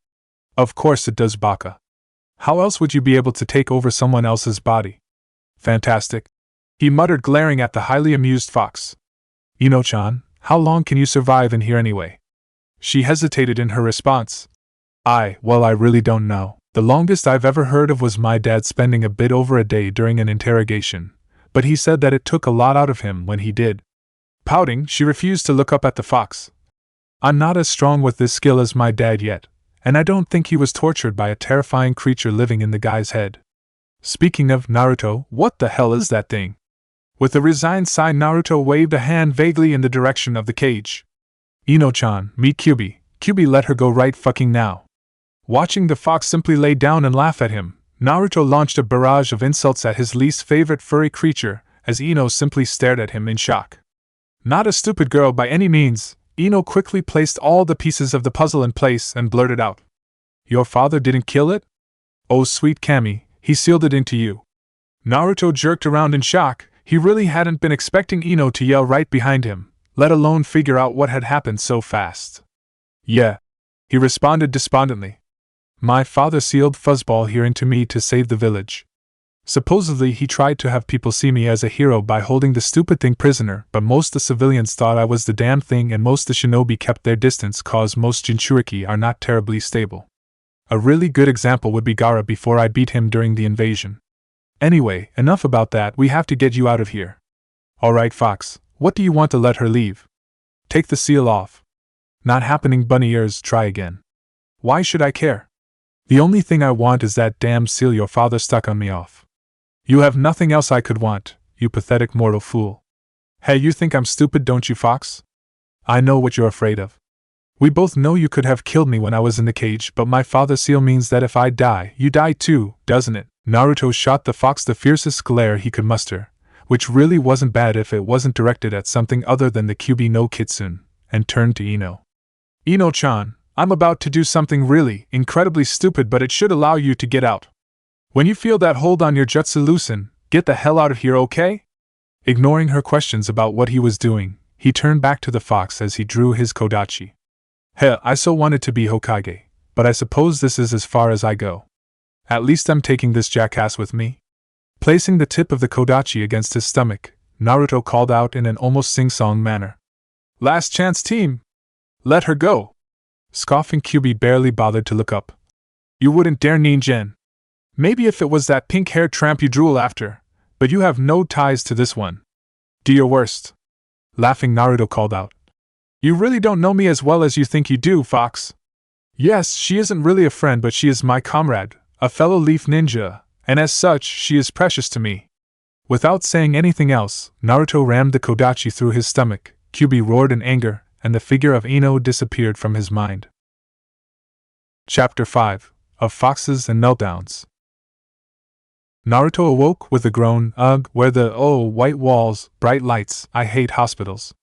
Of course it does, Baka. How else would you be able to take over someone else's body? Fantastic. He muttered, glaring at the highly amused fox. Ino-chan, how long can you survive in here anyway? She hesitated in her response. Well, I really don't know. The longest I've ever heard of was my dad spending a bit over a day during an interrogation, but he said that it took a lot out of him when he did. Pouting, she refused to look up at the fox. I'm not as strong with this skill as my dad yet, and I don't think he was tortured by a terrifying creature living in the guy's head. Speaking of Naruto, what the hell is that thing? With a resigned sigh, Naruto waved a hand vaguely in the direction of the cage. Ino-chan, meet Kyubi. Kyubi, let her go right fucking now. Watching the fox simply lay down and laugh at him, Naruto launched a barrage of insults at his least favorite furry creature, as Ino simply stared at him in shock. Not a stupid girl by any means, Ino quickly placed all the pieces of the puzzle in place and blurted out. Your father didn't kill it? Oh sweet Kami, he sealed it into you. Naruto jerked around in shock. He really hadn't been expecting Ino to yell right behind him, let alone figure out what had happened so fast. Yeah, he responded despondently. My father sealed Fuzzball here into me to save the village. Supposedly he tried to have people see me as a hero by holding the stupid thing prisoner, but most the civilians thought I was the damn thing, and most the shinobi kept their distance cause most Jinchuriki are not terribly stable. A really good example would be Gaara before I beat him during the invasion. Anyway, enough about that, we have to get you out of here. Alright, Fox, what do you want to let her leave? Take the seal off. Not happening, bunny ears, try again. Why should I care? The only thing I want is that damn seal your father stuck on me off. You have nothing else I could want, you pathetic mortal fool. Hey, you think I'm stupid, don't you, Fox? I know what you're afraid of. We both know you could have killed me when I was in the cage, but my father's seal means that if I die, you die too, doesn't it? Naruto shot the fox the fiercest glare he could muster, which really wasn't bad if it wasn't directed at something other than the Kyubi no Kitsune, and turned to Ino. Ino-chan, I'm about to do something really, incredibly stupid, but it should allow you to get out. When you feel that hold on your jutsu loosen, get the hell out of here, okay? Ignoring her questions about what he was doing, he turned back to the fox as he drew his kodachi. Heh, I so wanted to be Hokage, but I suppose this is as far as I go. At least I'm taking this jackass with me. Placing the tip of the kodachi against his stomach, Naruto called out in an almost sing-song manner. Last chance, team! Let her go! Scoffing Kyubi barely bothered to look up. You wouldn't dare, Ninjen. Maybe if it was that pink-haired tramp you drool after, but you have no ties to this one. Do your worst. Laughing, Naruto called out. You really don't know me as well as you think you do, Fox. Yes, she isn't really a friend, but she is my comrade, a fellow leaf ninja, and as such, she is precious to me. Without saying anything else, Naruto rammed the kodachi through his stomach. Kyubi roared in anger, and the figure of Ino disappeared from his mind. Chapter 5 of Foxes and Meltdowns. Naruto awoke with a groan. Ugh, where the white walls, bright lights, I hate hospitals.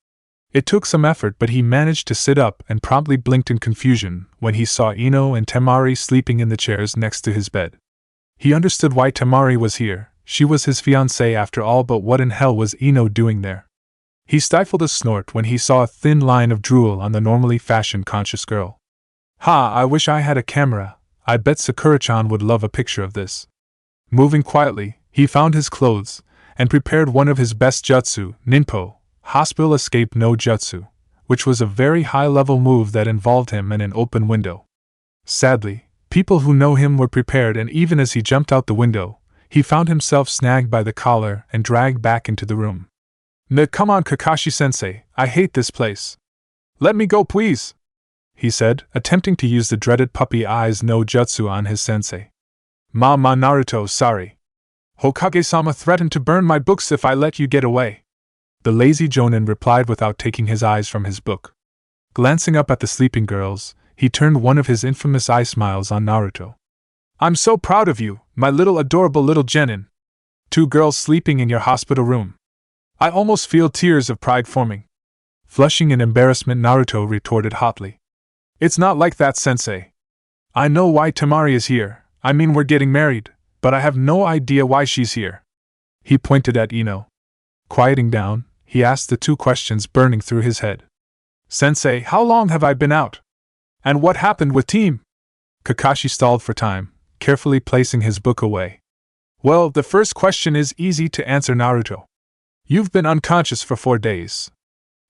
It took some effort, but he managed to sit up and promptly blinked in confusion when he saw Ino and Temari sleeping in the chairs next to his bed. He understood why Temari was here. She was his fiancée after all, but what in hell was Ino doing there? He stifled a snort when he saw a thin line of drool on the normally fashion-conscious girl. Ha, I wish I had a camera. I bet Sakura-chan would love a picture of this. Moving quietly, he found his clothes, and prepared one of his best jutsu, Ninpo, Hospital Escape no Jutsu, which was a very high-level move that involved him in an open window. Sadly, people who know him were prepared, and even as he jumped out the window, he found himself snagged by the collar and dragged back into the room. Come on, Kakashi-sensei, I hate this place. Let me go, please, he said, attempting to use the dreaded puppy eyes no jutsu on his sensei. Naruto, sorry. Hokage-sama threatened to burn my books if I let you get away. The lazy jonin replied without taking his eyes from his book. Glancing up at the sleeping girls, he turned one of his infamous eye smiles on Naruto. I'm so proud of you, my little adorable little genin. 2 girls sleeping in your hospital room. I almost feel tears of pride forming. Flushing in embarrassment, Naruto retorted hotly. It's not like that, sensei. I know why Temari is here, I mean we're getting married, but I have no idea why she's here. He pointed at Ino. Quieting down, he asked the 2 questions burning through his head. Sensei, how long have I been out? And what happened with Team? Kakashi stalled for time, carefully placing his book away. Well, the first question is easy to answer, Naruto. You've been unconscious for 4 days.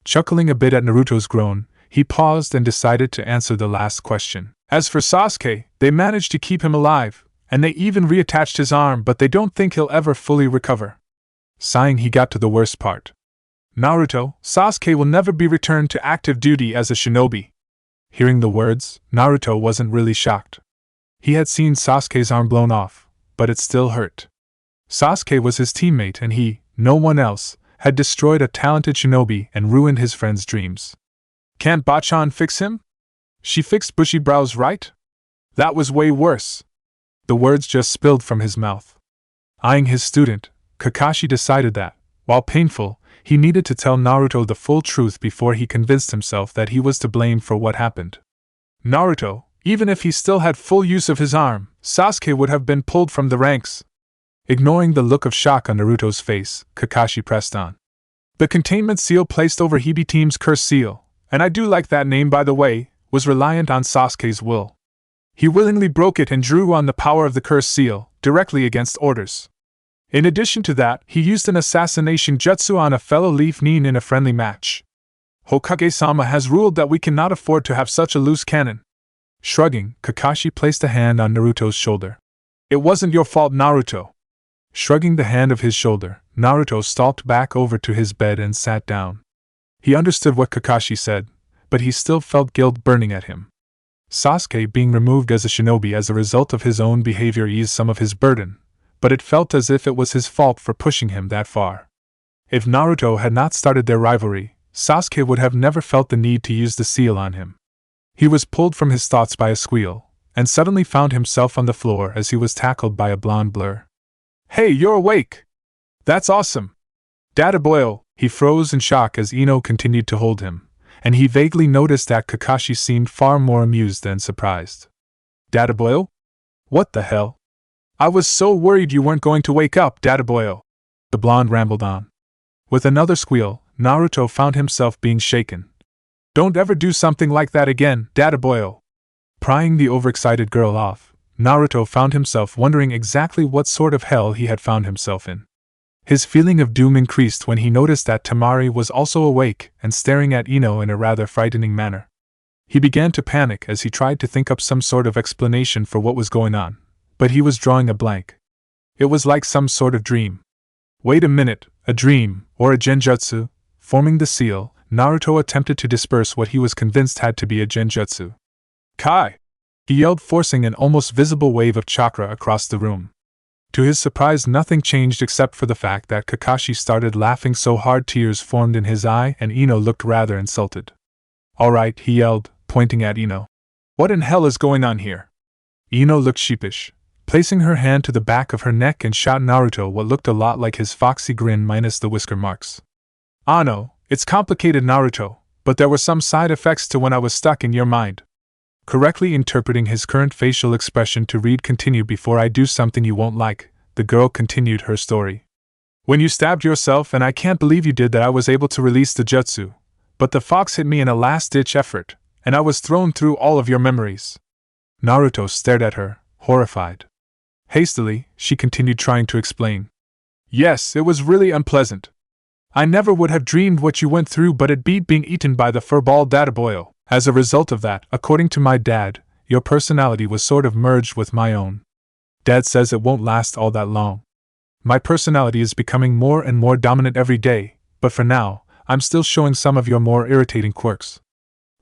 Chuckling a bit at Naruto's groan, he paused and decided to answer the last question. As for Sasuke, they managed to keep him alive, and they even reattached his arm, but they don't think he'll ever fully recover. Sighing, he got to the worst part. Naruto, Sasuke will never be returned to active duty as a shinobi. Hearing the words, Naruto wasn't really shocked. He had seen Sasuke's arm blown off, but it still hurt. Sasuke was his teammate, and he, no one else, had destroyed a talented shinobi and ruined his friend's dreams. Can't Bachan fix him? She fixed bushy brows, right? That was way worse. The words just spilled from his mouth. Eyeing his student, Kakashi decided that, while painful, he needed to tell Naruto the full truth before he convinced himself that he was to blame for what happened. Naruto, even if he still had full use of his arm, Sasuke would have been pulled from the ranks. Ignoring the look of shock on Naruto's face, Kakashi pressed on. The containment seal placed over Hibi Team's curse seal, and I do like that name by the way, was reliant on Sasuke's will. He willingly broke it and drew on the power of the curse seal, directly against orders. In addition to that, he used an assassination jutsu on a fellow Leaf Nin in a friendly match. Hokage-sama has ruled that we cannot afford to have such a loose cannon. Shrugging, Kakashi placed a hand on Naruto's shoulder. It wasn't your fault, Naruto. Shrugging the hand of his shoulder, Naruto stalked back over to his bed and sat down. He understood what Kakashi said, but he still felt guilt burning at him. Sasuke being removed as a shinobi as a result of his own behavior eased some of his burden, but it felt as if it was his fault for pushing him that far. If Naruto had not started their rivalry, Sasuke would have never felt the need to use the seal on him. He was pulled from his thoughts by a squeal, and suddenly found himself on the floor as he was tackled by a blonde blur. Hey, you're awake! That's awesome! Dada boyo! He froze in shock as Ino continued to hold him, and he vaguely noticed that Kakashi seemed far more amused than surprised. Dadaboyo? What the hell? I was so worried you weren't going to wake up, Dadaboyo. The blonde rambled on. With another squeal, Naruto found himself being shaken. Don't ever do something like that again, Dadaboyo. Prying the overexcited girl off, Naruto found himself wondering exactly what sort of hell he had found himself in. His feeling of doom increased when he noticed that Temari was also awake and staring at Ino in a rather frightening manner. He began to panic as he tried to think up some sort of explanation for what was going on, but he was drawing a blank. It was like some sort of dream. Wait a minute, a dream, or a genjutsu? Forming the seal, Naruto attempted to disperse what he was convinced had to be a genjutsu. Kai! He yelled, forcing an almost visible wave of chakra across the room. To his surprise, nothing changed except for the fact that Kakashi started laughing so hard tears formed in his eye and Ino looked rather insulted. Alright, he yelled, pointing at Ino. What in hell is going on here? Ino looked sheepish, placing her hand to the back of her neck and shot Naruto what looked a lot like his foxy grin minus the whisker marks. No, it's complicated, Naruto, but there were some side effects to when I was stuck in your mind. Correctly interpreting his current facial expression to read continue before I do something you won't like, the girl continued her story. When you stabbed yourself, and I can't believe you did that, I was able to release the jutsu, but the fox hit me in a last-ditch effort, and I was thrown through all of your memories. Naruto stared at her, horrified. Hastily, she continued trying to explain. Yes, it was really unpleasant. I never would have dreamed what you went through, but it beat being eaten by the furball Dadaboyo. As a result of that, according to my dad, your personality was sort of merged with my own. Dad says it won't last all that long. My personality is becoming more and more dominant every day, but for now, I'm still showing some of your more irritating quirks.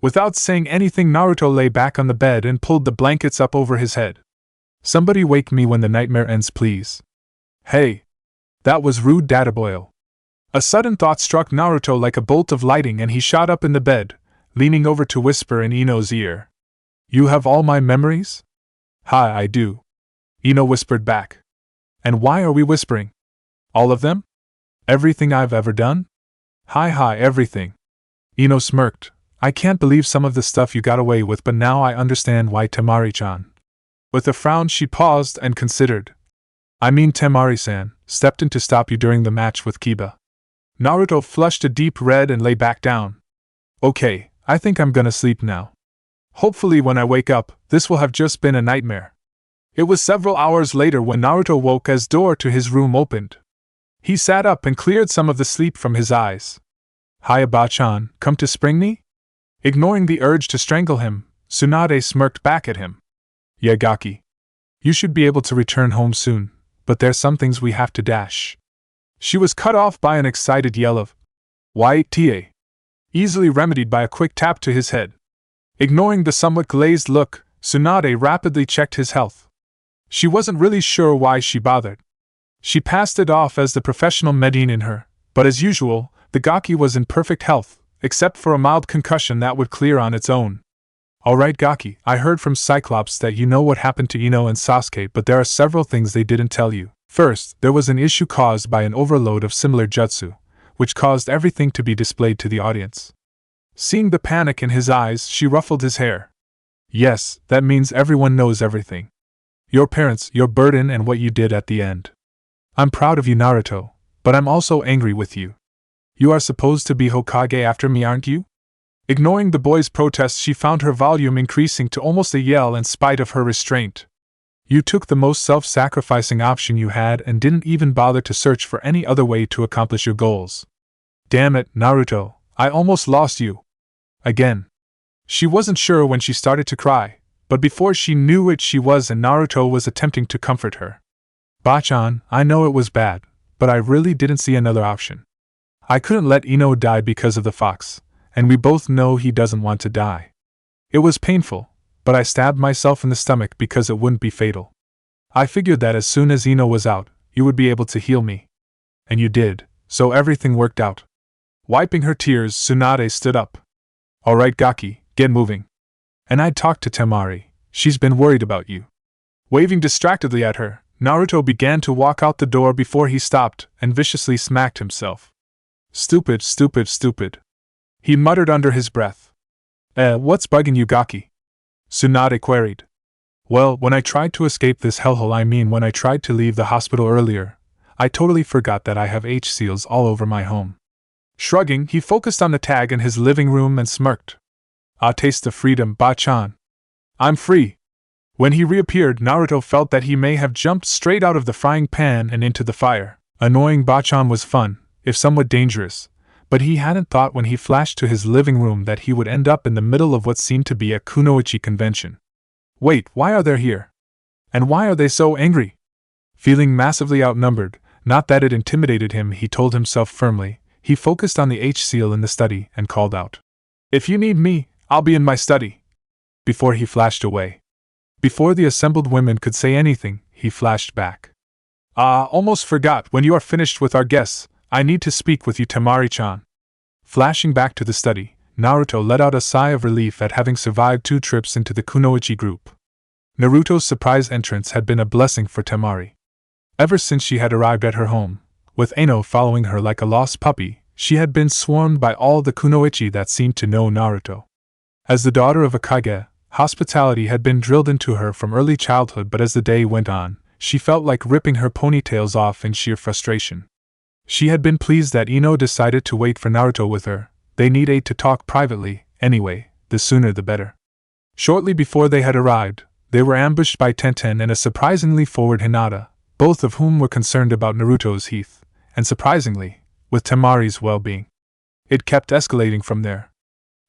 Without saying anything, Naruto lay back on the bed and pulled the blankets up over his head. Somebody wake me when the nightmare ends, please. Hey! That was rude, Dadaboyo. A sudden thought struck Naruto like a bolt of lightning and he shot up in the bed, leaning over to whisper in Ino's ear. You have all my memories? Hi, I do. Ino whispered back. And why are we whispering? All of them? Everything I've ever done? Hi, everything. Ino smirked. I can't believe some of the stuff you got away with, but now I understand why Temari-chan. With a frown she paused and considered. I mean Temari-san, stepped in to stop you during the match with Kiba. Naruto flushed a deep red and lay back down. Okay, I think I'm gonna sleep now. Hopefully when I wake up, this will have just been a nightmare. It was several hours later when Naruto woke as door to his room opened. He sat up and cleared some of the sleep from his eyes. Hi, Aba-chan, come to spring me? Ignoring the urge to strangle him, Tsunade smirked back at him. Yeah, Gaki. You should be able to return home soon, but there's some things we have to dash. She was cut off by an excited yell of, Why, Ta? Easily remedied by a quick tap to his head. Ignoring the somewhat glazed look, Tsunade rapidly checked his health. She wasn't really sure why she bothered. She passed it off as the professional Medine in her, but as usual, the Gaki was in perfect health, except for a mild concussion that would clear on its own. Alright, Gaki, I heard from Cyclops that you know what happened to Ino and Sasuke, but there are several things they didn't tell you. First, there was an issue caused by an overload of similar jutsu, which caused everything to be displayed to the audience. Seeing the panic in his eyes, she ruffled his hair. Yes, that means everyone knows everything. Your parents, your burden, and what you did at the end. I'm proud of you, Naruto, but I'm also angry with you. You are supposed to be Hokage after me, aren't you? Ignoring the boy's protests, she found her volume increasing to almost a yell in spite of her restraint. You took the most self-sacrificing option you had and didn't even bother to search for any other way to accomplish your goals. Damn it, Naruto, I almost lost you. Again. She wasn't sure when she started to cry, but before she knew it she was, and Naruto was attempting to comfort her. Bachan, I know it was bad, but I really didn't see another option. I couldn't let Ino die because of the fox, and we both know he doesn't want to die. It was painful, but I stabbed myself in the stomach because it wouldn't be fatal. I figured that as soon as Ino was out, you would be able to heal me. And you did, so everything worked out. Wiping her tears, Tsunade stood up. Alright, Gaki, get moving. And I'd talked to Temari, she's been worried about you. Waving distractedly at her, Naruto began to walk out the door before he stopped and viciously smacked himself. Stupid. He muttered under his breath. What's bugging you, Gaki? Tsunade queried. Well, when I tried to escape this hellhole, when I tried to leave the hospital earlier, I totally forgot that I have H-seals all over my home. Shrugging, he focused on the tag in his living room and smirked. A taste of freedom, Ba-chan. I'm free. When he reappeared, Naruto felt that he may have jumped straight out of the frying pan and into the fire. Annoying Ba-chan was fun, if somewhat dangerous, but he hadn't thought when he flashed to his living room that he would end up in the middle of what seemed to be a kunoichi convention. Wait, why are they here? And why are they so angry? Feeling massively outnumbered, not that it intimidated him, he told himself firmly, he focused on the H-seal in the study and called out. If you need me, I'll be in my study. Before he flashed away. Before the assembled women could say anything, he flashed back. Almost forgot, when you are finished with our guests, I need to speak with you, Temari-chan. Flashing back to the study, Naruto let out a sigh of relief at having survived 2 trips into the kunoichi group. Naruto's surprise entrance had been a blessing for Temari. Ever since she had arrived at her home, with Aino following her like a lost puppy, she had been swarmed by all the kunoichi that seemed to know Naruto. As the daughter of a kage, hospitality had been drilled into her from early childhood, but as the day went on, she felt like ripping her ponytails off in sheer frustration. She had been pleased that Ino decided to wait for Naruto with her. They needed to talk privately, anyway, the sooner the better. Shortly before they had arrived, they were ambushed by Tenten and a surprisingly forward Hinata, both of whom were concerned about Naruto's health, and surprisingly, with Temari's well-being. It kept escalating from there.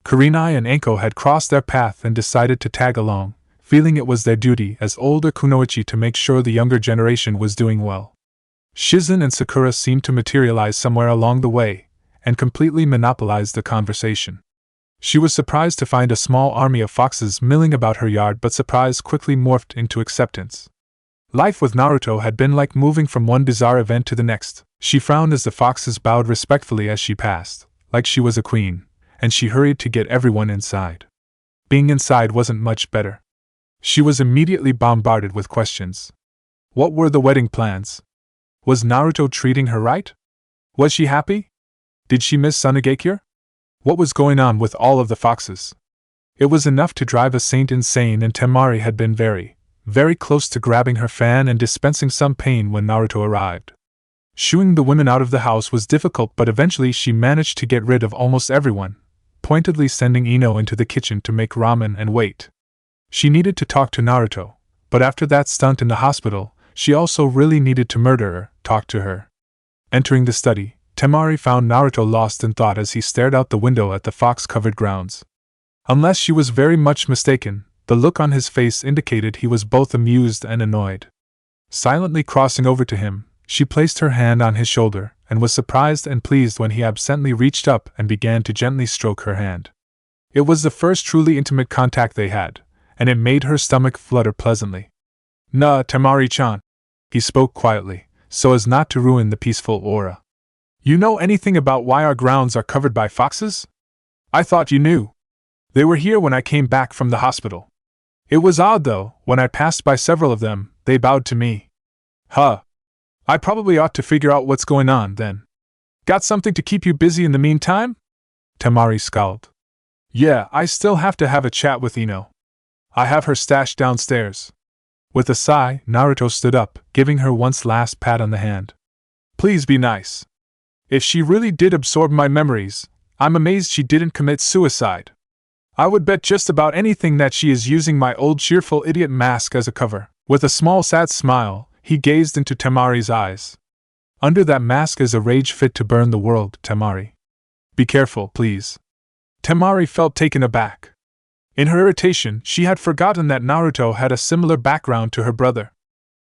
Kurenai and Anko had crossed their path and decided to tag along, feeling it was their duty as older kunoichi to make sure the younger generation was doing well. Shizen and Sakura seemed to materialize somewhere along the way, and completely monopolized the conversation. She was surprised to find a small army of foxes milling about her yard, but surprise quickly morphed into acceptance. Life with Naruto had been like moving from one bizarre event to the next. She frowned as the foxes bowed respectfully as she passed, like she was a queen, and she hurried to get everyone inside. Being inside wasn't much better. She was immediately bombarded with questions. What were the wedding plans? Was Naruto treating her right? Was she happy? Did she miss Tsunade? What was going on with all of the foxes? It was enough to drive a saint insane, and Temari had been very, very close to grabbing her fan and dispensing some pain when Naruto arrived. Shooing the women out of the house was difficult, but eventually she managed to get rid of almost everyone, pointedly sending Ino into the kitchen to make ramen and wait. She needed to talk to Naruto, but after that stunt in the hospital, she also really needed to murder her, talk to her. Entering the study, Temari found Naruto lost in thought as he stared out the window at the fox-covered grounds. Unless she was very much mistaken, the look on his face indicated he was both amused and annoyed. Silently crossing over to him, she placed her hand on his shoulder, and was surprised and pleased when he absently reached up and began to gently stroke her hand. It was the first truly intimate contact they had, and it made her stomach flutter pleasantly. "Nah, Temari-chan," he spoke quietly, so as not to ruin the peaceful aura. "You know anything about why our grounds are covered by foxes? I thought you knew. They were here when I came back from the hospital. It was odd though, when I passed by several of them, they bowed to me. Huh. I probably ought to figure out what's going on then. Got something to keep you busy in the meantime?" Temari scowled. "Yeah, I still have to have a chat with Ino. I have her stashed downstairs." With a sigh, Naruto stood up, giving her one last pat on the hand. "Please be nice. If she really did absorb my memories, I'm amazed she didn't commit suicide. I would bet just about anything that she is using my old cheerful idiot mask as a cover." With a small sad smile, he gazed into Temari's eyes. "Under that mask is a rage fit to burn the world, Temari. Be careful, please." Temari felt taken aback. In her irritation, she had forgotten that Naruto had a similar background to her brother.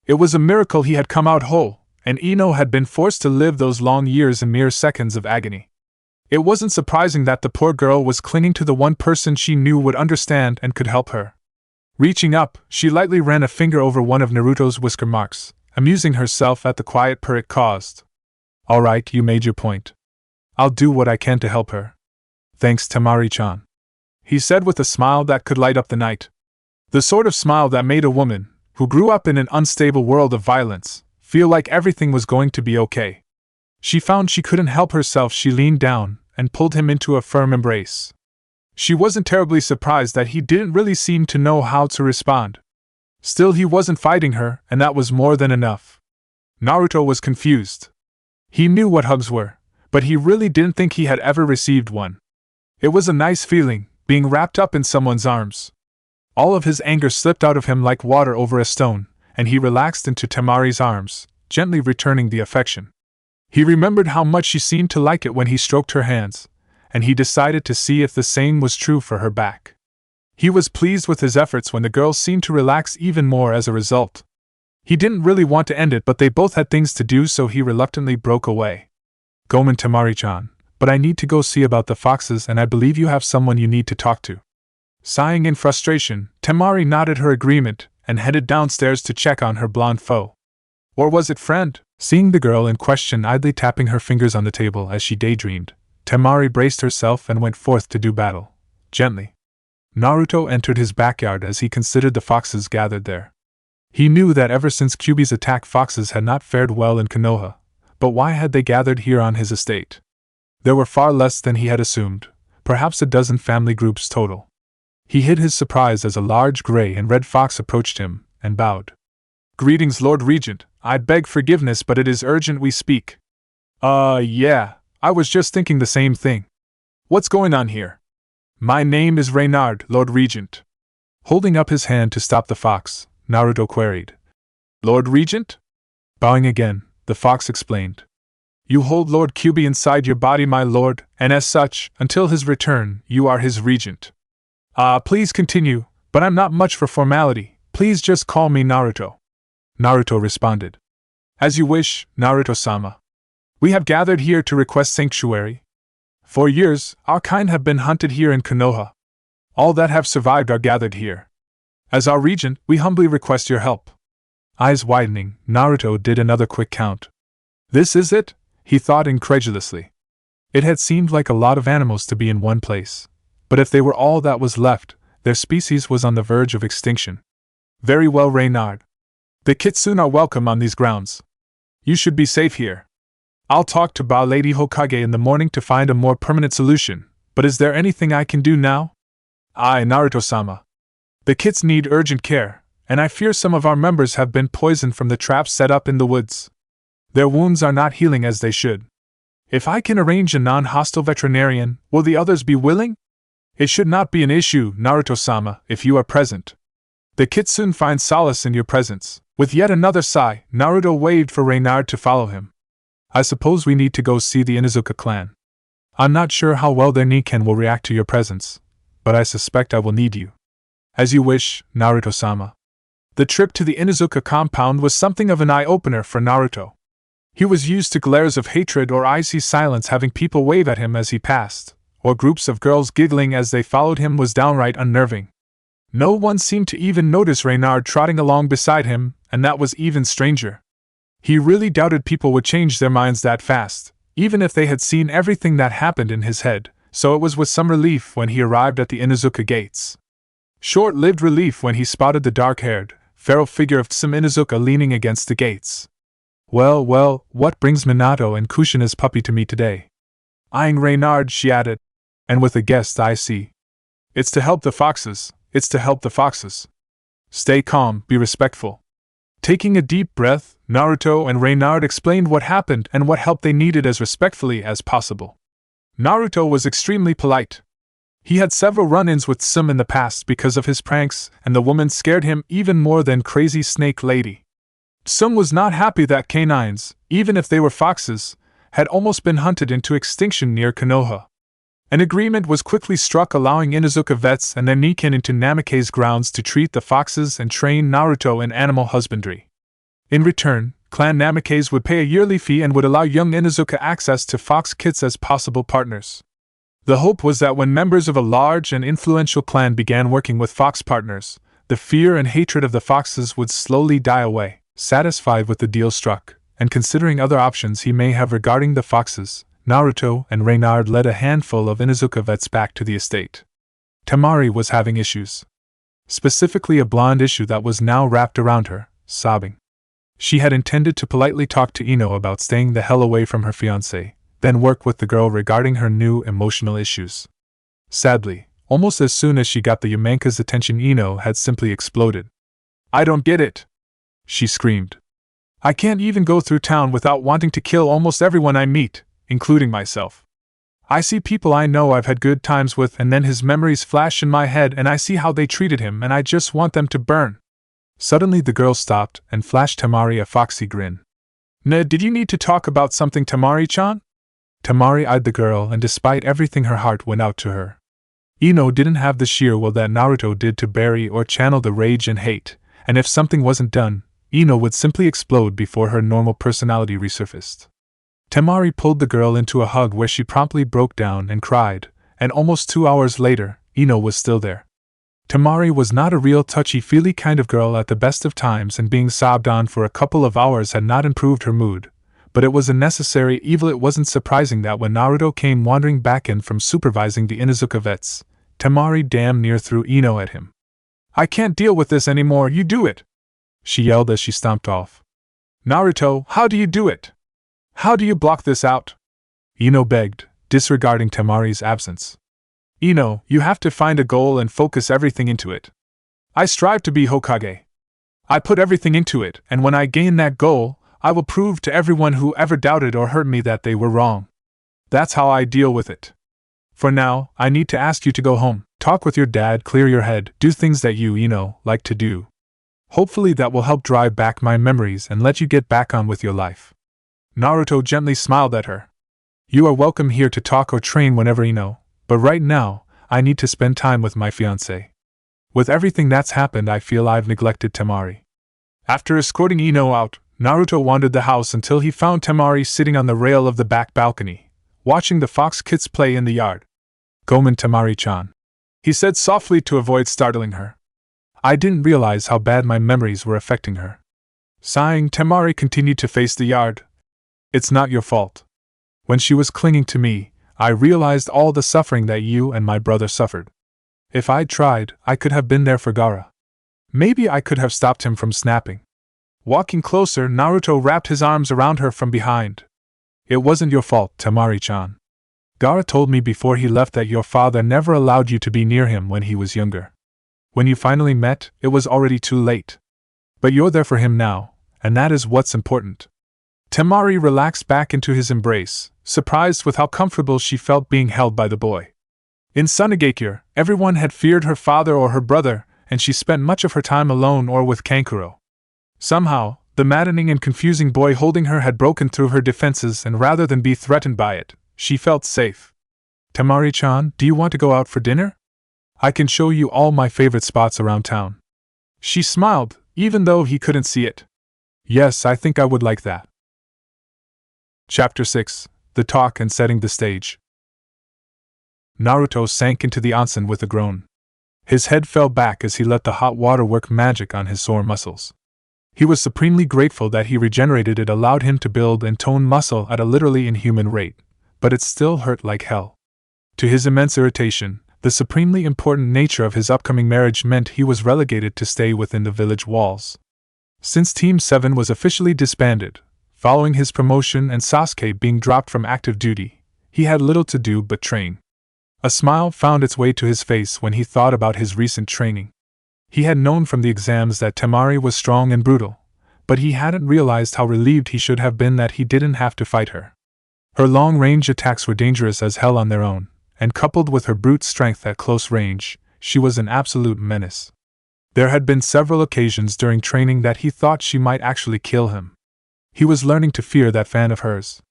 It was a miracle he had come out whole, and Ino had been forced to live those long years in mere seconds of agony. It wasn't surprising that the poor girl was clinging to the one person she knew would understand and could help her. Reaching up, she lightly ran a finger over one of Naruto's whisker marks, amusing herself at the quiet purr it caused. "All right, you made your point. I'll do what I can to help her. Thanks, Temari-chan," he said with a smile that could light up the night. The sort of smile that made a woman, who grew up in an unstable world of violence, feel like everything was going to be okay. She found she couldn't help herself. She leaned down and pulled him into a firm embrace. She wasn't terribly surprised that he didn't really seem to know how to respond. Still, he wasn't fighting her, and that was more than enough. Naruto was confused. He knew what hugs were, but he really didn't think he had ever received one. It was a nice feeling, being wrapped up in someone's arms. All of his anger slipped out of him like water over a stone, and he relaxed into Temari's arms, gently returning the affection. He remembered how much she seemed to like it when he stroked her hands, and he decided to see if the same was true for her back. He was pleased with his efforts when the girl seemed to relax even more as a result. He didn't really want to end it, but they both had things to do, so he reluctantly broke away. "Gomen Temari-chan, but I need to go see about the foxes, and I believe you have someone you need to talk to." Sighing in frustration, Temari nodded her agreement and headed downstairs to check on her blonde foe. Or was it friend? Seeing the girl in question idly tapping her fingers on the table as she daydreamed, Temari braced herself and went forth to do battle, gently. Naruto entered his backyard as he considered the foxes gathered there. He knew that ever since Kyuubi's attack, foxes had not fared well in Konoha, but why had they gathered here on his estate? There were far less than he had assumed, perhaps a dozen family groups total. He hid his surprise as a large gray and red fox approached him, and bowed. "Greetings, Lord Regent. I beg forgiveness, but it is urgent we speak." Yeah, I was just thinking the same thing. What's going on here?" "My name is Reynard, Lord Regent." Holding up his hand to stop the fox, Naruto queried. "Lord Regent?" Bowing again, the fox explained. "You hold Lord Kyuubi inside your body, my lord, and as such, until his return, you are his regent." Please continue, but I'm not much for formality. Please just call me Naruto." Naruto responded. "As you wish, Naruto-sama. We have gathered here to request sanctuary. For years, our kind have been hunted here in Konoha. All that have survived are gathered here. As our regent, we humbly request your help." Eyes widening, Naruto did another quick count. "This is it?" he thought incredulously. It had seemed like a lot of animals to be in one place, but if they were all that was left, their species was on the verge of extinction. "Very well, Reynard. The Kitsune are welcome on these grounds. You should be safe here. I'll talk to Ba Lady Hokage in the morning to find a more permanent solution, but is there anything I can do now?" "Aye, Naruto-sama. The kits need urgent care, and I fear some of our members have been poisoned from the traps set up in the woods. Their wounds are not healing as they should. If I can arrange a non-hostile veterinarian, will the others be willing?" "It should not be an issue, Naruto-sama, if you are present. The kitsune find solace in your presence." With yet another sigh, Naruto waved for Reynard to follow him. "I suppose we need to go see the Inuzuka clan. I'm not sure how well their Niken will react to your presence, but I suspect I will need you." "As you wish, Naruto-sama." The trip to the Inuzuka compound was something of an eye-opener for Naruto. He was used to glares of hatred or icy silence having people wave at him as he passed, or groups of girls giggling as they followed him was downright unnerving. No one seemed to even notice Reynard trotting along beside him, and that was even stranger. He really doubted people would change their minds that fast, even if they had seen everything that happened in his head, so it was with some relief when he arrived at the Inuzuka gates. Short-lived relief when he spotted the dark-haired, feral figure of Tsum Inuzuka leaning against the gates. Well, what brings Minato and Kushina's puppy to me today?" Eyeing Reynard, she added, "And with a guest I see. It's to help the foxes, it's to help the foxes. Stay calm, be respectful." Taking a deep breath, Naruto and Reynard explained what happened and what help they needed as respectfully as possible. Naruto was extremely polite. He had several run-ins with Tsum in the past because of his pranks, and the woman scared him even more than Crazy Snake Lady. Tsum was not happy that canines, even if they were foxes, had almost been hunted into extinction near Konoha. An agreement was quickly struck allowing Inuzuka vets and their Niken into Namake's grounds to treat the foxes and train Naruto in animal husbandry. In return, Clan Namake's would pay a yearly fee and would allow young Inuzuka access to fox kits as possible partners. The hope was that when members of a large and influential clan began working with fox partners, the fear and hatred of the foxes would slowly die away. Satisfied with the deal struck, and considering other options he may have regarding the foxes, Naruto and Reynard led a handful of Inuzuka vets back to the estate. Temari was having issues. Specifically a blonde issue that was now wrapped around her, sobbing. She had intended to politely talk to Ino about staying the hell away from her fiancé, then work with the girl regarding her new emotional issues. Sadly, almost as soon as she got the Yamanka's attention, Ino had simply exploded. "I don't get it!" she screamed. "I can't even go through town without wanting to kill almost everyone I meet, including myself. I see people I know I've had good times with, and then his memories flash in my head and I see how they treated him and I just want them to burn." Suddenly the girl stopped and flashed Temari a foxy grin. Did you need to talk about something, Temari-chan?" Temari eyed the girl, and despite everything her heart went out to her. Ino didn't have the sheer will that Naruto did to bury or channel the rage and hate, and if something wasn't done, Ino would simply explode before her normal personality resurfaced. Temari pulled the girl into a hug where she promptly broke down and cried, and almost 2 hours later, Ino was still there. Temari was not a real touchy-feely kind of girl at the best of times, and being sobbed on for a couple of hours had not improved her mood, but it was a necessary evil. It wasn't surprising that when Naruto came wandering back in from supervising the Inuzuka vets, Temari damn near threw Ino at him. "I can't deal with this anymore, you do it!" she yelled as she stomped off. "Naruto, how do you do it? How do you block this out?" Ino begged, disregarding Temari's absence. "Ino, you have to find a goal and focus everything into it. I strive to be Hokage. I put everything into it, and when I gain that goal, I will prove to everyone who ever doubted or hurt me that they were wrong. That's how I deal with it. For now, I need to ask you to go home, talk with your dad, clear your head, do things that you, Ino, like to do. Hopefully that will help drive back my memories and let you get back on with your life." Naruto gently smiled at her. "You are welcome here to talk or train whenever, Ino, but right now, I need to spend time with my fiancé. With everything that's happened, I feel I've neglected Temari." After escorting Ino out, Naruto wandered the house until he found Temari sitting on the rail of the back balcony, watching the fox kids play in the yard. "Gomen, Temari-chan," he said softly to avoid startling her. "I didn't realize how bad my memories were affecting her." Sighing, Temari continued to face the yard. "It's not your fault. When she was clinging to me, I realized all the suffering that you and my brother suffered. If I'd tried, I could have been there for Gaara. Maybe I could have stopped him from snapping." Walking closer, Naruto wrapped his arms around her from behind. "It wasn't your fault, Temari-chan. Gaara told me before he left that your father never allowed you to be near him when he was younger. When you finally met, it was already too late. But you're there for him now, and that is what's important." Temari relaxed back into his embrace, surprised with how comfortable she felt being held by the boy. In Sunagakure, everyone had feared her father or her brother, and she spent much of her time alone or with Kankuro. Somehow, the maddening and confusing boy holding her had broken through her defenses, and rather than be threatened by it, she felt safe. "Temari-chan, do you want to go out for dinner? I can show you all my favorite spots around town." She smiled, even though he couldn't see it. "Yes, I think I would like that." Chapter 6: The Talk and Setting the Stage. Naruto sank into the onsen with a groan. His head fell back as he let the hot water work magic on his sore muscles. He was supremely grateful that he regenerated. It allowed him to build and tone muscle at a literally inhuman rate, but it still hurt like hell. To his immense irritation, the supremely important nature of his upcoming marriage meant he was relegated to stay within the village walls. Since Team 7 was officially disbanded, following his promotion and Sasuke being dropped from active duty, he had little to do but train. A smile found its way to his face when he thought about his recent training. He had known from the exams that Temari was strong and brutal, but he hadn't realized how relieved he should have been that he didn't have to fight her. Her long-range attacks were dangerous as hell on their own, and coupled with her brute strength at close range, she was an absolute menace. There had been several occasions during training that he thought she might actually kill him. He was learning to fear that fan of hers.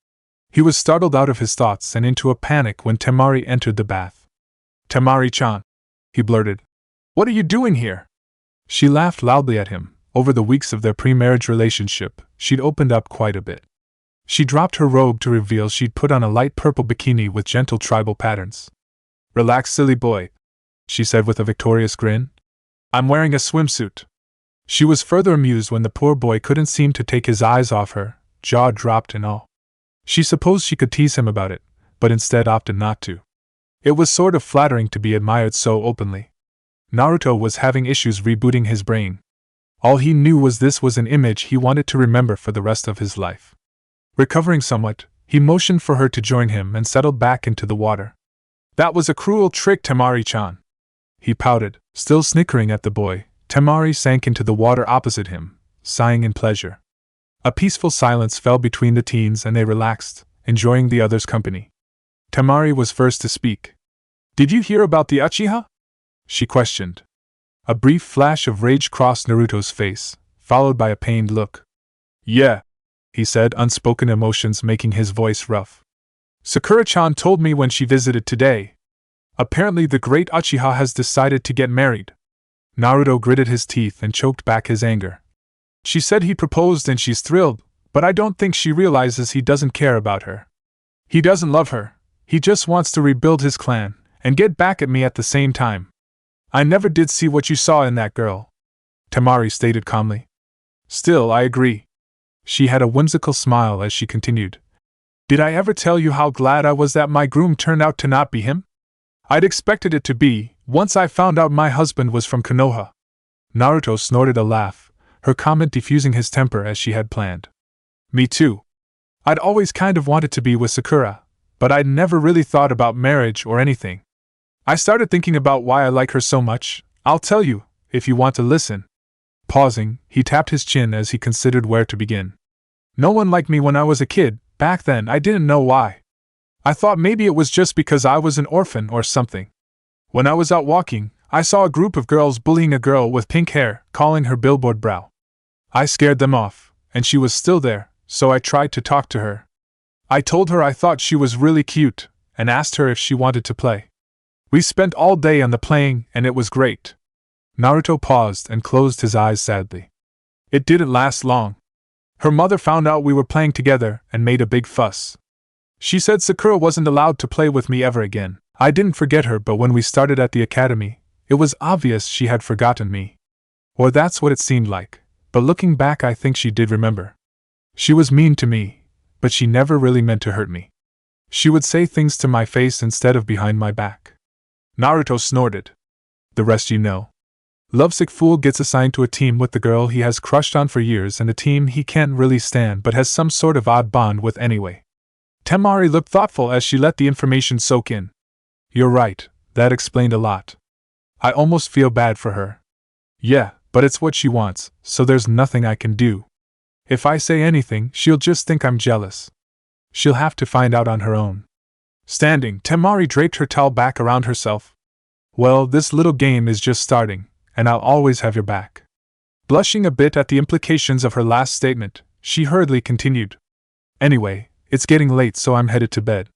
He was startled out of his thoughts and into a panic when Temari entered the bath. "Temari-chan," he blurted. "What are you doing here?" She laughed loudly at him. Over the weeks of their pre-marriage relationship, she'd opened up quite a bit. She dropped her robe to reveal she'd put on a light purple bikini with gentle tribal patterns. "Relax, silly boy," she said with a victorious grin. "I'm wearing a swimsuit." She was further amused when the poor boy couldn't seem to take his eyes off her, jaw dropped and all. She supposed she could tease him about it, but instead opted not to. It was sort of flattering to be admired so openly. Naruto was having issues rebooting his brain. All he knew was this was an image he wanted to remember for the rest of his life. Recovering somewhat, He motioned for her to join him and settled back into the water. That was a cruel trick, Temari-chan. He pouted, still snickering at the boy. Temari sank into the water opposite him, sighing in pleasure. A peaceful silence fell between the teens and they relaxed, enjoying the other's company. Temari was first to speak. Did you hear about the Uchiha? She questioned. A brief flash of rage crossed Naruto's face, followed by a pained look. Yeah, he said, unspoken emotions making his voice rough. Sakura-chan told me when she visited today. Apparently the great Uchiha has decided to get married. Naruto gritted his teeth and choked back his anger. She said he proposed and she's thrilled, but I don't think she realizes he doesn't care about her. He doesn't love her, he just wants to rebuild his clan, and get back at me at the same time. I never did see what you saw in that girl, Temari stated calmly. Still, I agree. She had a whimsical smile as she continued. Did I ever tell you how glad I was that my groom turned out to not be him? I'd expected it to be, once I found out my husband was from Konoha. Naruto snorted a laugh, her comment diffusing his temper as she had planned. Me too. I'd always kind of wanted to be with Sakura, but I'd never really thought about marriage or anything. I started thinking about why I like her so much. I'll tell you, if you want to listen. Pausing, he tapped his chin as he considered where to begin. No one liked me when I was a kid. Back then I didn't know why. I thought maybe it was just because I was an orphan or something. When I was out walking, I saw a group of girls bullying a girl with pink hair, calling her billboard brow. I scared them off, and she was still there, so I tried to talk to her. I told her I thought she was really cute, and asked her if she wanted to play. We spent all day on the playing, and it was great. Naruto paused and closed his eyes sadly. It didn't last long. Her mother found out we were playing together and made a big fuss. She said Sakura wasn't allowed to play with me ever again. I didn't forget her, but when we started at the academy, it was obvious she had forgotten me. Or that's what it seemed like, but looking back I think she did remember. She was mean to me, but she never really meant to hurt me. She would say things to my face instead of behind my back. Naruto snorted. The rest you know. Lovesick fool gets assigned to a team with the girl he has crushed on for years and a team he can't really stand but has some sort of odd bond with anyway. Temari looked thoughtful as she let the information soak in. You're right, that explained a lot. I almost feel bad for her. Yeah, but it's what she wants, so there's nothing I can do. If I say anything, she'll just think I'm jealous. She'll have to find out on her own. Standing, Temari draped her towel back around herself. Well, this little game is just starting, and I'll always have your back. Blushing a bit at the implications of her last statement, she hurriedly continued. Anyway, it's getting late, so I'm headed to bed.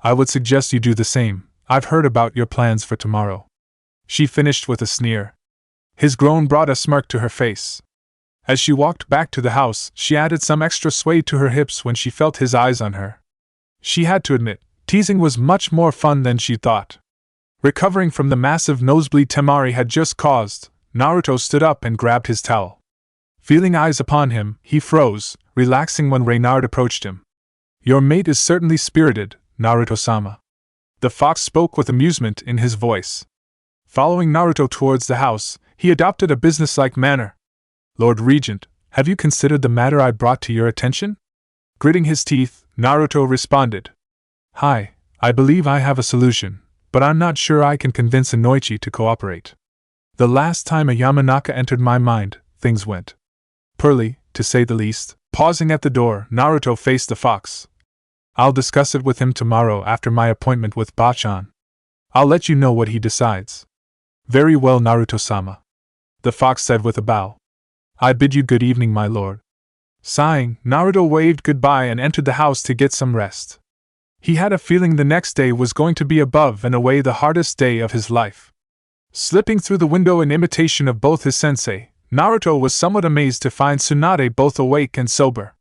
I would suggest you do the same. I've heard about your plans for tomorrow. She finished with a sneer. His groan brought a smirk to her face. As she walked back to the house, she added some extra sway to her hips when she felt his eyes on her. She had to admit, teasing was much more fun than she thought. Recovering from the massive nosebleed Temari had just caused, Naruto stood up and grabbed his towel. Feeling eyes upon him, he froze, relaxing when Reynard approached him. Your mate is certainly spirited, Naruto-sama. The fox spoke with amusement in his voice. Following Naruto towards the house, he adopted a businesslike manner. Lord Regent, have you considered the matter I brought to your attention? Gritting his teeth, Naruto responded. Hi, I believe I have a solution, but I'm not sure I can convince Inoichi to cooperate. The last time a Yamanaka entered my mind, things went poorly, to say the least. Pausing at the door, Naruto faced the fox. I'll discuss it with him tomorrow after my appointment with Bachan. I'll let you know what he decides. Very well, Naruto-sama. The fox said with a bow. I bid you good evening, my lord. Sighing, Naruto waved goodbye and entered the house to get some rest. He had a feeling the next day was going to be above and away the hardest day of his life. Slipping through the window in imitation of both his sensei, Naruto was somewhat amazed to find Tsunade both awake and sober.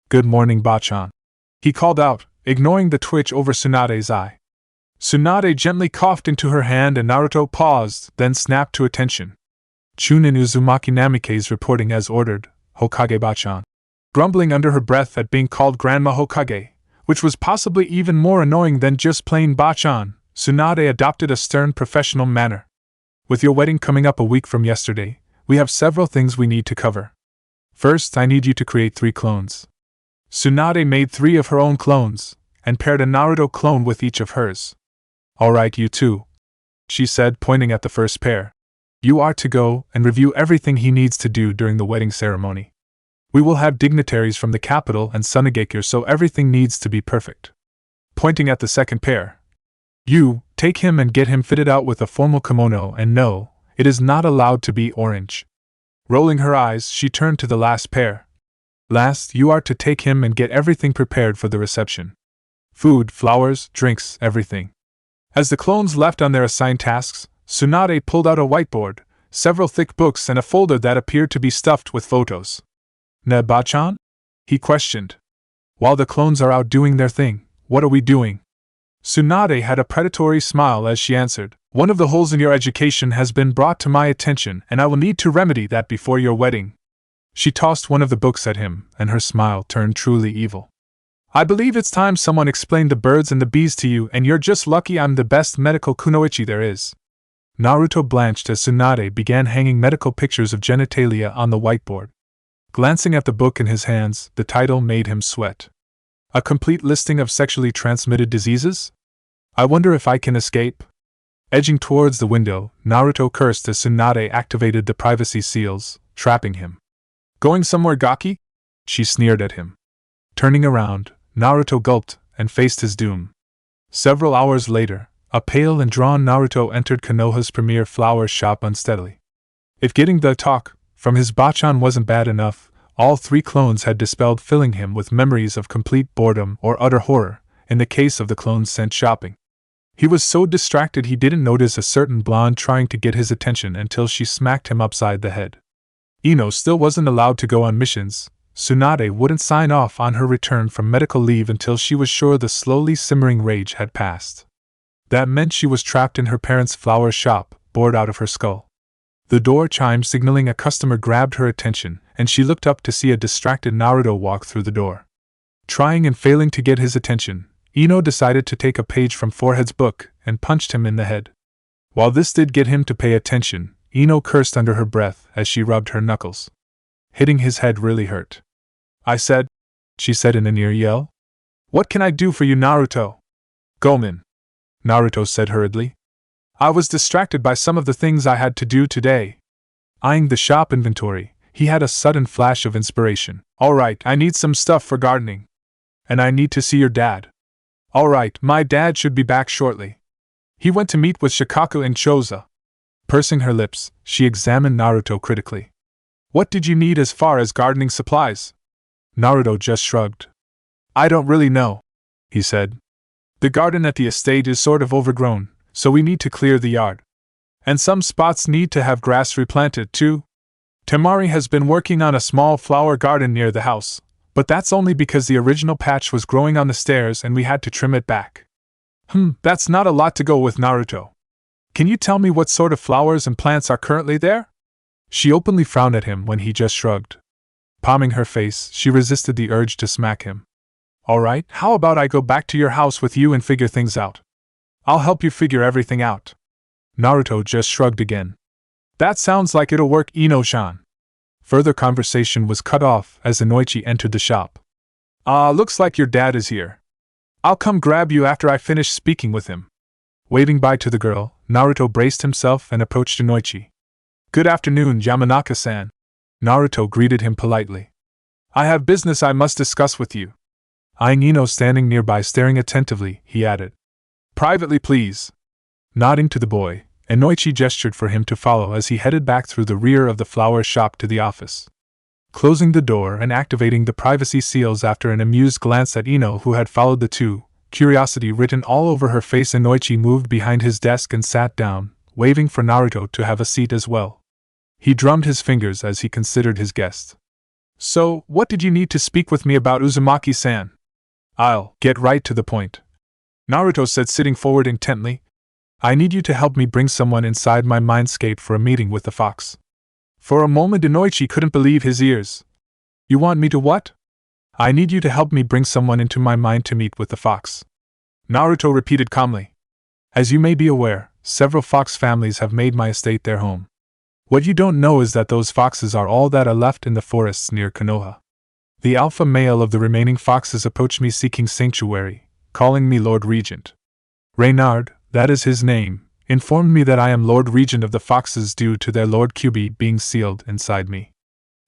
Good morning, Bachan. He called out, ignoring the twitch over Tsunade's eye. Tsunade gently coughed into her hand and Naruto paused, then snapped to attention. Chunin Uzumaki Namike's reporting as ordered, Hokage Bachan. Grumbling under her breath at being called Grandma Hokage, which was possibly even more annoying than just plain Bachan, Tsunade adopted a stern professional manner. With your wedding coming up a week from yesterday, we have several things we need to cover. First, I need you to create 3 clones. Tsunade made 3 of her own clones, and paired a Naruto clone with each of hers. Alright, you two, she said, pointing at the first pair. You are to go and review everything he needs to do during the wedding ceremony. We will have dignitaries from the capital and Sunagakure, so everything needs to be perfect. Pointing at the second pair. You, take him and get him fitted out with a formal kimono, and no, it is not allowed to be orange. Rolling her eyes, she turned to the last pair. Last, you are to take him and get everything prepared for the reception. Food, flowers, drinks, everything. As the clones left on their assigned tasks, Tsunade pulled out a whiteboard, several thick books, and a folder that appeared to be stuffed with photos. "Neba-chan?" he questioned. "While the clones are out doing their thing, what are we doing?" Tsunade had a predatory smile as she answered, "One of the holes in your education has been brought to my attention, and I will need to remedy that before your wedding." She tossed one of the books at him, and her smile turned truly evil. "I believe it's time someone explained the birds and the bees to you, and you're just lucky I'm the best medical kunoichi there is." Naruto blanched as Tsunade began hanging medical pictures of genitalia on the whiteboard. Glancing at the book in his hands, the title made him sweat. A complete listing of sexually transmitted diseases? I wonder if I can escape? Edging towards the window, Naruto cursed as Tsunade activated the privacy seals, trapping him. "Going somewhere, Gaki?" she sneered at him. Turning around, Naruto gulped and faced his doom. Several hours later, a pale and drawn Naruto entered Konoha's premier flower shop unsteadily. If getting the talk from his bachan wasn't bad enough, all 3 clones had dispelled, filling him with memories of complete boredom or utter horror, in the case of the clones sent shopping. He was so distracted he didn't notice a certain blonde trying to get his attention until she smacked him upside the head. Ino still wasn't allowed to go on missions. Tsunade wouldn't sign off on her return from medical leave until she was sure the slowly simmering rage had passed. That meant she was trapped in her parents' flower shop, bored out of her skull. The door chime signaling a customer grabbed her attention, and she looked up to see a distracted Naruto walk through the door. Trying and failing to get his attention, Ino decided to take a page from Forehead's book and punched him in the head. While this did get him to pay attention, Ino cursed under her breath as she rubbed her knuckles. Hitting his head really hurt. "I said," she said in a near yell. "What can I do for you, Naruto?" "Gomen," Naruto said hurriedly. "I was distracted by some of the things I had to do today." Eyeing the shop inventory, he had a sudden flash of inspiration. "Alright, I need some stuff for gardening. And I need to see your dad." "Alright, my dad should be back shortly. He went to meet with Shikaku in Choza." Pursing her lips, she examined Naruto critically. "What did you need as far as gardening supplies?" Naruto just shrugged. "I don't really know," he said. "The garden at the estate is sort of overgrown, so we need to clear the yard. And some spots need to have grass replanted too. Temari has been working on a small flower garden near the house, but that's only because the original patch was growing on the stairs and we had to trim it back." That's not a lot to go with, Naruto. Can you tell me what sort of flowers and plants are currently there?" She openly frowned at him when he just shrugged. Palming her face, she resisted the urge to smack him. "Alright, how about I go back to your house with you and figure things out? I'll help you figure everything out." Naruto just shrugged again. "That sounds like it'll work, Ino-chan." Further conversation was cut off as Inoichi entered the shop. Looks like your dad is here. I'll come grab you after I finish speaking with him." Waving bye to the girl, Naruto braced himself and approached Inoichi. "Good afternoon, Yamanaka-san." Naruto greeted him politely. "I have business I must discuss with you." Eyeing Ino standing nearby staring attentively, he added, "Privately, please." Nodding to the boy, Inoichi gestured for him to follow as he headed back through the rear of the flower shop to the office. Closing the door and activating the privacy seals after an amused glance at Ino, who had followed the two, curiosity written all over her face, Inoichi moved behind his desk and sat down, waving for Naruto to have a seat as well. He drummed his fingers as he considered his guest. "So, what did you need to speak with me about, Uzumaki-san?" "I'll get right to the point," Naruto said, sitting forward intently. "I need you to help me bring someone inside my mindscape for a meeting with the fox." For a moment Inoichi couldn't believe his ears. "You want me to what?" "I need you to help me bring someone into my mind to meet with the fox," Naruto repeated calmly. "As you may be aware, several fox families have made my estate their home. What you don't know is that those foxes are all that are left in the forests near Konoha. The alpha male of the remaining foxes approached me seeking sanctuary, calling me Lord Regent. Reynard, that is his name, informed me that I am Lord Regent of the foxes due to their Lord QB being sealed inside me.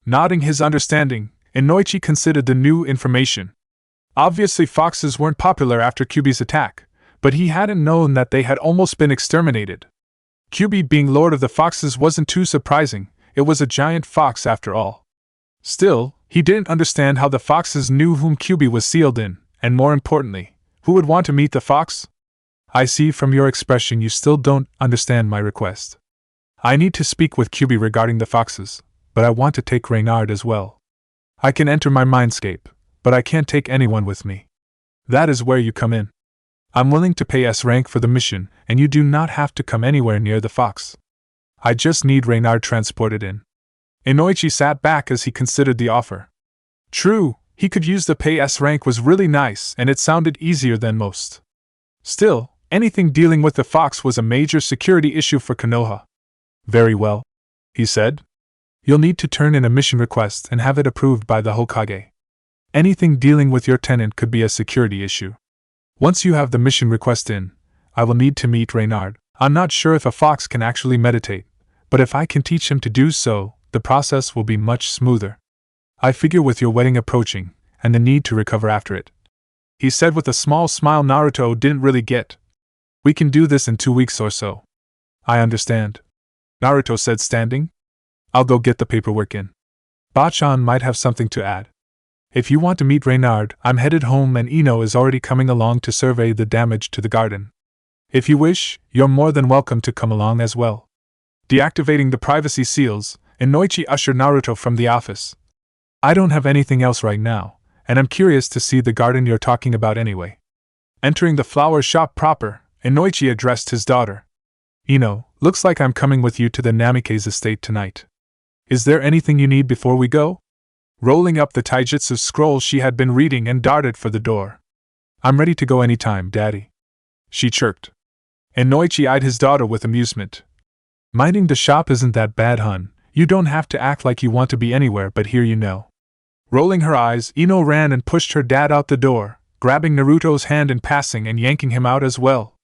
Nodding his understanding, Inoichi considered the new information. Obviously foxes weren't popular after QB's attack, but he hadn't known that they had almost been exterminated. QB being Lord of the Foxes wasn't too surprising, it was a giant fox after all. Still, he didn't understand how the foxes knew whom QB was sealed in, and more importantly, who would want to meet the fox? I see from your expression you still don't understand my request. I need to speak with QB regarding the foxes, but I want to take Reynard as well. I can enter my mindscape, but I can't take anyone with me. That is where you come in. I'm willing to pay S rank for the mission, and you do not have to come anywhere near the fox. I just need Reynard transported in. Inoichi sat back as he considered the offer. True, he could use the pay S rank was really nice and it sounded easier than most. Still, anything dealing with the fox was a major security issue for Konoha. Very well, he said. You'll need to turn in a mission request and have it approved by the Hokage. Anything dealing with your tenant could be a security issue. Once you have the mission request in, I will need to meet Reynard. I'm not sure if a fox can actually meditate, but if I can teach him to do so, the process will be much smoother. I figure with your wedding approaching, and the need to recover after it, he said with a small smile Naruto didn't really get. We can do this in 2 weeks or so. I understand, Naruto said standing. I'll go get the paperwork in. Bachan might have something to add. If you want to meet Reynard, I'm headed home and Ino is already coming along to survey the damage to the garden. If you wish, you're more than welcome to come along as well. Deactivating the privacy seals, Inoichi ushered Naruto from the office. I don't have anything else right now, and I'm curious to see the garden you're talking about anyway. Entering the flower shop proper, Inoichi addressed his daughter. Ino, looks like I'm coming with you to the Namikaze estate tonight. Is there anything you need before we go? Rolling up the taijutsu scroll she had been reading and darted for the door. I'm ready to go anytime, Daddy, she chirped. Inoichi eyed his daughter with amusement. Minding the shop isn't that bad, hun. You don't have to act like you want to be anywhere but here, you know. Rolling her eyes, Ino ran and pushed her dad out the door, grabbing Naruto's hand in passing and yanking him out as well.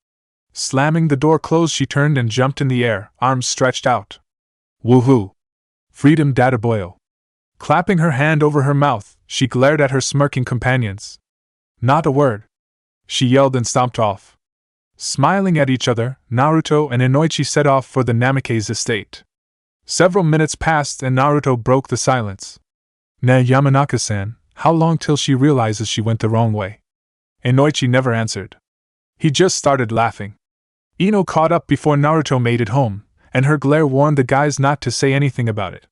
Slamming the door closed, she turned and jumped in the air, arms stretched out. Woohoo! Freedom, Dadaboyo! Clapping her hand over her mouth, she glared at her smirking companions. Not a word, she yelled and stomped off. Smiling at each other, Naruto and Inoichi set off for the Namikaze estate. Several minutes passed and Naruto broke the silence. Na Yamanaka-san, how long till she realizes she went the wrong way? Inoichi never answered. He just started laughing. Ino caught up before Naruto made it home, and her glare warned the guys not to say anything about it.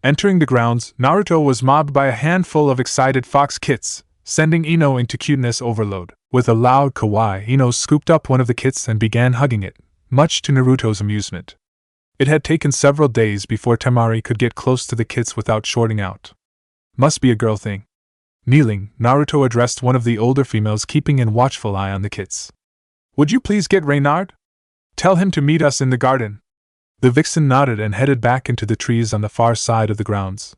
Entering the grounds, Naruto was mobbed by a handful of excited fox kits, sending Ino into cuteness overload. With a loud kawaii, Ino scooped up one of the kits and began hugging it, much to Naruto's amusement. It had taken several days before Temari could get close to the kits without shorting out. Must be a girl thing. Kneeling, Naruto addressed one of the older females keeping a watchful eye on the kits. Would you please get Reynard? Tell him to meet us in the garden. The vixen nodded and headed back into the trees on the far side of the grounds.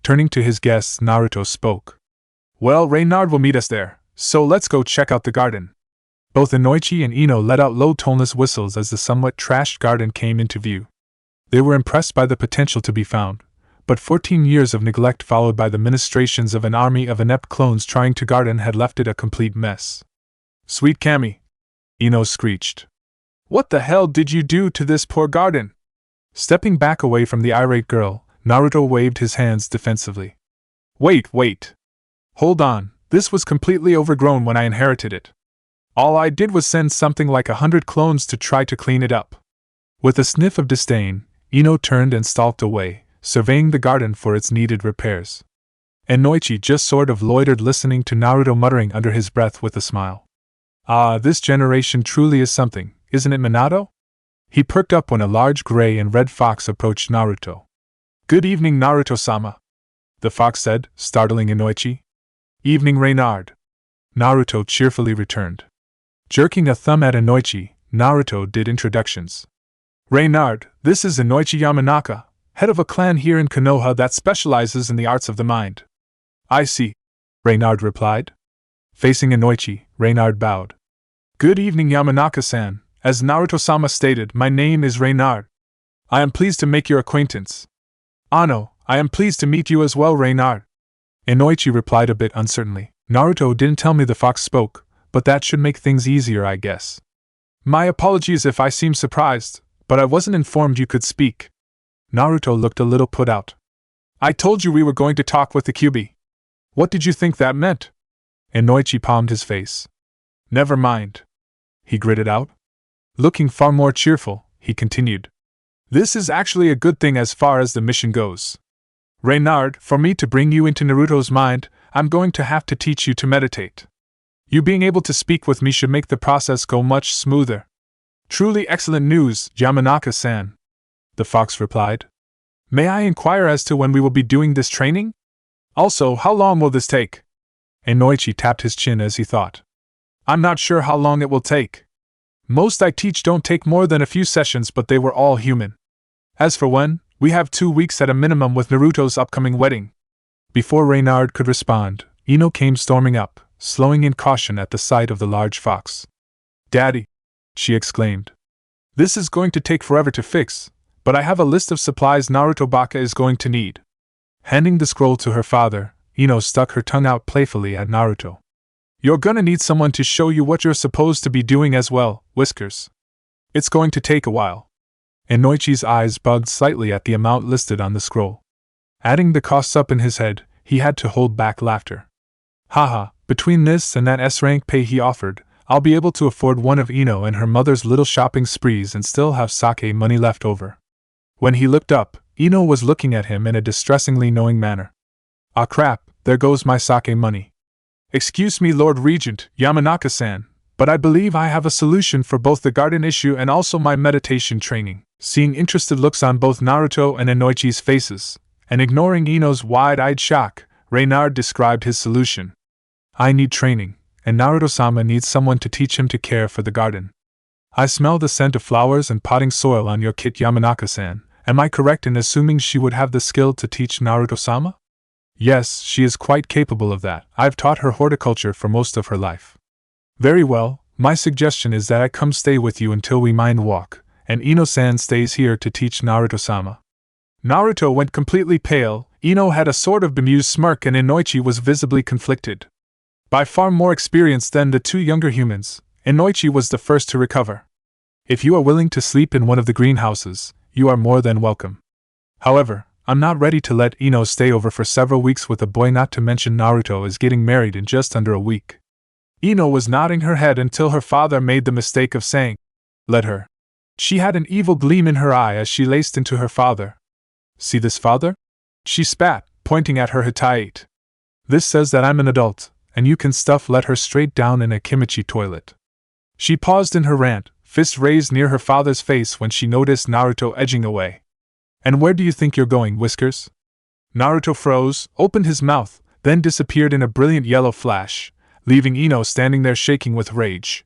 Turning to his guests, Naruto spoke. Well, Reynard will meet us there, so let's go check out the garden. Both Inoichi and Ino let out low toneless whistles as the somewhat trashed garden came into view. They were impressed by the potential to be found, but 14 years of neglect followed by the ministrations of an army of inept clones trying to garden had left it a complete mess. Sweet Kami, Ino screeched. What the hell did you do to this poor garden? Stepping back away from the irate girl, Naruto waved his hands defensively. Wait. Hold on, this was completely overgrown when I inherited it. All I did was send something like 100 clones to try to clean it up. With a sniff of disdain, Ino turned and stalked away, surveying the garden for its needed repairs. Inoichi just sort of loitered listening to Naruto muttering under his breath with a smile. Ah, this generation truly is something, isn't it, Minato? He perked up when a large gray and red fox approached Naruto. Good evening, Naruto-sama, the fox said, startling Inoichi. Evening, Reynard, Naruto cheerfully returned. Jerking a thumb at Inoichi, Naruto did introductions. Reynard, this is Inoichi Yamanaka, head of a clan here in Konoha that specializes in the arts of the mind. I see, Reynard replied. Facing Inoichi, Reynard bowed. Good evening, Yamanaka-san. As Naruto-sama stated, my name is Reynard. I am pleased to make your acquaintance. Ano, I am pleased to meet you as well, Reynard. Inoichi replied a bit uncertainly. Naruto didn't tell me the fox spoke, but that should make things easier, I guess. My apologies if I seem surprised, but I wasn't informed you could speak. Naruto looked a little put out. I told you we were going to talk with the Kyuubi. What did you think that meant? Inoichi palmed his face. Never mind. He gritted out. Looking far more cheerful, he continued. This is actually a good thing as far as the mission goes. Reynard, for me to bring you into Naruto's mind, I'm going to have to teach you to meditate. You being able to speak with me should make the process go much smoother. Truly excellent news, Yamanaka-san, the fox replied. May I inquire as to when we will be doing this training? Also, how long will this take? Inoichi tapped his chin as he thought. I'm not sure how long it will take. Most I teach don't take more than a few sessions, but they were all human. As for when, we have 2 weeks at a minimum with Naruto's upcoming wedding. Before Reynard could respond, Ino came storming up, slowing in caution at the sight of the large fox. Daddy, she exclaimed. This is going to take forever to fix, but I have a list of supplies Naruto Baka is going to need. Handing the scroll to her father, Ino stuck her tongue out playfully at Naruto. You're gonna need someone to show you what you're supposed to be doing as well, Whiskers. It's going to take a while. Inoichi's eyes bugged slightly at the amount listed on the scroll. Adding the costs up in his head, he had to hold back laughter. Haha, between this and that S-rank pay he offered, I'll be able to afford one of Ino and her mother's little shopping sprees and still have sake money left over. When he looked up, Ino was looking at him in a distressingly knowing manner. Ah crap, there goes my sake money. Excuse me, Lord Regent, Yamanaka-san, but I believe I have a solution for both the garden issue and also my meditation training. Seeing interested looks on both Naruto and Inoichi's faces, and ignoring Ino's wide-eyed shock, Reynard described his solution. I need training, and Naruto-sama needs someone to teach him to care for the garden. I smell the scent of flowers and potting soil on your kit, Yamanaka-san. Am I correct in assuming she would have the skill to teach Naruto-sama? Yes, she is quite capable of that. I've taught her horticulture for most of her life. Very well, my suggestion is that I come stay with you until we mind walk, and Ino-san stays here to teach Naruto-sama. Naruto went completely pale, Ino had a sort of bemused smirk, and Inoichi was visibly conflicted. By far more experienced than the 2 younger humans, Inoichi was the first to recover. If you are willing to sleep in one of the greenhouses, you are more than welcome. However, I'm not ready to let Ino stay over for several weeks with a boy, not to mention Naruto is getting married in just under a week. Ino was nodding her head until her father made the mistake of saying, Let her. She had an evil gleam in her eye as she laced into her father. See this, father? She spat, pointing at her Hitayite. This says that I'm an adult, and you can let her straight down in a kimchi toilet. She paused in her rant, fist raised near her father's face when she noticed Naruto edging away. And where do you think you're going, Whiskers? Naruto froze, opened his mouth, then disappeared in a brilliant yellow flash, leaving Ino standing there shaking with rage.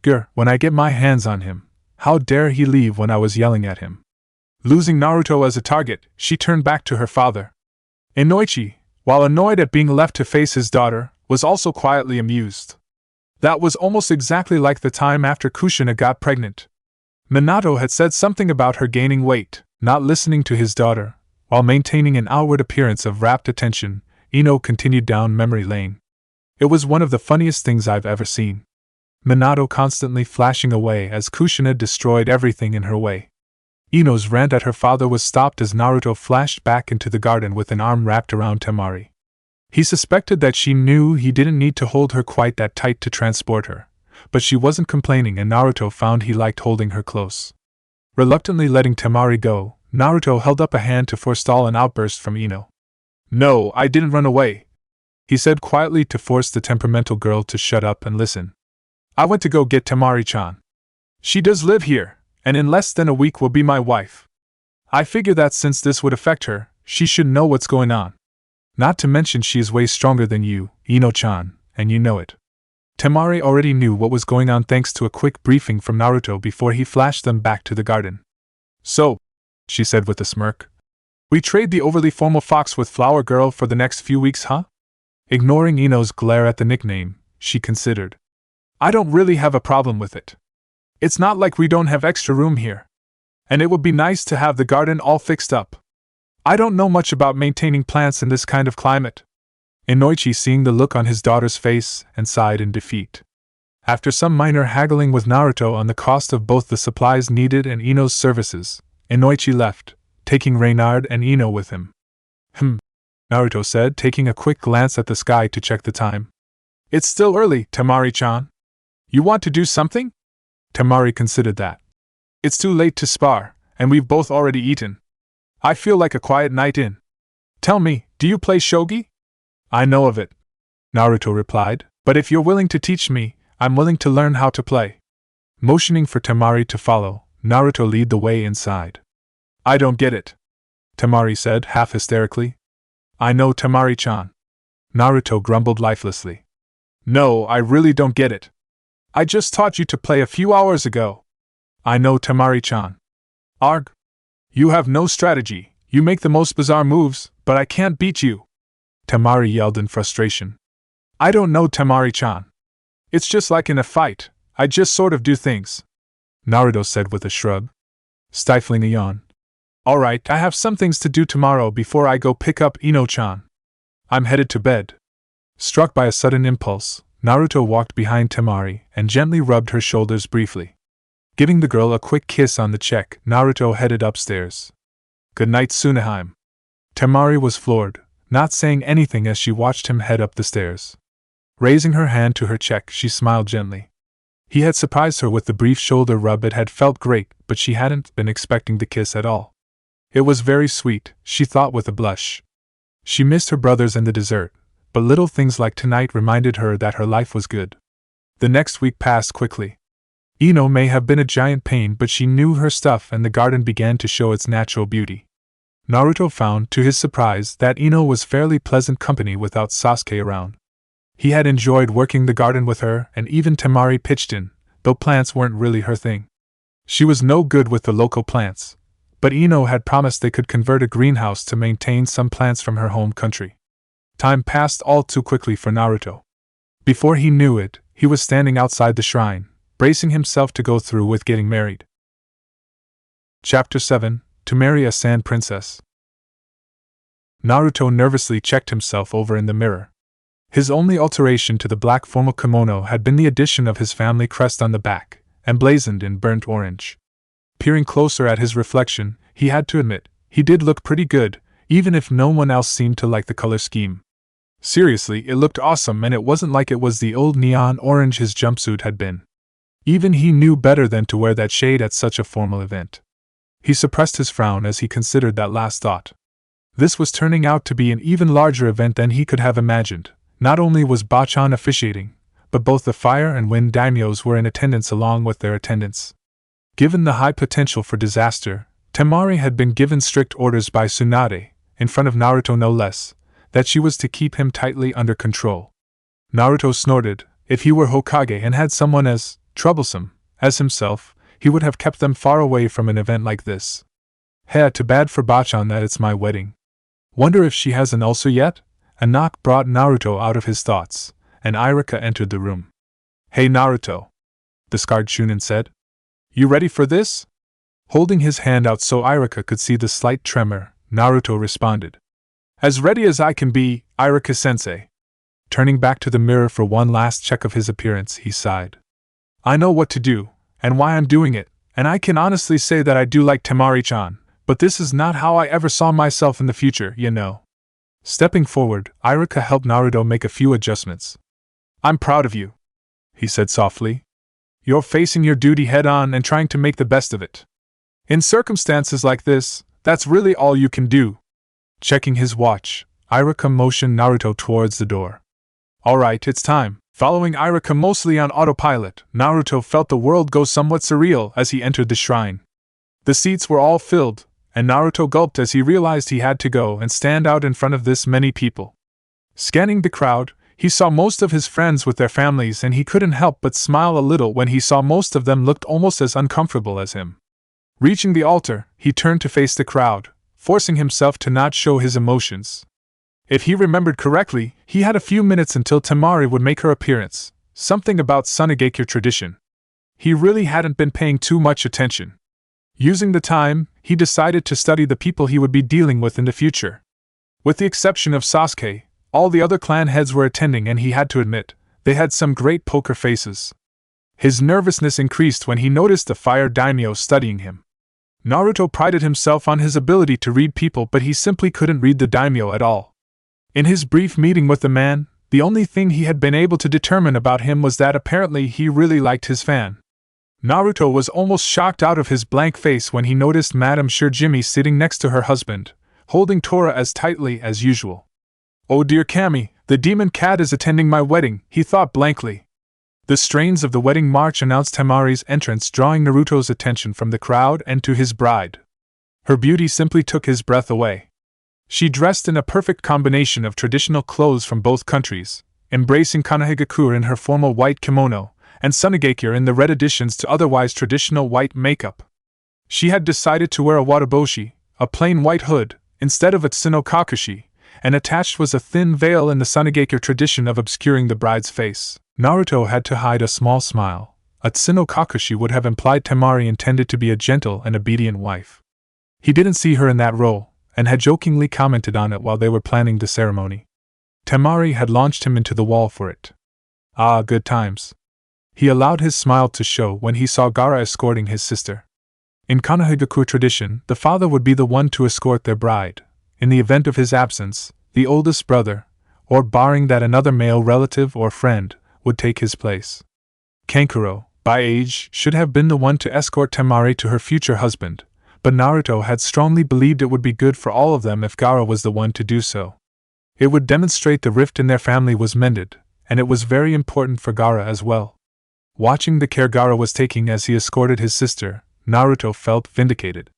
Grr, when I get my hands on him. How dare he leave when I was yelling at him? Losing Naruto as a target, she turned back to her father. Inoichi, while annoyed at being left to face his daughter, was also quietly amused. That was almost exactly like the time after Kushina got pregnant. Minato had said something about her gaining weight. Not listening to his daughter, while maintaining an outward appearance of rapt attention, Ino continued down memory lane. It was one of the funniest things I've ever seen. Minato constantly flashing away as Kushina destroyed everything in her way. Ino's rant at her father was stopped as Naruto flashed back into the garden with an arm wrapped around Temari. He suspected that she knew he didn't need to hold her quite that tight to transport her, but she wasn't complaining, and Naruto found he liked holding her close. Reluctantly letting Temari go, Naruto held up a hand to forestall an outburst from Ino. No, I didn't run away, he said quietly to force the temperamental girl to shut up and listen. I went to go get Temari-chan. She does live here, and in less than a week will be my wife. I figure that since this would affect her, she should know what's going on. Not to mention she is way stronger than you, Ino-chan, and you know it. Temari already knew what was going on thanks to a quick briefing from Naruto before he flashed them back to the garden. So, she said with a smirk, we trade the overly formal fox with flower girl for the next few weeks, huh? Ignoring Ino's glare at the nickname, she considered. I don't really have a problem with it. It's not like we don't have extra room here. And it would be nice to have the garden all fixed up. I don't know much about maintaining plants in this kind of climate. Inoichi seeing the look on his daughter's face and sighed in defeat. After some minor haggling with Naruto on the cost of both the supplies needed and Ino's services, Inoichi left, taking Reynard and Ino with him. Naruto said, taking a quick glance at the sky to check the time. It's still early, Temari-chan. You want to do something? Temari considered that. It's too late to spar, and we've both already eaten. I feel like a quiet night in. Tell me, do you play shogi? I know of it, Naruto replied, but if you're willing to teach me, I'm willing to learn how to play. Motioning for Temari to follow, Naruto led the way inside. I don't get it, Temari said, half hysterically. I know, Temari-chan. Naruto grumbled lifelessly. No, I really don't get it. I just taught you to play a few hours ago. I know, Temari-chan. Arg. You have no strategy, you make the most bizarre moves, but I can't beat you. Temari yelled in frustration. I don't know, Temari-chan. It's just like in a fight, I just sort of do things. Naruto said with a shrug. Stifling a yawn. Alright, I have some things to do tomorrow before I go pick up Ino-chan. I'm headed to bed. Struck by a sudden impulse, Naruto walked behind Temari and gently rubbed her shoulders briefly. Giving the girl a quick kiss on the cheek, Naruto headed upstairs. Good night, Sunaheim. Temari was floored, not saying anything as she watched him head up the stairs. Raising her hand to her cheek, she smiled gently. He had surprised her with the brief shoulder rub. It had felt great, but she hadn't been expecting the kiss at all. It was very sweet, she thought with a blush. She missed her brothers and the dessert, but little things like tonight reminded her that her life was good. The next week passed quickly. Ino may have been a giant pain, but she knew her stuff and the garden began to show its natural beauty. Naruto found, to his surprise, that Ino was fairly pleasant company without Sasuke around. He had enjoyed working the garden with her, and even Temari pitched in, though plants weren't really her thing. She was no good with the local plants, but Ino had promised they could convert a greenhouse to maintain some plants from her home country. Time passed all too quickly for Naruto. Before he knew it, he was standing outside the shrine, bracing himself to go through with getting married. Chapter 7: To Marry a Sand Princess. Naruto nervously checked himself over in the mirror. His only alteration to the black formal kimono had been the addition of his family crest on the back, emblazoned in burnt orange. Peering closer at his reflection, he had to admit, he did look pretty good, even if no one else seemed to like the color scheme. Seriously, it looked awesome, and it wasn't like it was the old neon orange his jumpsuit had been. Even he knew better than to wear that shade at such a formal event. He suppressed his frown as he considered that last thought. This was turning out to be an even larger event than he could have imagined. Not only was Bachan officiating, but both the fire and wind daimyos were in attendance along with their attendants. Given the high potential for disaster, Temari had been given strict orders by Tsunade, in front of Naruto no less, that she was to keep him tightly under control. Naruto snorted. If he were Hokage and had someone as troublesome as himself, he would have kept them far away from an event like this. Heh, too bad for Bachan that it's my wedding. Wonder if she has an ulcer yet? A knock brought Naruto out of his thoughts, and Irika entered the room. Hey Naruto, the scarred Chunin said. You ready for this? Holding his hand out so Irika could see the slight tremor, Naruto responded. As ready as I can be, Irika-sensei. Turning back to the mirror for one last check of his appearance, he sighed. I know what to do, and why I'm doing it, and I can honestly say that I do like Temari-chan, but this is not how I ever saw myself in the future, you know. Stepping forward, Irika helped Naruto make a few adjustments. I'm proud of you, he said softly. You're facing your duty head-on and trying to make the best of it. In circumstances like this, that's really all you can do. Checking his watch, Irika motioned Naruto towards the door. Alright, it's time. Following Irika mostly on autopilot, Naruto felt the world go somewhat surreal as he entered the shrine. The seats were all filled, and Naruto gulped as he realized he had to go and stand out in front of this many people. Scanning the crowd, he saw most of his friends with their families, and he couldn't help but smile a little when he saw most of them looked almost as uncomfortable as him. Reaching the altar, he turned to face the crowd, forcing himself to not show his emotions. If he remembered correctly, he had a few minutes until Temari would make her appearance, something about Sunagakure tradition. He really hadn't been paying too much attention. Using the time, he decided to study the people he would be dealing with in the future. With the exception of Sasuke, all the other clan heads were attending, and he had to admit, they had some great poker faces. His nervousness increased when he noticed the fire daimyo studying him. Naruto prided himself on his ability to read people, but he simply couldn't read the daimyo at all. In his brief meeting with the man, the only thing he had been able to determine about him was that apparently he really liked his fan. Naruto was almost shocked out of his blank face when he noticed Madame Shirjimi sitting next to her husband, holding Tora as tightly as usual. "Oh dear Kami, the demon cat is attending my wedding," he thought blankly. The strains of the wedding march announced Temari's entrance, drawing Naruto's attention from the crowd and to his bride. Her beauty simply took his breath away. She dressed in a perfect combination of traditional clothes from both countries, embracing Konoha in her formal white kimono, and Sunagakure in the red additions to otherwise traditional white makeup. She had decided to wear a wataboshi, a plain white hood, instead of a tsunokakushi, and attached was a thin veil in the Sunagakure tradition of obscuring the bride's face. Naruto had to hide a small smile. A tsunokakushi would have implied Temari intended to be a gentle and obedient wife. He didn't see her in that role, and had jokingly commented on it while they were planning the ceremony. Temari had launched him into the wall for it. Ah, good times. He allowed his smile to show when he saw Gaara escorting his sister. In Konoha tradition, the father would be the one to escort their bride. In the event of his absence, the oldest brother, or barring that another male relative or friend, would take his place. Kankuro, by age, should have been the one to escort Temari to her future husband, but Naruto had strongly believed it would be good for all of them if Gaara was the one to do so. It would demonstrate the rift in their family was mended, and it was very important for Gaara as well. Watching the care Gaara was taking as he escorted his sister, Naruto felt vindicated.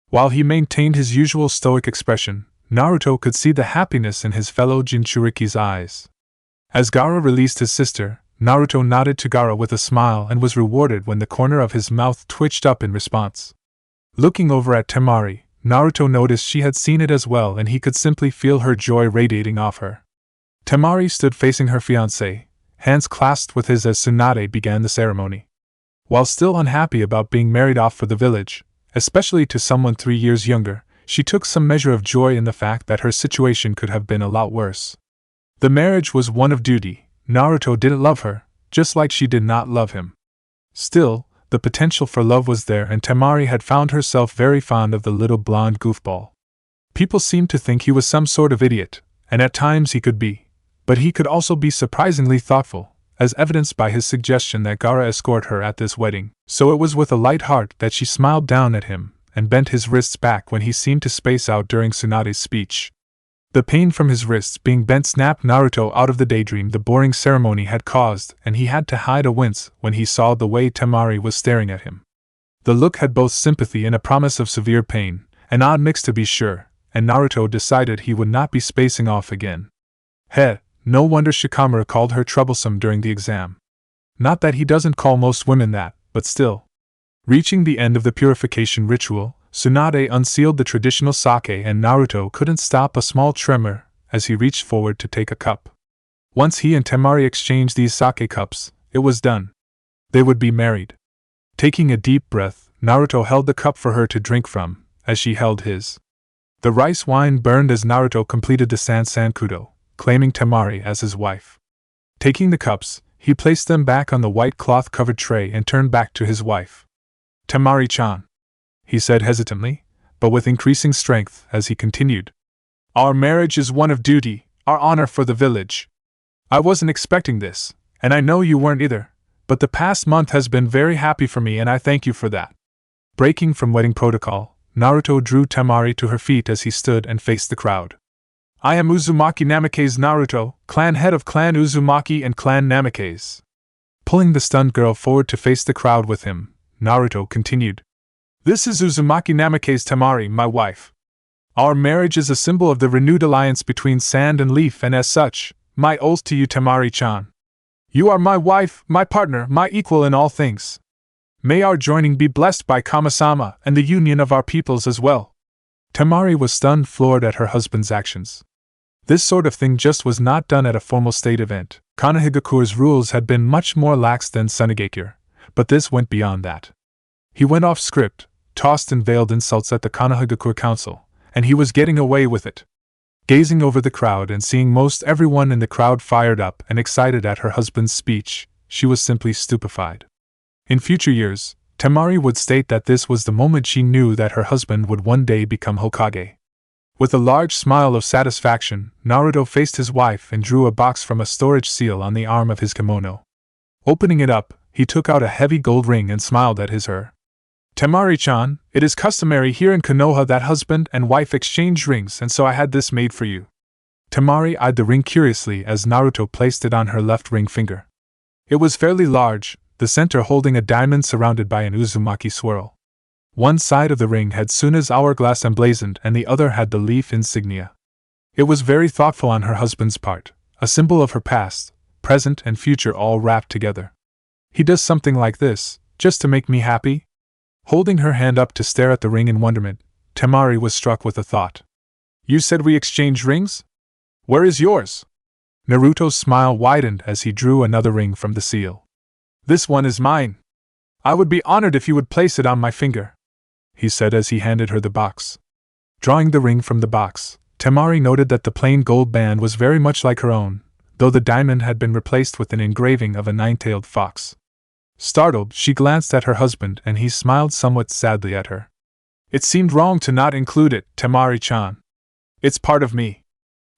While he maintained his usual stoic expression, Naruto could see the happiness in his fellow Jinchuriki's eyes. As Gaara released his sister, Naruto nodded to Gaara with a smile and was rewarded when the corner of his mouth twitched up in response. Looking over at Temari, Naruto noticed she had seen it as well, and he could simply feel her joy radiating off her. Temari stood facing her fiancé, hands clasped with his as Tsunade began the ceremony. While still unhappy about being married off for the village, especially to someone 3 years younger, she took some measure of joy in the fact that her situation could have been a lot worse. The marriage was one of duty. Naruto didn't love her, just like she did not love him. Still, the potential for love was there, and Temari had found herself very fond of the little blonde goofball. People seemed to think he was some sort of idiot, and at times he could be, but he could also be surprisingly thoughtful, as evidenced by his suggestion that Gaara escort her at this wedding. So it was with a light heart that she smiled down at him, and bent his wrists back when he seemed to space out during Tsunade's speech. The pain from his wrists being bent snapped Naruto out of the daydream the boring ceremony had caused, and he had to hide a wince when he saw the way Temari was staring at him. The look had both sympathy and a promise of severe pain, an odd mix to be sure, and Naruto decided he would not be spacing off again. No wonder Shikamaru called her troublesome during the exam. Not that he doesn't call most women that, but still. Reaching the end of the purification ritual, Tsunade unsealed the traditional sake, and Naruto couldn't stop a small tremor as he reached forward to take a cup. Once he and Temari exchanged these sake cups, it was done. They would be married. Taking a deep breath, Naruto held the cup for her to drink from, as she held his. The rice wine burned as Naruto completed the Sankudo, claiming Temari as his wife. Taking the cups, he placed them back on the white cloth-covered tray and turned back to his wife. "Temari-chan," he said hesitantly, but with increasing strength as he continued. "Our marriage is one of duty, our honor for the village. I wasn't expecting this, and I know you weren't either, but the past month has been very happy for me, and I thank you for that." Breaking from wedding protocol, Naruto drew Temari to her feet as he stood and faced the crowd. "I am Uzumaki Namikaze Naruto, clan head of Clan Uzumaki and Clan Namikaze." Pulling the stunned girl forward to face the crowd with him, Naruto continued. "This is Uzumaki Namikaze Temari, my wife. Our marriage is a symbol of the renewed alliance between Sand and Leaf, and as such, my oath to you, Temari-chan. You are my wife, my partner, my equal in all things. May our joining be blessed by Kama-sama and the union of our peoples as well." Temari was stunned, floored at her husband's actions. This sort of thing just was not done at a formal state event. Konohagakure's rules had been much more lax than Sunagakure, but this went beyond that. He went off script, tossed and veiled insults at the Konoha Council, and he was getting away with it. Gazing over the crowd and seeing most everyone in the crowd fired up and excited at her husband's speech, she was simply stupefied. In future years, Temari would state that this was the moment she knew that her husband would one day become Hokage. With a large smile of satisfaction, Naruto faced his wife and drew a box from a storage seal on the arm of his kimono. Opening it up, he took out a heavy gold ring and smiled at her. Temari-chan, it is customary here in Konoha that husband and wife exchange rings, and so I had this made for you. Temari eyed the ring curiously as Naruto placed it on her left ring finger. It was fairly large, the center holding a diamond surrounded by an Uzumaki swirl. One side of the ring had Suna's hourglass emblazoned and the other had the leaf insignia. It was very thoughtful on her husband's part, a symbol of her past, present and future all wrapped together. He does something like this, just to make me happy? Holding her hand up to stare at the ring in wonderment, Temari was struck with a thought. You said we exchange rings? Where is yours? Naruto's smile widened as he drew another ring from the seal. This one is mine. I would be honored if you would place it on my finger, he said as he handed her the box. Drawing the ring from the box, Temari noted that the plain gold band was very much like her own, though the diamond had been replaced with an engraving of a nine-tailed fox. Startled, she glanced at her husband and he smiled somewhat sadly at her. It seemed wrong to not include it, Temari-chan. It's part of me.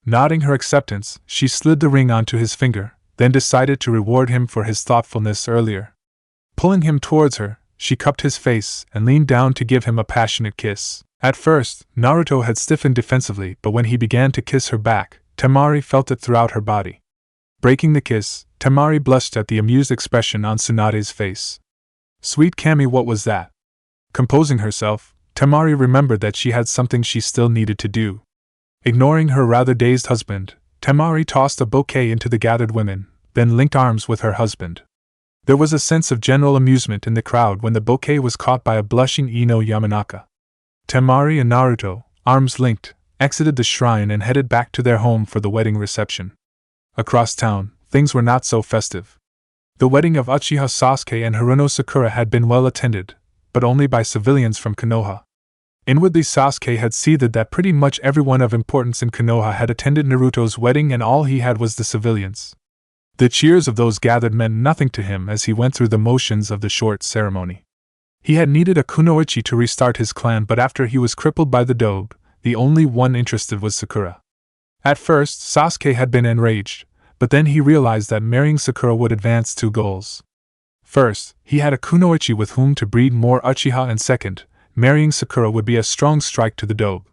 Nodding her acceptance, she slid the ring onto his finger, then decided to reward him for his thoughtfulness earlier. Pulling him towards her, she cupped his face and leaned down to give him a passionate kiss. At first, Naruto had stiffened defensively, but when he began to kiss her back, Temari felt it throughout her body. Breaking the kiss, Temari blushed at the amused expression on Tsunade's face. Sweet Kami, what was that? Composing herself, Temari remembered that she had something she still needed to do. Ignoring her rather dazed husband, Temari tossed a bouquet into the gathered women, then linked arms with her husband. There was a sense of general amusement in the crowd when the bouquet was caught by a blushing Ino Yamanaka. Temari and Naruto, arms linked, exited the shrine and headed back to their home for the wedding reception. Across town, things were not so festive. The wedding of Uchiha Sasuke and Haruno Sakura had been well attended, but only by civilians from Konoha. Inwardly, Sasuke had seethed that pretty much everyone of importance in Konoha had attended Naruto's wedding and all he had was the civilians. The cheers of those gathered meant nothing to him as he went through the motions of the short ceremony. He had needed a kunoichi to restart his clan, but after he was crippled by the dobe, the only one interested was Sakura. At first, Sasuke had been enraged, but then he realized that marrying Sakura would advance two goals. First, he had a kunoichi with whom to breed more Uchiha, and second, marrying Sakura would be a strong strike to the dobe.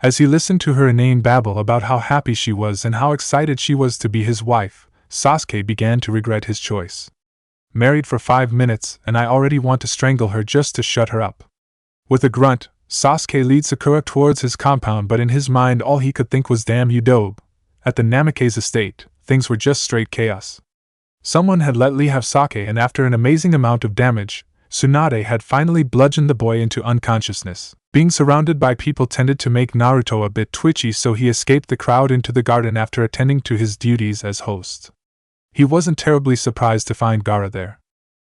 As he listened to her inane babble about how happy she was and how excited she was to be his wife, Sasuke began to regret his choice. Married for 5 minutes, and I already want to strangle her just to shut her up. With a grunt, Sasuke led Sakura towards his compound, but in his mind all he could think was, damn you dobe. At the Namake's estate, things were just straight chaos. Someone had let Lee have sake, and after an amazing amount of damage, Tsunade had finally bludgeoned the boy into unconsciousness. Being surrounded by people tended to make Naruto a bit twitchy, so he escaped the crowd into the garden after attending to his duties as host. He wasn't terribly surprised to find Gaara there.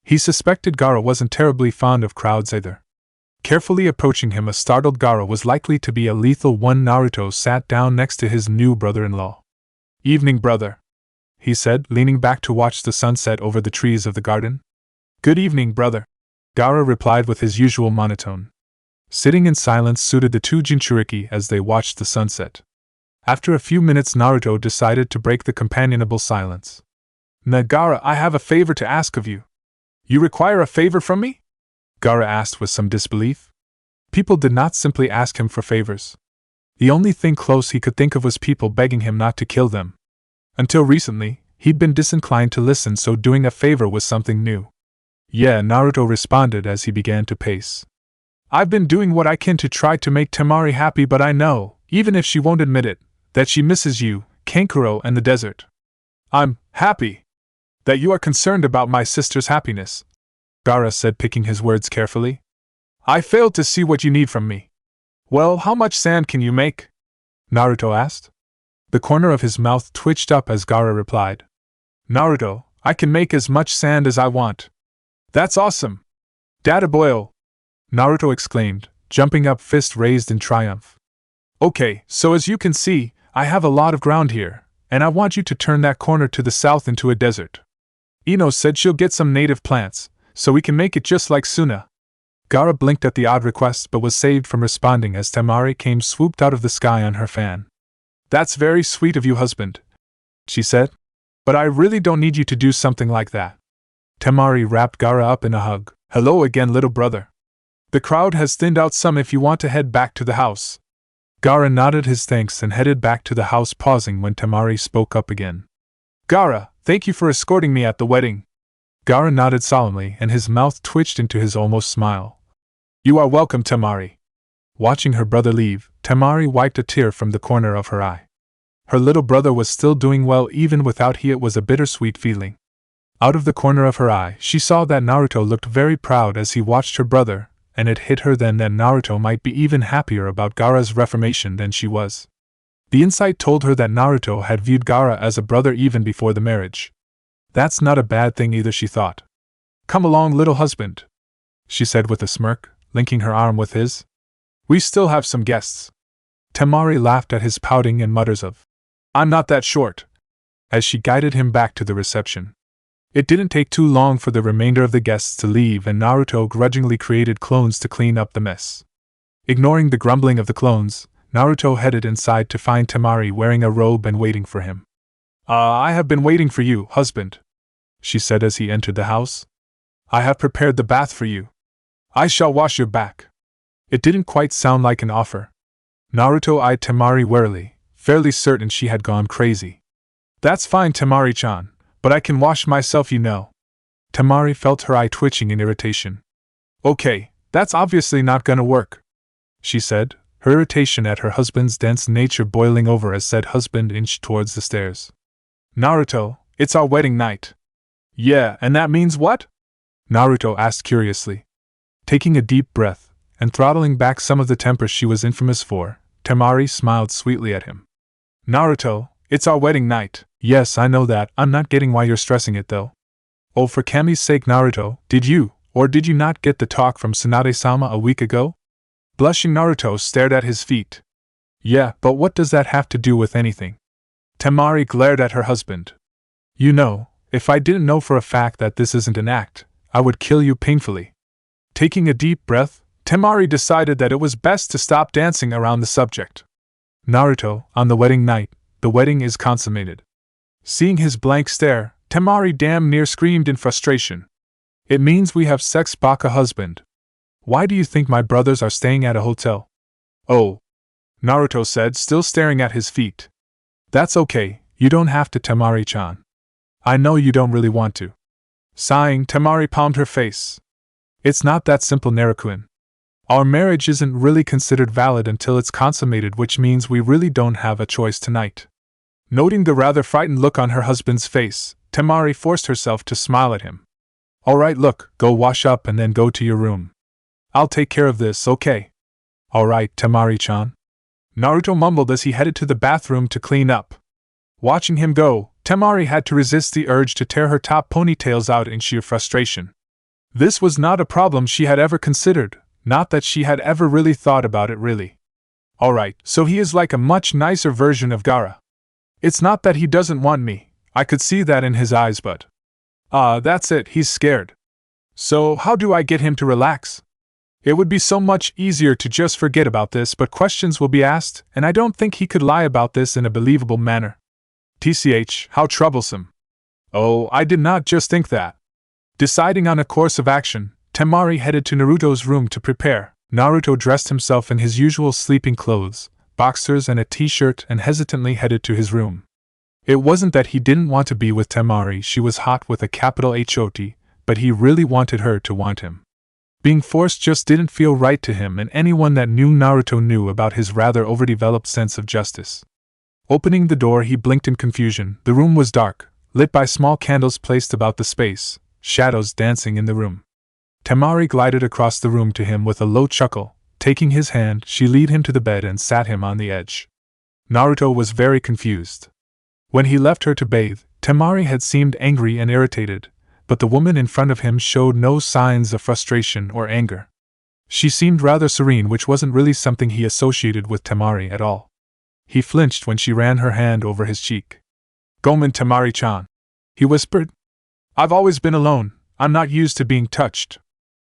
He suspected Gaara wasn't terribly fond of crowds either. Carefully approaching him, a startled Gaara was likely to be a lethal one. Naruto sat down next to his new brother-in-law. "Evening, brother," he said, leaning back to watch the sunset over the trees of the garden. "Good evening, brother," Gaara replied with his usual monotone. Sitting in silence suited the two Jinchuriki as they watched the sunset. After a few minutes, Naruto decided to break the companionable silence. "Gaara, I have a favor to ask of you." "You require a favor from me?" Gaara asked with some disbelief. People did not simply ask him for favors. The only thing close he could think of was people begging him not to kill them. Until recently, he'd been disinclined to listen, so doing a favor was something new. "Yeah," Naruto responded as he began to pace. "I've been doing what I can to try to make Temari happy, but I know, even if she won't admit it, that she misses you, Kankuro, and the desert. I'm happy that you are concerned about my sister's happiness," Gaara said, picking his words carefully. "I failed to see what you need from me." "Well, how much sand can you make?" Naruto asked. The corner of his mouth twitched up as Gaara replied. Naruto, I can make as much sand as I want. That's awesome! Data boil! Naruto exclaimed, jumping up, fist raised in triumph. Okay, so as you can see, I have a lot of ground here, and I want you to turn that corner to the south into a desert. Ino said she'll get some native plants, so we can make it just like Suna. Gaara blinked at the odd request but was saved from responding as Temari came swooped out of the sky on her fan. That's very sweet of you, husband, she said. But I really don't need you to do something like that. Temari wrapped Gaara up in a hug. Hello again, little brother. The crowd has thinned out some if you want to head back to the house. Gaara nodded his thanks and headed back to the house, pausing when Temari spoke up again. Gaara, thank you for escorting me at the wedding. Gaara nodded solemnly and his mouth twitched into his almost smile. You are welcome, Temari. Watching her brother leave, Temari wiped a tear from the corner of her eye. Her little brother was still doing well even without he. It was a bittersweet feeling. Out of the corner of her eye, she saw that Naruto looked very proud as he watched her brother, and it hit her then that Naruto might be even happier about Gaara's reformation than she was. The insight told her that Naruto had viewed Gaara as a brother even before the marriage. That's not a bad thing either, she thought. Come along, little husband, she said with a smirk, linking her arm with his. We still have some guests. Temari laughed at his pouting and mutters of, I'm not that short, as she guided him back to the reception. It didn't take too long for the remainder of the guests to leave, and Naruto grudgingly created clones to clean up the mess. Ignoring the grumbling of the clones, Naruto headed inside to find Temari wearing a robe and waiting for him. I have been waiting for you, husband, she said as he entered the house. I have prepared the bath for you. I shall wash your back. It didn't quite sound like an offer. Naruto eyed Temari warily, fairly certain she had gone crazy. That's fine, Temari-chan, but I can wash myself, you know. Temari felt her eye twitching in irritation. Okay, that's obviously not gonna work, she said, her irritation at her husband's dense nature boiling over as said husband inched towards the stairs. Naruto, it's our wedding night. Yeah, and that means what? Naruto asked curiously. Taking a deep breath, and throttling back some of the temper she was infamous for, Temari smiled sweetly at him. Naruto, it's our wedding night. Yes, I know that. I'm not getting why you're stressing it though. Oh, for Kami's sake, Naruto, did you, or did you not get the talk from Tsunade-sama a week ago? Blushing, Naruto stared at his feet. Yeah, but what does that have to do with anything? Temari glared at her husband. You know, if I didn't know for a fact that this isn't an act, I would kill you painfully. Taking a deep breath, Temari decided that it was best to stop dancing around the subject. Naruto, on the wedding night, the wedding is consummated. Seeing his blank stare, Temari damn near screamed in frustration. It means we have sex, baka husband. Why do you think my brothers are staying at a hotel? Oh, Naruto said, still staring at his feet. That's okay, you don't have to, Temari-chan. I know you don't really want to. Sighing, Temari palmed her face. It's not that simple, Naruto-kun. Our marriage isn't really considered valid until it's consummated, which means we really don't have a choice tonight. Noting the rather frightened look on her husband's face, Temari forced herself to smile at him. Alright, look, go wash up and then go to your room. I'll take care of this, okay? Alright, Temari-chan. Naruto mumbled as he headed to the bathroom to clean up. Watching him go, Temari had to resist the urge to tear her top ponytails out in sheer frustration. This was not a problem she had ever considered, not that she had ever really thought about it really. Alright, so he is like a much nicer version of Gaara. It's not that he doesn't want me, I could see that in his eyes, but… that's it, he's scared. So how do I get him to relax? It would be so much easier to just forget about this, but questions will be asked, and I don't think he could lie about this in a believable manner. TCH, how troublesome. Oh, I did not just think that. Deciding on a course of action, Temari headed to Naruto's room to prepare. Naruto dressed himself in his usual sleeping clothes, boxers and a t-shirt, and hesitantly headed to his room. It wasn't that he didn't want to be with Temari, she was hot with a capital H-O-T, but he really wanted her to want him. Being forced just didn't feel right to him, and anyone that knew Naruto knew about his rather overdeveloped sense of justice. Opening the door, he blinked in confusion. The room was dark, lit by small candles placed about the space, shadows dancing in the room. Temari glided across the room to him with a low chuckle. Taking his hand, she led him to the bed and sat him on the edge. Naruto was very confused. When he left her to bathe, Temari had seemed angry and irritated, but the woman in front of him showed no signs of frustration or anger. She seemed rather serene, which wasn't really something he associated with Temari at all. He flinched when she ran her hand over his cheek. "Gomen Temari-chan," he whispered. "I've always been alone, I'm not used to being touched."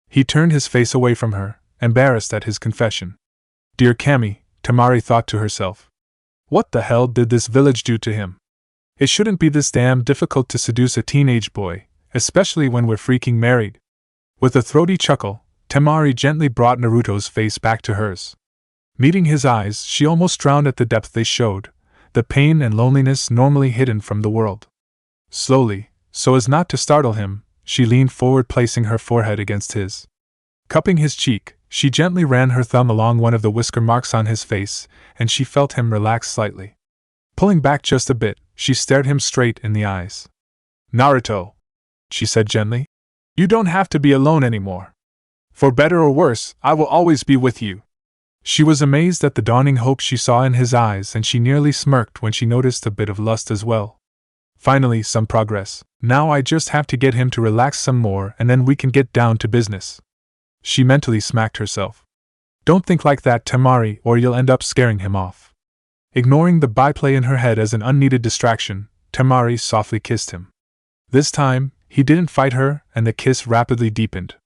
He turned his face away from her, embarrassed at his confession. Dear Kami, Temari thought to herself. What the hell did this village do to him? It shouldn't be this damn difficult to seduce a teenage boy, especially when we're freaking married. With a throaty chuckle, Temari gently brought Naruto's face back to hers. Meeting his eyes, she almost drowned at the depth they showed, the pain and loneliness normally hidden from the world. Slowly, so as not to startle him, she leaned forward, placing her forehead against his. Cupping his cheek, she gently ran her thumb along one of the whisker marks on his face, and she felt him relax slightly. Pulling back just a bit, she stared him straight in the eyes. "Naruto," she said gently, "you don't have to be alone anymore. For better or worse, I will always be with you." She was amazed at the dawning hope she saw in his eyes, and she nearly smirked when she noticed a bit of lust as well. Finally, some progress. Now I just have to get him to relax some more and then we can get down to business. She mentally smacked herself. Don't think like that, Temari, or you'll end up scaring him off. Ignoring the byplay in her head as an unneeded distraction, Temari softly kissed him. This time, he didn't fight her, and the kiss rapidly deepened.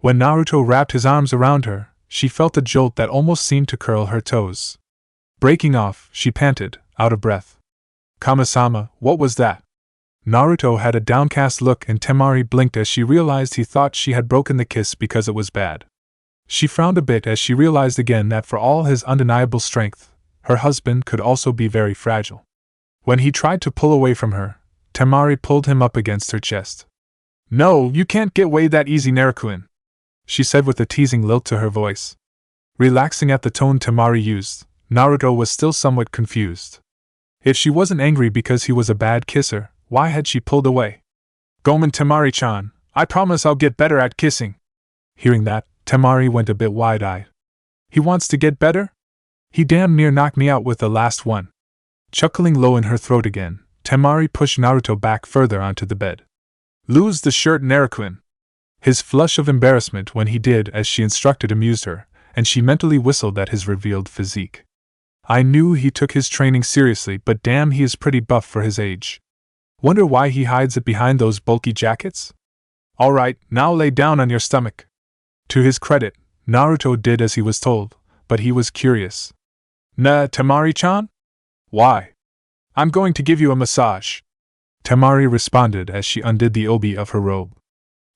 When Naruto wrapped his arms around her, she felt a jolt that almost seemed to curl her toes. Breaking off, she panted, out of breath. "Kami-sama, what was that?" Naruto had a downcast look and Temari blinked as she realized he thought she had broken the kiss because it was bad. She frowned a bit as she realized again that for all his undeniable strength, her husband could also be very fragile. When he tried to pull away from her, Temari pulled him up against her chest. "No, you can't get away that easy, Naruto," she said with a teasing lilt to her voice. Relaxing at the tone Temari used, Naruto was still somewhat confused. If she wasn't angry because he was a bad kisser, why had she pulled away? "Gomen Temari-chan, I promise I'll get better at kissing." Hearing that, Temari went a bit wide-eyed. He wants to get better? He damn near knocked me out with the last one. Chuckling low in her throat again, Temari pushed Naruto back further onto the bed. "Lose the shirt, Naruto." His flush of embarrassment when he did as she instructed amused her, and she mentally whistled at his revealed physique. I knew he took his training seriously, but damn, he is pretty buff for his age. Wonder why he hides it behind those bulky jackets? Alright, now lay down on your stomach. To his credit, Naruto did as he was told, but he was curious. Temari-chan? Why? I'm going to give you a massage. Temari responded as she undid the obi of her robe.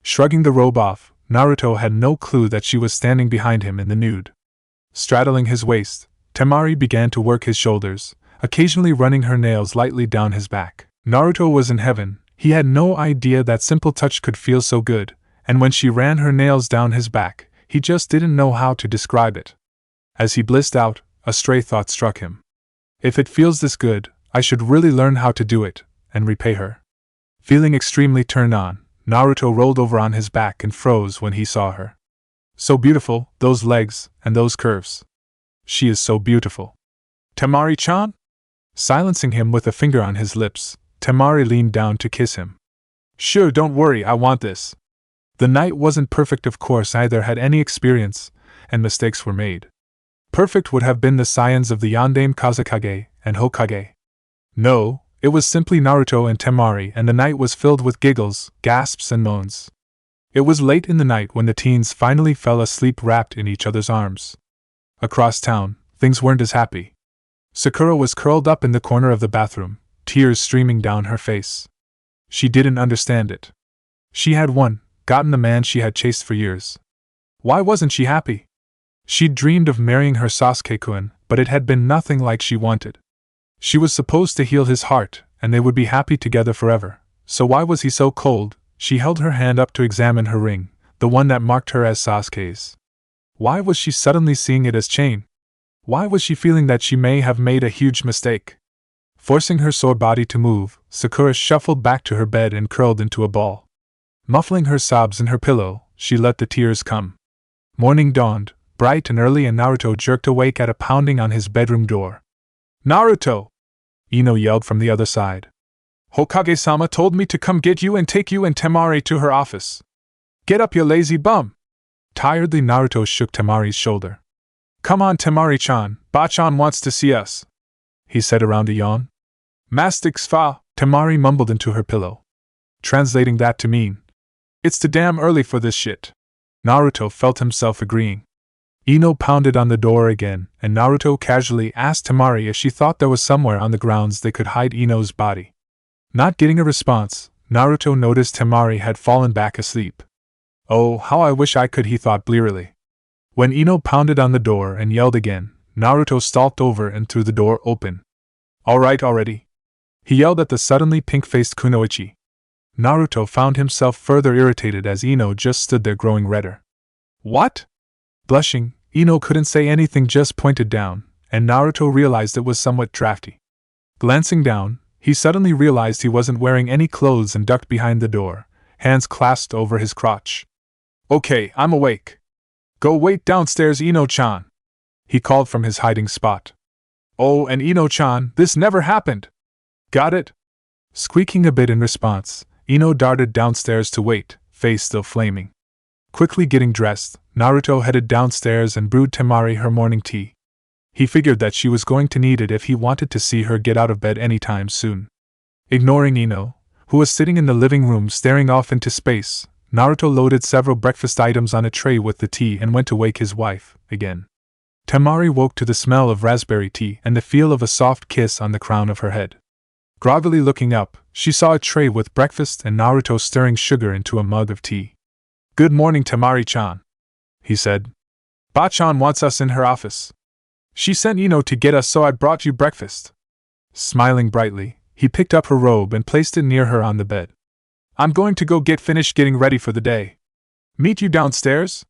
Shrugging the robe off, Naruto had no clue that she was standing behind him in the nude. Straddling his waist, Temari began to work his shoulders, occasionally running her nails lightly down his back. Naruto was in heaven. He had no idea that simple touch could feel so good, and when she ran her nails down his back, he just didn't know how to describe it. As he blissed out, a stray thought struck him. If it feels this good, I should really learn how to do it, and repay her. Feeling extremely turned on, Naruto rolled over on his back and froze when he saw her. So beautiful, those legs, and those curves. She is so beautiful. Temari-chan? Silencing him with a finger on his lips, Temari leaned down to kiss him. Sure, don't worry, I want this. The night wasn't perfect, of course, either had any experience, and mistakes were made. Perfect would have been the scions of the Yondaime Kazekage and Hokage. No, it was simply Naruto and Temari, and the night was filled with giggles, gasps, and moans. It was late in the night when the teens finally fell asleep wrapped in each other's arms. Across town, things weren't as happy. Sakura was curled up in the corner of the bathroom, tears streaming down her face. She didn't understand it. She had gotten the man she had chased for years. Why wasn't she happy? She'd dreamed of marrying her Sasuke-kun, but it had been nothing like she wanted. She was supposed to heal his heart, and they would be happy together forever. So why was he so cold? She held her hand up to examine her ring, the one that marked her as Sasuke's. Why was she suddenly seeing it as chain? Why was she feeling that she may have made a huge mistake? Forcing her sore body to move, Sakura shuffled back to her bed and curled into a ball. Muffling her sobs in her pillow, she let the tears come. Morning dawned, bright and early, and Naruto jerked awake at a pounding on his bedroom door. Naruto! Ino yelled from the other side. Hokage-sama told me to come get you and take you and Temari to her office. Get up, you lazy bum! Tiredly, Naruto shook Temari's shoulder. Come on, Temari-chan, Ba-chan wants to see us, he said around a yawn. Mastix fa, Temari mumbled into her pillow. Translating that to mean, it's too damn early for this shit. Naruto felt himself agreeing. Ino pounded on the door again, and Naruto casually asked Temari if she thought there was somewhere on the grounds they could hide Ino's body. Not getting a response, Naruto noticed Temari had fallen back asleep. Oh, how I wish I could, he thought blearily. When Ino pounded on the door and yelled again, Naruto stalked over and threw the door open. All right already, he yelled at the suddenly pink-faced Kunoichi. Naruto found himself further irritated as Ino just stood there growing redder. What? Blushing, Ino couldn't say anything, just pointed down, and Naruto realized it was somewhat drafty. Glancing down, he suddenly realized he wasn't wearing any clothes and ducked behind the door, hands clasped over his crotch. Okay, I'm awake. Go wait downstairs, Ino-chan, he called from his hiding spot. Oh, and Ino-chan, this never happened. Got it? Squeaking a bit in response, Ino darted downstairs to wait, face still flaming. Quickly getting dressed, Naruto headed downstairs and brewed Temari her morning tea. He figured that she was going to need it if he wanted to see her get out of bed anytime soon. Ignoring Ino, who was sitting in the living room staring off into space, Naruto loaded several breakfast items on a tray with the tea and went to wake his wife, again. Temari woke to the smell of raspberry tea and the feel of a soft kiss on the crown of her head. Groggily looking up, she saw a tray with breakfast and Naruto stirring sugar into a mug of tea. Good morning, Temari-chan, he said. Ba-chan wants us in her office. She sent Ino to get us, so I brought you breakfast. Smiling brightly, he picked up her robe and placed it near her on the bed. I'm going to go get finished getting ready for the day. Meet you downstairs?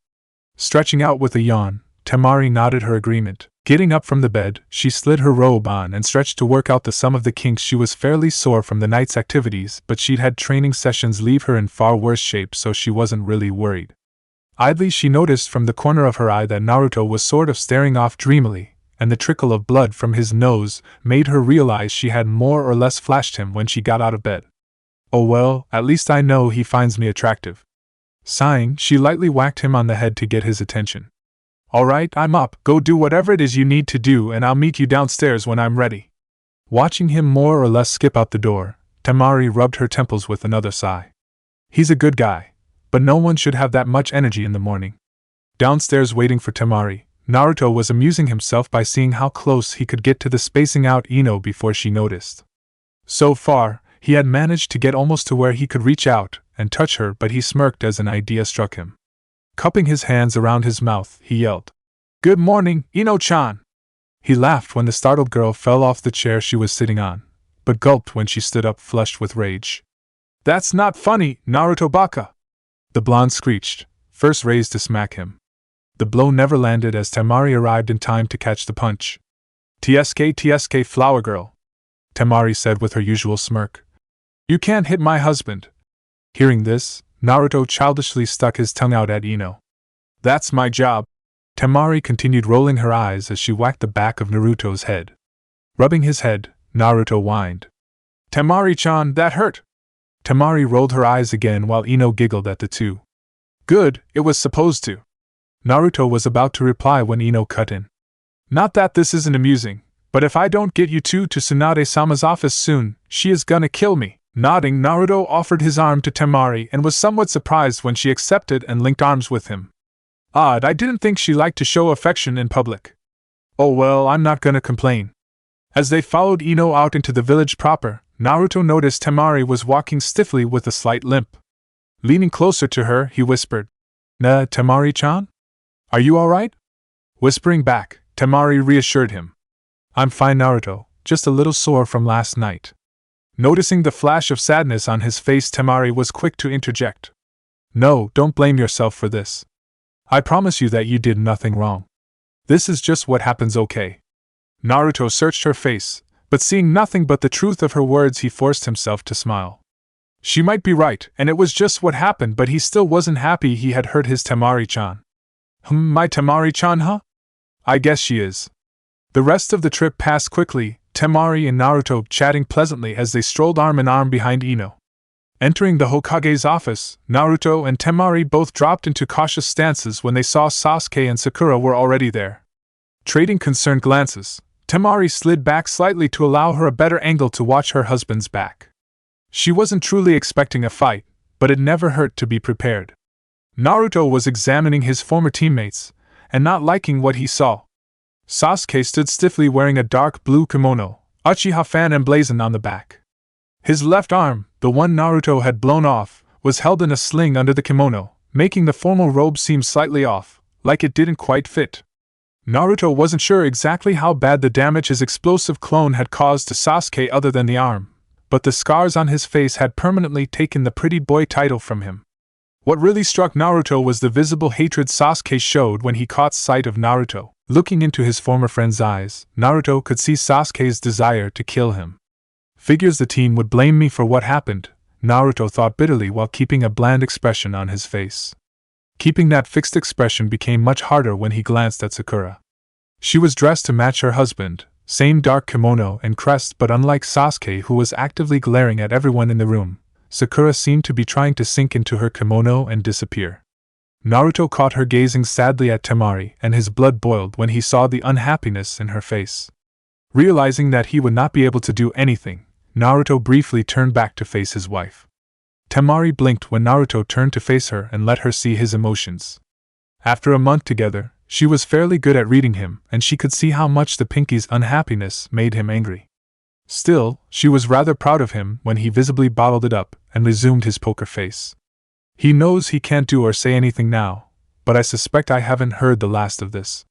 Stretching out with a yawn, Temari nodded her agreement. Getting up from the bed, she slid her robe on and stretched to work out the sum of the kinks. She was fairly sore from the night's activities, but she'd had training sessions leave her in far worse shape, so she wasn't really worried. Idly, she noticed from the corner of her eye that Naruto was sort of staring off dreamily, and the trickle of blood from his nose made her realize she had more or less flashed him when she got out of bed. Oh well, at least I know he finds me attractive. Sighing, she lightly whacked him on the head to get his attention. All right, I'm up. Go do whatever it is you need to do and I'll meet you downstairs when I'm ready. Watching him more or less skip out the door, Temari rubbed her temples with another sigh. He's a good guy, but no one should have that much energy in the morning. Downstairs waiting for Temari, Naruto was amusing himself by seeing how close he could get to the spacing out Ino before she noticed. So far, he had managed to get almost to where he could reach out and touch her, but he smirked as an idea struck him. Cupping his hands around his mouth, he yelled, "Good morning, Ino-chan!" He laughed when the startled girl fell off the chair she was sitting on, but gulped when she stood up flushed with rage. "That's not funny, Naruto Baka!" The blonde screeched, first raised to smack him. The blow never landed as Temari arrived in time to catch the punch. "TSK flower girl," Temari said with her usual smirk. "You can't hit my husband." Hearing this, Naruto childishly stuck his tongue out at Ino. "That's my job." Temari continued, rolling her eyes as she whacked the back of Naruto's head. Rubbing his head, Naruto whined, "Temari-chan, that hurt!" Temari rolled her eyes again while Ino giggled at the two. "Good, it was supposed to." Naruto was about to reply when Ino cut in. "Not that this isn't amusing, but if I don't get you two to Tsunade-sama's office soon, she is gonna kill me." Nodding, Naruto offered his arm to Temari and was somewhat surprised when she accepted and linked arms with him. Odd, I didn't think she liked to show affection in public. Oh well, I'm not gonna complain. As they followed Ino out into the village proper, Naruto noticed Temari was walking stiffly with a slight limp. Leaning closer to her, he whispered, Temari-chan? Are you alright?" Whispering back, Temari reassured him. "I'm fine, Naruto, just a little sore from last night." Noticing the flash of sadness on his face, Temari was quick to interject. "No, don't blame yourself for this. I promise you that you did nothing wrong. This is just what happens, okay?" Naruto searched her face, but seeing nothing but the truth of her words, he forced himself to smile. She might be right, and it was just what happened, but he still wasn't happy he had hurt his Temari-chan. My Temari-chan, huh? I guess she is. The rest of the trip passed quickly, Temari and Naruto chatting pleasantly as they strolled arm in arm behind Ino. Entering the Hokage's office, Naruto and Temari both dropped into cautious stances when they saw Sasuke and Sakura were already there. Trading concerned glances, Temari slid back slightly to allow her a better angle to watch her husband's back. She wasn't truly expecting a fight, but it never hurt to be prepared. Naruto was examining his former teammates, and not liking what he saw. Sasuke stood stiffly wearing a dark blue kimono, Uchiha fan emblazoned on the back. His left arm, the one Naruto had blown off, was held in a sling under the kimono, making the formal robe seem slightly off, like it didn't quite fit. Naruto wasn't sure exactly how bad the damage his explosive clone had caused to Sasuke other than the arm, but the scars on his face had permanently taken the pretty boy title from him. What really struck Naruto was the visible hatred Sasuke showed when he caught sight of Naruto. Looking into his former friend's eyes, Naruto could see Sasuke's desire to kill him. Figures the team would blame me for what happened, Naruto thought bitterly while keeping a bland expression on his face. Keeping that fixed expression became much harder when he glanced at Sakura. She was dressed to match her husband, same dark kimono and crest, but unlike Sasuke, who was actively glaring at everyone in the room, Sakura seemed to be trying to sink into her kimono and disappear. Naruto caught her gazing sadly at Temari, and his blood boiled when he saw the unhappiness in her face. Realizing that he would not be able to do anything, Naruto briefly turned back to face his wife. Temari blinked when Naruto turned to face her and let her see his emotions. After a month together, she was fairly good at reading him, and she could see how much the Pinky's unhappiness made him angry. Still, she was rather proud of him when he visibly bottled it up and resumed his poker face. He knows he can't do or say anything now, but I suspect I haven't heard the last of this.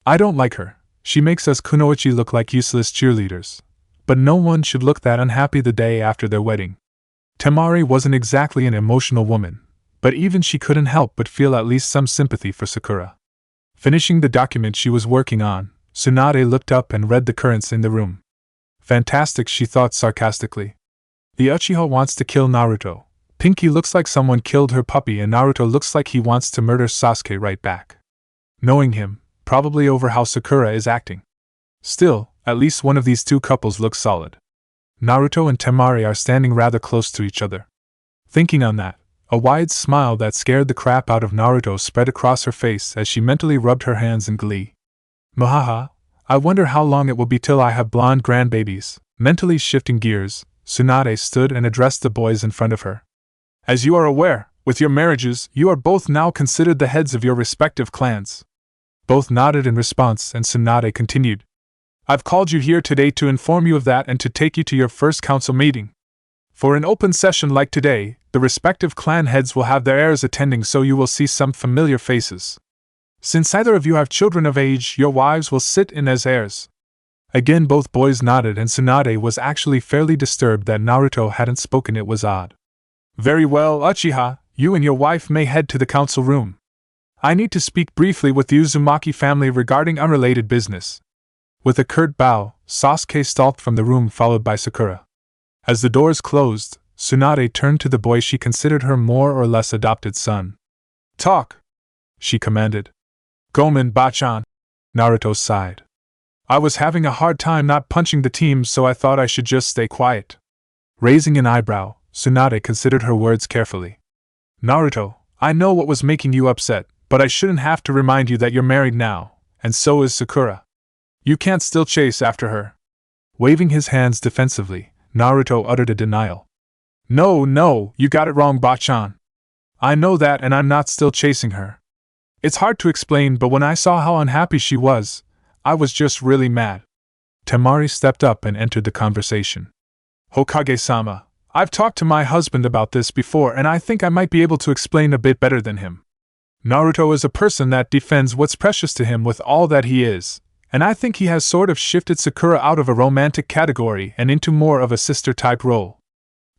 I don't like her. She makes us kunoichi look like useless cheerleaders. But no one should look that unhappy the day after their wedding. Temari wasn't exactly an emotional woman, but even she couldn't help but feel at least some sympathy for Sakura. Finishing the document she was working on, Tsunade looked up and read the currents in the room. Fantastic, she thought sarcastically. The Uchiha wants to kill Naruto. Pinky looks like someone killed her puppy, and Naruto looks like he wants to murder Sasuke right back. Knowing him, probably over how Sakura is acting. Still, at least one of these two couples looks solid. Naruto and Temari are standing rather close to each other. Thinking on that, a wide smile that scared the crap out of Naruto spread across her face as she mentally rubbed her hands in glee. Muhaha, I wonder how long it will be till I have blonde grandbabies. Mentally shifting gears, Tsunade stood and addressed the boys in front of her. As you are aware, with your marriages, you are both now considered the heads of your respective clans. Both nodded in response, and Tsunade continued. I've called you here today to inform you of that and to take you to your first council meeting. For an open session like today, the respective clan heads will have their heirs attending, so you will see some familiar faces. Since either of you have children of age, your wives will sit in as heirs. Again both boys nodded, and Tsunade was actually fairly disturbed that Naruto hadn't spoken. It was odd. Very well, Uchiha, you and your wife may head to the council room. I need to speak briefly with the Uzumaki family regarding unrelated business. With a curt bow, Sasuke stalked from the room, followed by Sakura. As the doors closed, Tsunade turned to the boy she considered her more or less adopted son. Talk, she commanded. Gomen Bachan. Naruto sighed. I was having a hard time not punching the team, so I thought I should just stay quiet. Raising an eyebrow, Tsunade considered her words carefully. Naruto, I know what was making you upset, but I shouldn't have to remind you that you're married now, and so is Sakura. You can't still chase after her. Waving his hands defensively, Naruto uttered a denial. No, you got it wrong, Bachan. I know that, and I'm not still chasing her. It's hard to explain, but when I saw how unhappy she was, I was just really mad. Temari stepped up and entered the conversation. Hokage-sama, I've talked to my husband about this before, and I think I might be able to explain a bit better than him. Naruto is a person that defends what's precious to him with all that he is, and I think he has sort of shifted Sakura out of a romantic category and into more of a sister-type role.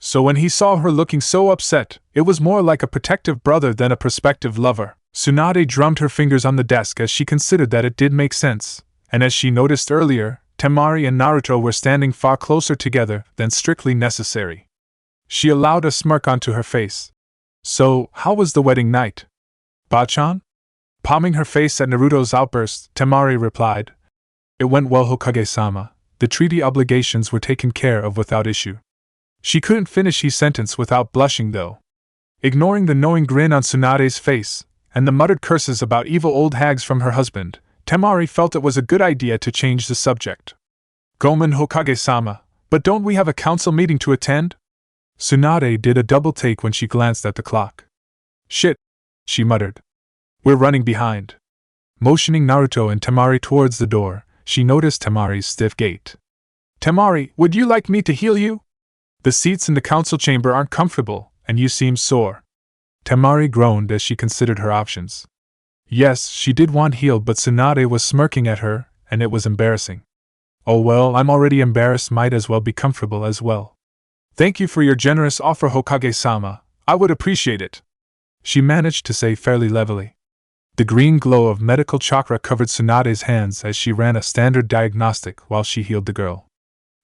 So when he saw her looking so upset, it was more like a protective brother than a prospective lover. Tsunade drummed her fingers on the desk as she considered that it did make sense, and as she noticed earlier, Temari and Naruto were standing far closer together than strictly necessary. She allowed a smirk onto her face. So, how was the wedding night? Bachan? Palming her face at Naruto's outburst, Temari replied. It went well, Hokage-sama. the treaty obligations were taken care of without issue. She couldn't finish his sentence without blushing, though. Ignoring the knowing grin on Tsunade's face, and the muttered curses about evil old hags from her husband, Temari felt it was a good idea to change the subject. Gomen Hokage-sama, but don't we have a council meeting to attend? Tsunade did a double take when she glanced at the clock. Shit, she muttered. We're running behind. Motioning Naruto and Temari towards the door, she noticed Temari's stiff gait. Temari, would you like me to heal you? The seats in the council chamber aren't comfortable, and you seem sore. Temari groaned as she considered her options. Yes, she did want healed, but Tsunade was smirking at her, and it was embarrassing. Oh well, I'm already embarrassed, might as well be comfortable as well. Thank you for your generous offer, Hokage-sama, I would appreciate it, she managed to say fairly levelly. The green glow of medical chakra covered Tsunade's hands as she ran a standard diagnostic while she healed the girl.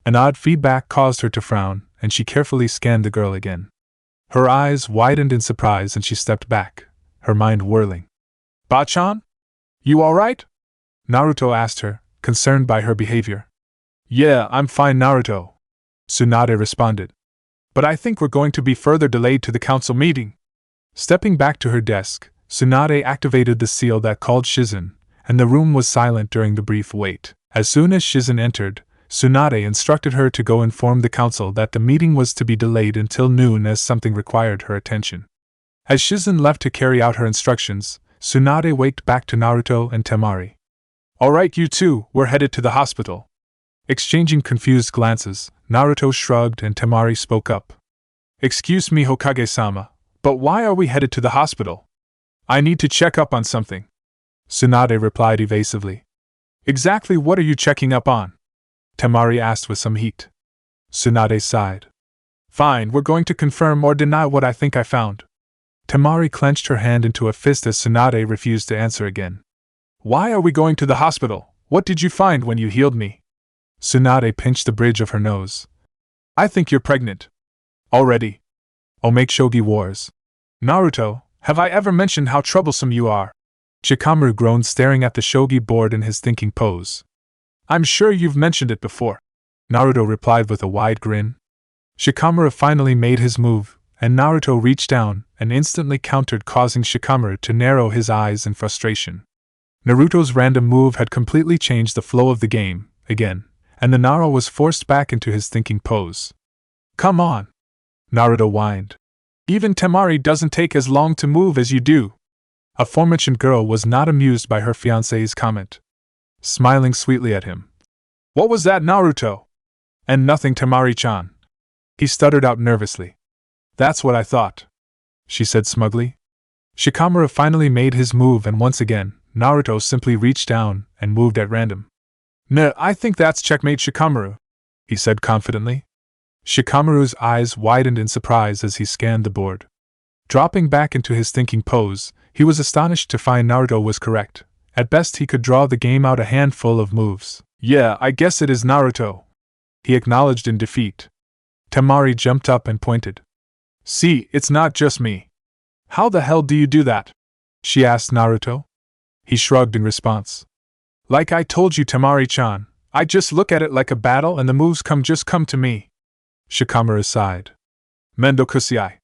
An odd feedback caused her to frown, and she carefully scanned the girl again. Her eyes widened in surprise and she stepped back, her mind whirling. Bachan? You alright? Naruto asked her, concerned by her behavior. Yeah, I'm fine, Naruto, Tsunade responded. But I think we're going to be further delayed to the council meeting. Stepping back to her desk, Tsunade activated the seal that called Shizen, and the room was silent during the brief wait. As soon as Shizen entered, Tsunade instructed her to go inform the council that the meeting was to be delayed until noon as something required her attention. As Shizen left to carry out her instructions, Tsunade waked back to Naruto and Temari. Alright, you two, we're headed to the hospital. Exchanging confused glances, Naruto shrugged and Temari spoke up. Excuse me, Hokage-sama, but why are we headed to the hospital? I need to check up on something, Tsunade replied evasively. Exactly what are you checking up on? Temari asked with some heat. Tsunade sighed. Fine, we're going to confirm or deny what I think I found. Temari clenched her hand into a fist as Tsunade refused to answer again. Why are we going to the hospital? What did you find when you healed me? Tsunade pinched the bridge of her nose. I think you're pregnant. Already. Omake Shogi Wars. Naruto, have I ever mentioned how troublesome you are? Shikamaru groaned, staring at the shogi board in his thinking pose. I'm sure you've mentioned it before, Naruto replied with a wide grin. Shikamaru finally made his move, and Naruto reached down and instantly countered, causing Shikamaru to narrow his eyes in frustration. Naruto's random move had completely changed the flow of the game, again, and the Naro was forced back into his thinking pose. Come on, Naruto whined. Even Temari doesn't take as long to move as you do. Aforementioned girl was not amused by her fiancé's comment, smiling sweetly at him. What was that, Naruto? And nothing, Temari-chan. He stuttered out nervously. That's what I thought, she said smugly. Shikamaru finally made his move, and once again, Naruto simply reached down and moved at random. Nah, I think that's checkmate, Shikamaru, he said confidently. Shikamaru's eyes widened in surprise as he scanned the board. Dropping back into his thinking pose, he was astonished to find Naruto was correct. At best he could draw the game out a handful of moves. Yeah, I guess it is Naruto, he acknowledged in defeat. Temari jumped up and pointed. See, it's not just me. How the hell do you do that? She asked Naruto. He shrugged in response. Like I told you, Temari-chan, I just look at it like a battle and the moves come to me. Shikamaru sighed. Mendokusai.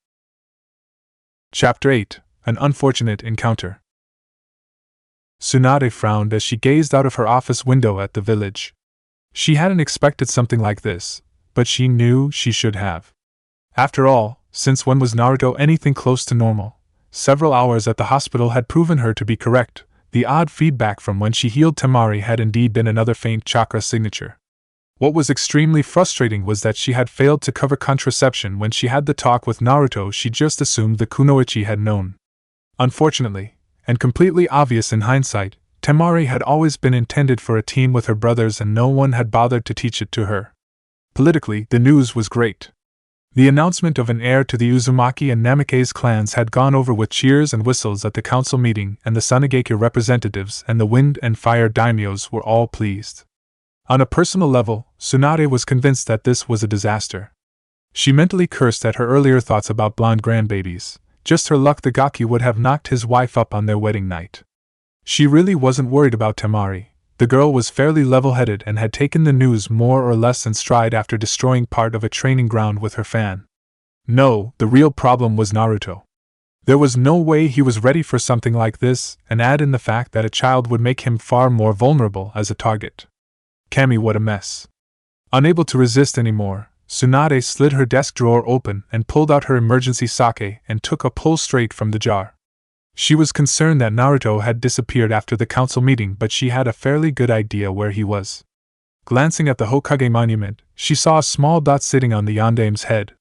Chapter 8. An Unfortunate Encounter. Tsunade frowned as she gazed out of her office window at the village. She hadn't expected something like this, but she knew she should have. After all, since when was Naruto anything close to normal? Several hours at the hospital had proven her to be correct. The odd feedback from when she healed Temari had indeed been another faint chakra signature. What was extremely frustrating was that she had failed to cover contraception when she had the talk with Naruto. She just assumed the kunoichi had known. Unfortunately, and completely obvious in hindsight, Temari had always been intended for a team with her brothers and no one had bothered to teach it to her. Politically, the news was great. The announcement of an heir to the Uzumaki and Namikaze clans had gone over with cheers and whistles at the council meeting, and the Sunagekyo representatives and the Wind and Fire daimyos were all pleased. On a personal level, Tsunade was convinced that this was a disaster. She mentally cursed at her earlier thoughts about blonde grandbabies. Just her luck the Gaki would have knocked his wife up on their wedding night. She really wasn't worried about Temari, The girl was fairly level-headed and had taken the news more or less in stride after destroying part of a training ground with her fan. No, the real problem was Naruto. There was no way he was ready for something like this, and add in the fact that a child would make him far more vulnerable as a target. Cammy, what a mess. Unable to resist anymore, Tsunade slid her desk drawer open and pulled out her emergency sake and took a pull straight from the jar. She was concerned that Naruto had disappeared after the council meeting, but she had a fairly good idea where he was. Glancing at the Hokage monument, she saw a small dot sitting on the Yandame's head.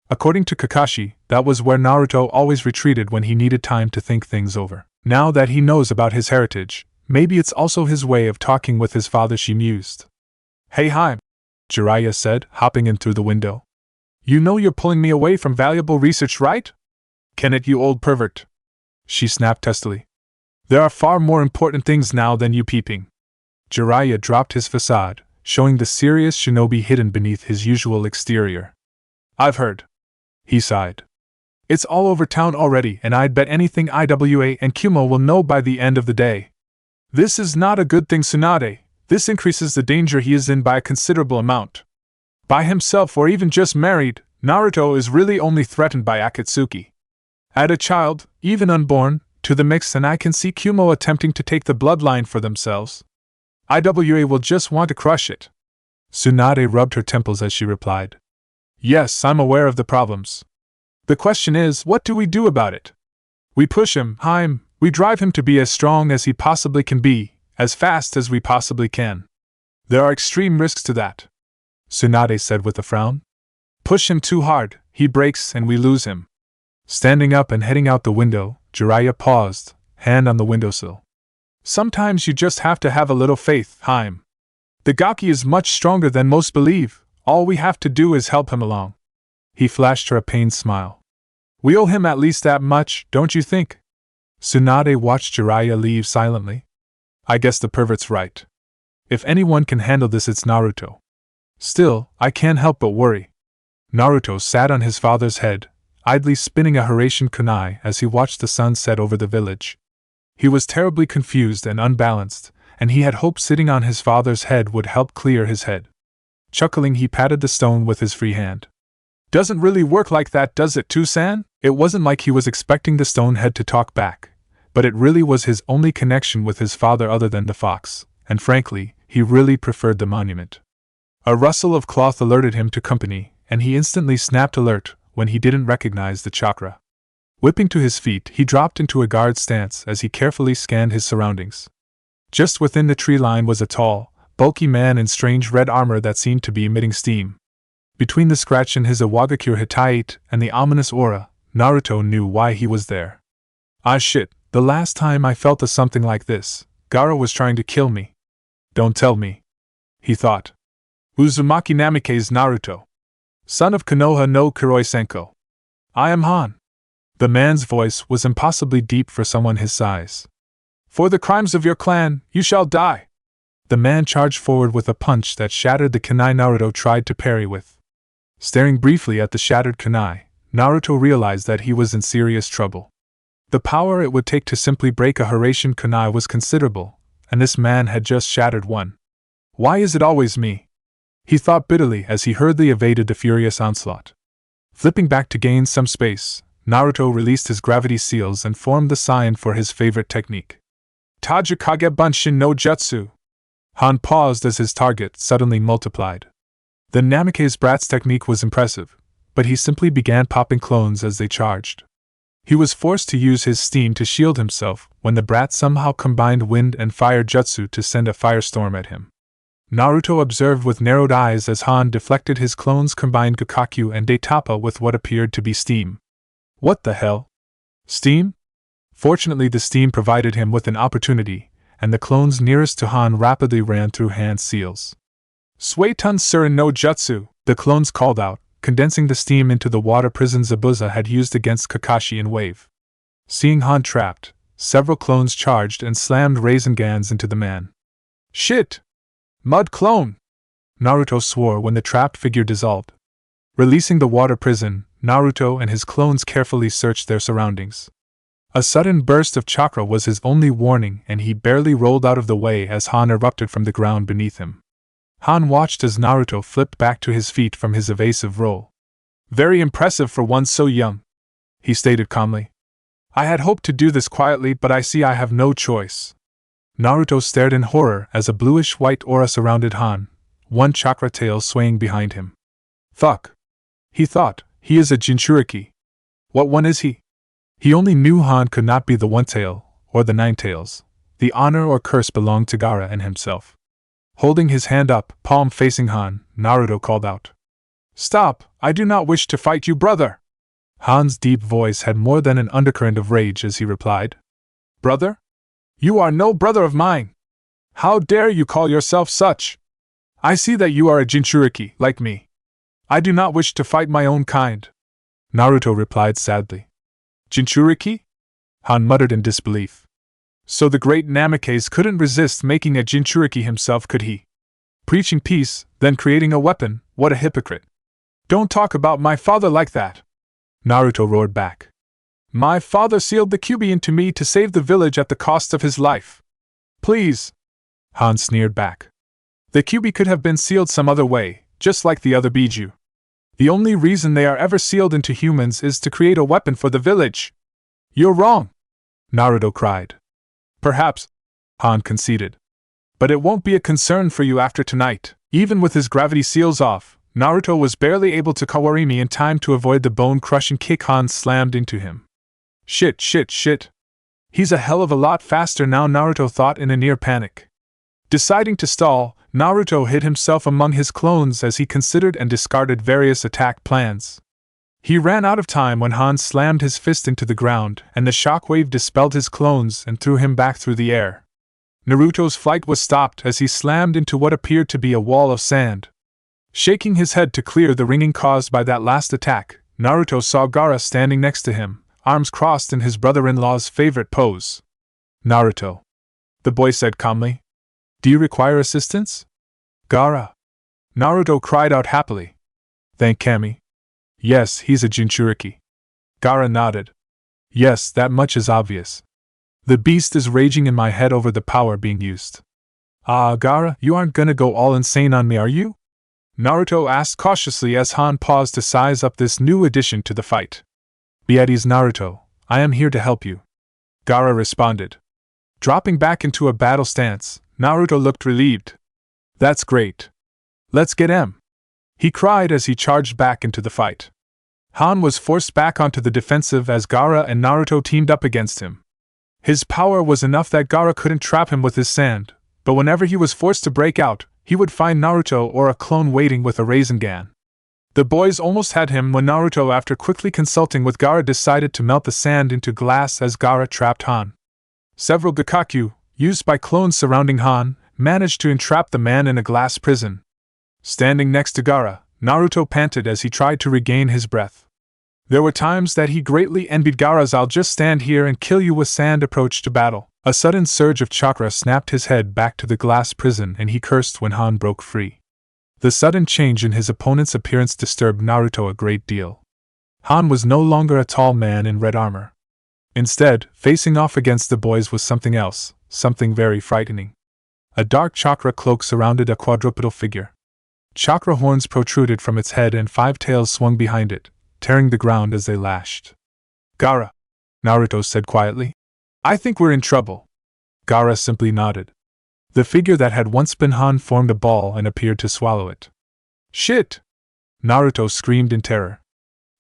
According to Kakashi, that was where Naruto always retreated when he needed time to think things over. Now that he knows about his heritage, maybe it's also his way of talking with his father, she mused. Hey Haim, Jiraiya said, hopping in through the window. You know you're pulling me away from valuable research, right? Can it, you old pervert? She snapped testily. There are far more important things now than you peeping. Jiraiya dropped his facade, showing the serious shinobi hidden beneath his usual exterior. I've heard. He sighed. It's all over town already, and I'd bet anything Iwa and Kumo will know by the end of the day. This is not a good thing, Tsunade. This increases the danger he is in by a considerable amount. By himself or even just married, Naruto is really only threatened by Akatsuki. Add a child, even unborn, to the mix and I can see Kumo attempting to take the bloodline for themselves. Iwa will just want to crush it. Tsunade rubbed her temples as she replied. Yes, I'm aware of the problems. The question is, what do we do about it? We push him, Haim, we drive him to be as strong as he possibly can be, as fast as we possibly can. There are extreme risks to that, Tsunade said with a frown. Push him too hard, he breaks and we lose him. Standing up and heading out the window, Jiraiya paused, hand on the windowsill. Sometimes you just have to have a little faith, Haim. The Gaki is much stronger than most believe, all we have to do is help him along. He flashed her a pained smile. We owe him at least that much, don't you think? Tsunade watched Jiraiya leave silently. I guess the pervert's right. If anyone can handle this, it's Naruto. Still, I can't help but worry. Naruto sat on his father's head, idly spinning a Hiraishin kunai as he watched the sun set over the village. He was terribly confused and unbalanced, and he had hoped sitting on his father's head would help clear his head. Chuckling, he patted the stone with his free hand. Doesn't really work like that, does it, Toussaint? It wasn't like he was expecting the stone head to talk back, but it really was his only connection with his father other than the fox, and frankly, he really preferred the monument. A rustle of cloth alerted him to company, and he instantly snapped alert when he didn't recognize the chakra. Whipping to his feet, he dropped into a guard stance as he carefully scanned his surroundings. Just within the tree line was a tall, bulky man in strange red armor that seemed to be emitting steam. Between the scratch in his Awagakure Hittite and the ominous aura, Naruto knew why he was there. Ah shit, the last time I felt something like this, Gaara was trying to kill me. Don't tell me, he thought. Uzumaki Namikaze Naruto, son of Konoha no Kuroi Senko. I am Han. The man's voice was impossibly deep for someone his size. For the crimes of your clan, you shall die. The man charged forward with a punch that shattered the kunai Naruto tried to parry with. Staring briefly at the shattered kunai, Naruto realized that he was in serious trouble. The power it would take to simply break a Hiraishin kunai was considerable, and this man had just shattered one. Why is it always me? He thought bitterly as he hurriedly evaded the furious onslaught. Flipping back to gain some space, Naruto released his gravity seals and formed the sign for his favorite technique. Tajikage Bunshin no Jutsu. Han paused as his target suddenly multiplied. The Namikaze Brat's technique was impressive, but he simply began popping clones as they charged. He was forced to use his steam to shield himself when the brat somehow combined wind and fire jutsu to send a firestorm at him. Naruto observed with narrowed eyes as Han deflected his clones' combined Gakakyu and Daitapa with what appeared to be steam. What the hell? Steam? Fortunately, the steam provided him with an opportunity, and the clones nearest to Han rapidly ran through hand seals. Suetun Surin no Jutsu, the clones called out, condensing the steam into the water prison Zabuza had used against Kakashi in Wave. Seeing Han trapped, several clones charged and slammed Raisengans into the man. Shit! Mud clone! Naruto swore when the trapped figure dissolved. Releasing the water prison, Naruto and his clones carefully searched their surroundings. A sudden burst of chakra was his only warning, and he barely rolled out of the way as Han erupted from the ground beneath him. Han watched as Naruto flipped back to his feet from his evasive roll. "Very impressive for one so young," he stated calmly. "I had hoped to do this quietly, but I see I have no choice." Naruto stared in horror as a bluish-white aura surrounded Han, one chakra tail swaying behind him. "Fuck," he thought, "he is a Jinchuriki. What one is he?" He only knew Han could not be the One Tail, or the Nine Tails. The honor or curse belonged to Gaara and himself. Holding his hand up, palm facing Han, Naruto called out, "Stop! I do not wish to fight you, brother!" Han's deep voice had more than an undercurrent of rage as he replied, "Brother? You are no brother of mine! How dare you call yourself such? I see that you are a Jinchuriki, like me. I do not wish to fight my own kind." Naruto replied sadly. "Jinchuriki?" Han muttered in disbelief. "So the great Namikaze couldn't resist making a Jinchuriki himself, could he? Preaching peace, then creating a weapon, what a hypocrite. Don't talk about my father like that!" Naruto roared back. "My father sealed the Kyuubi into me to save the village at the cost of his life. Please!" Han sneered back. "The Kyuubi could have been sealed some other way, just like the other Biju. The only reason they are ever sealed into humans is to create a weapon for the village." "You're wrong!" Naruto cried. "Perhaps," Han conceded. "But it won't be a concern for you after tonight." Even with his gravity seals off, Naruto was barely able to Kawarimi in time to avoid the bone-crushing kick Han slammed into him. Shit. He's a hell of a lot faster now, Naruto thought in a near panic. Deciding to stall, Naruto hid himself among his clones as he considered and discarded various attack plans. He ran out of time when Han slammed his fist into the ground, and the shockwave dispelled his clones and threw him back through the air. Naruto's flight was stopped as he slammed into what appeared to be a wall of sand. Shaking his head to clear the ringing caused by that last attack, Naruto saw Gaara standing next to him, arms crossed in his brother-in-law's favorite pose. "Naruto," the boy said calmly. "Do you require assistance?" "Gaara!" Naruto cried out happily. "Thank Kami." "Yes, he's a Jinchuriki." Gaara nodded. "Yes, that much is obvious. The beast is raging in my head over the power being used." "Ah, Gaara, you aren't gonna go all insane on me, are you?" Naruto asked cautiously as Han paused to size up this new addition to the fight. "Be at ease, Naruto, I am here to help you," Gaara responded. Dropping back into a battle stance, Naruto looked relieved. "That's great. Let's get him," he cried as he charged back into the fight. Han was forced back onto the defensive as Gaara and Naruto teamed up against him. His power was enough that Gaara couldn't trap him with his sand, but whenever he was forced to break out, he would find Naruto or a clone waiting with a Rasengan. The boys almost had him when Naruto, after quickly consulting with Gaara, decided to melt the sand into glass as Gaara trapped Han. Several Gakakyu, used by clones surrounding Han, managed to entrap the man in a glass prison. Standing next to Gaara, Naruto panted as he tried to regain his breath. There were times that he greatly envied Gaara's "I'll just stand here and kill you with sand" approach to battle. A sudden surge of chakra snapped his head back to the glass prison and he cursed when Han broke free. The sudden change in his opponent's appearance disturbed Naruto a great deal. Han was no longer a tall man in red armor. Instead, facing off against the boys was something else, something very frightening. A dark chakra cloak surrounded a quadrupedal figure. Chakra horns protruded from its head and 5 tails swung behind it, tearing the ground as they lashed. "Gaara," Naruto said quietly. "I think we're in trouble." Gaara simply nodded. The figure that had once been Han formed a ball and appeared to swallow it. "Shit!" Naruto screamed in terror.